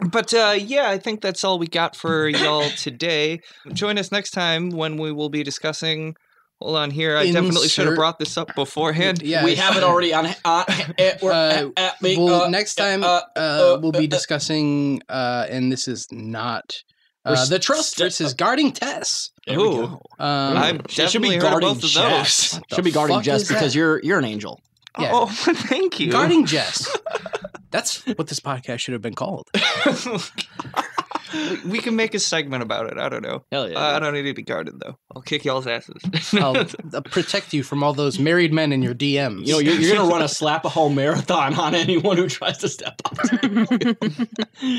But yeah, I think that's all we got for y'all today. Join us next time when we will be discussing. Hold on here. I definitely should have brought this up beforehand. Yeah, we have it already on. Next time we'll be discussing, and this is not the Trust versus Guarding Tess. Ooh, I've definitely heard both of those. Should be Guarding Jess because you're an angel. Yeah. Oh, thank you. Guarding Jess. That's what this podcast should have been called. We can make a segment about it. I don't know. Hell yeah. I don't need to be guarded, though. I'll kick y'all's asses. I'll protect you from all those married men in your DMs. You know, you're going to run a slap-a-hole marathon on anyone who tries to step up.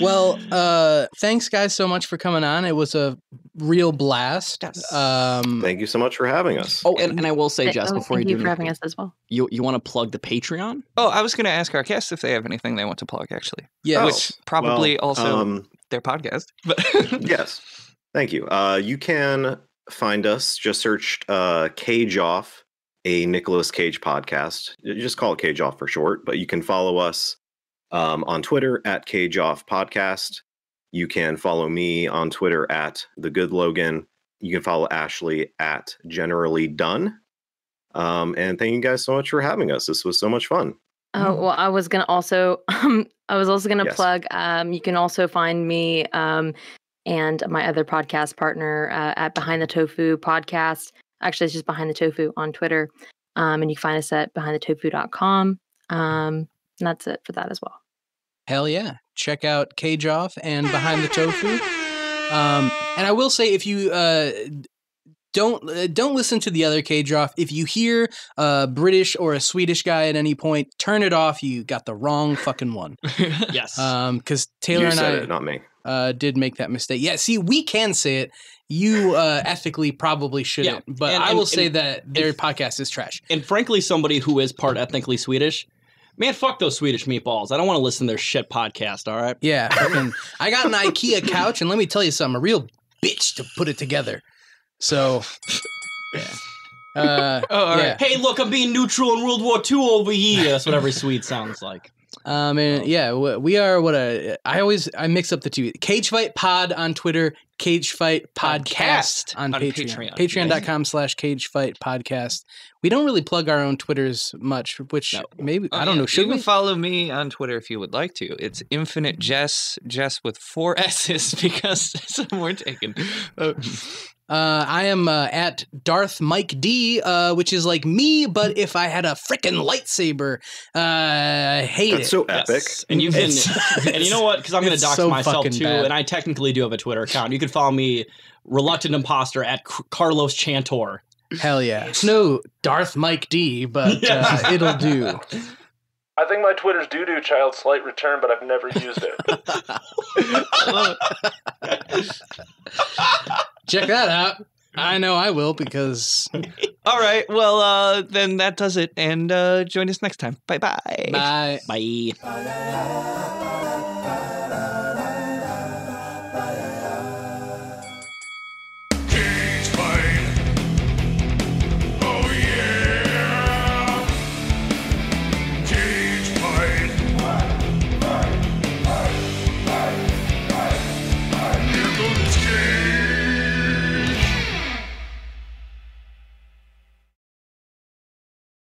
Well, thanks, guys, so much for coming on. It was a real blast. Yes. Thank you so much for having us. Oh, and I will say, Jess, before you do for having us as well. You want to plug the Patreon? Oh, I was going to ask our guests if they have anything they want to plug, actually. Yeah. Which probably also their podcast. But yes. Thank you. You can find us. Just search Cage Off, a Nicolas Cage podcast. You just call it Cage Off for short. But you can follow us on Twitter at Cage Off Podcast. You can follow me on Twitter at The Good Logan. You can follow Ashley at Generally Done. And thank you guys so much for having us. This was so much fun. Oh, well, I was also gonna plug. You can also find me and my other podcast partner at Behind the Tofu podcast. Actually, it's just Behind the Tofu on Twitter. And you can find us at behindthetofu.com. And that's it for that as well. Hell yeah. Check out Cage Off and Behind the Tofu. And I will say, if you don't listen to the other Cage Off. If you hear a British or a Swedish guy at any point, turn it off. You got the wrong fucking one. Yes. Because Taylor and I it, not me. Did make that mistake. Yeah, see, we can say it. You ethically probably shouldn't. Yeah. But I will say that their podcast is trash. And frankly, somebody who is part ethnically Swedish, man, fuck those Swedish meatballs. I don't want to listen to their shit podcast, all right? Yeah. I got an IKEA couch, and let me tell you something, a real bitch to put it together. So, yeah. All right. Hey, look, I'm being neutral in World War II over here. That's what every Swede sounds like. And yeah, we are I mix up the two. Cage Fight Pod on Twitter, Cage Fight Podcast on Patreon. Patreon.com/Cage Fight Podcast. We don't really plug our own Twitters much, which maybe, I don't know. You can follow me on Twitter if you would like to. It's Infinite Jess with 4 S's because some were taken. I am at Darth Mike D, which is like me, but if I had a frickin' lightsaber, hate That's it. so epic. Yes. And you can, and you know what? Because I'm going to dox myself too, and I technically do have a Twitter account. You can follow me, Reluctant Imposter, at Carlos Chantor. Hell yeah! It's no Darth Mike D, but it'll do. I think my Twitter's doo-doo child slight return, but I've never used it. Check that out. I know I will because... All right. Well, then that does it. And join us next time. Bye-bye. Bye. Bye.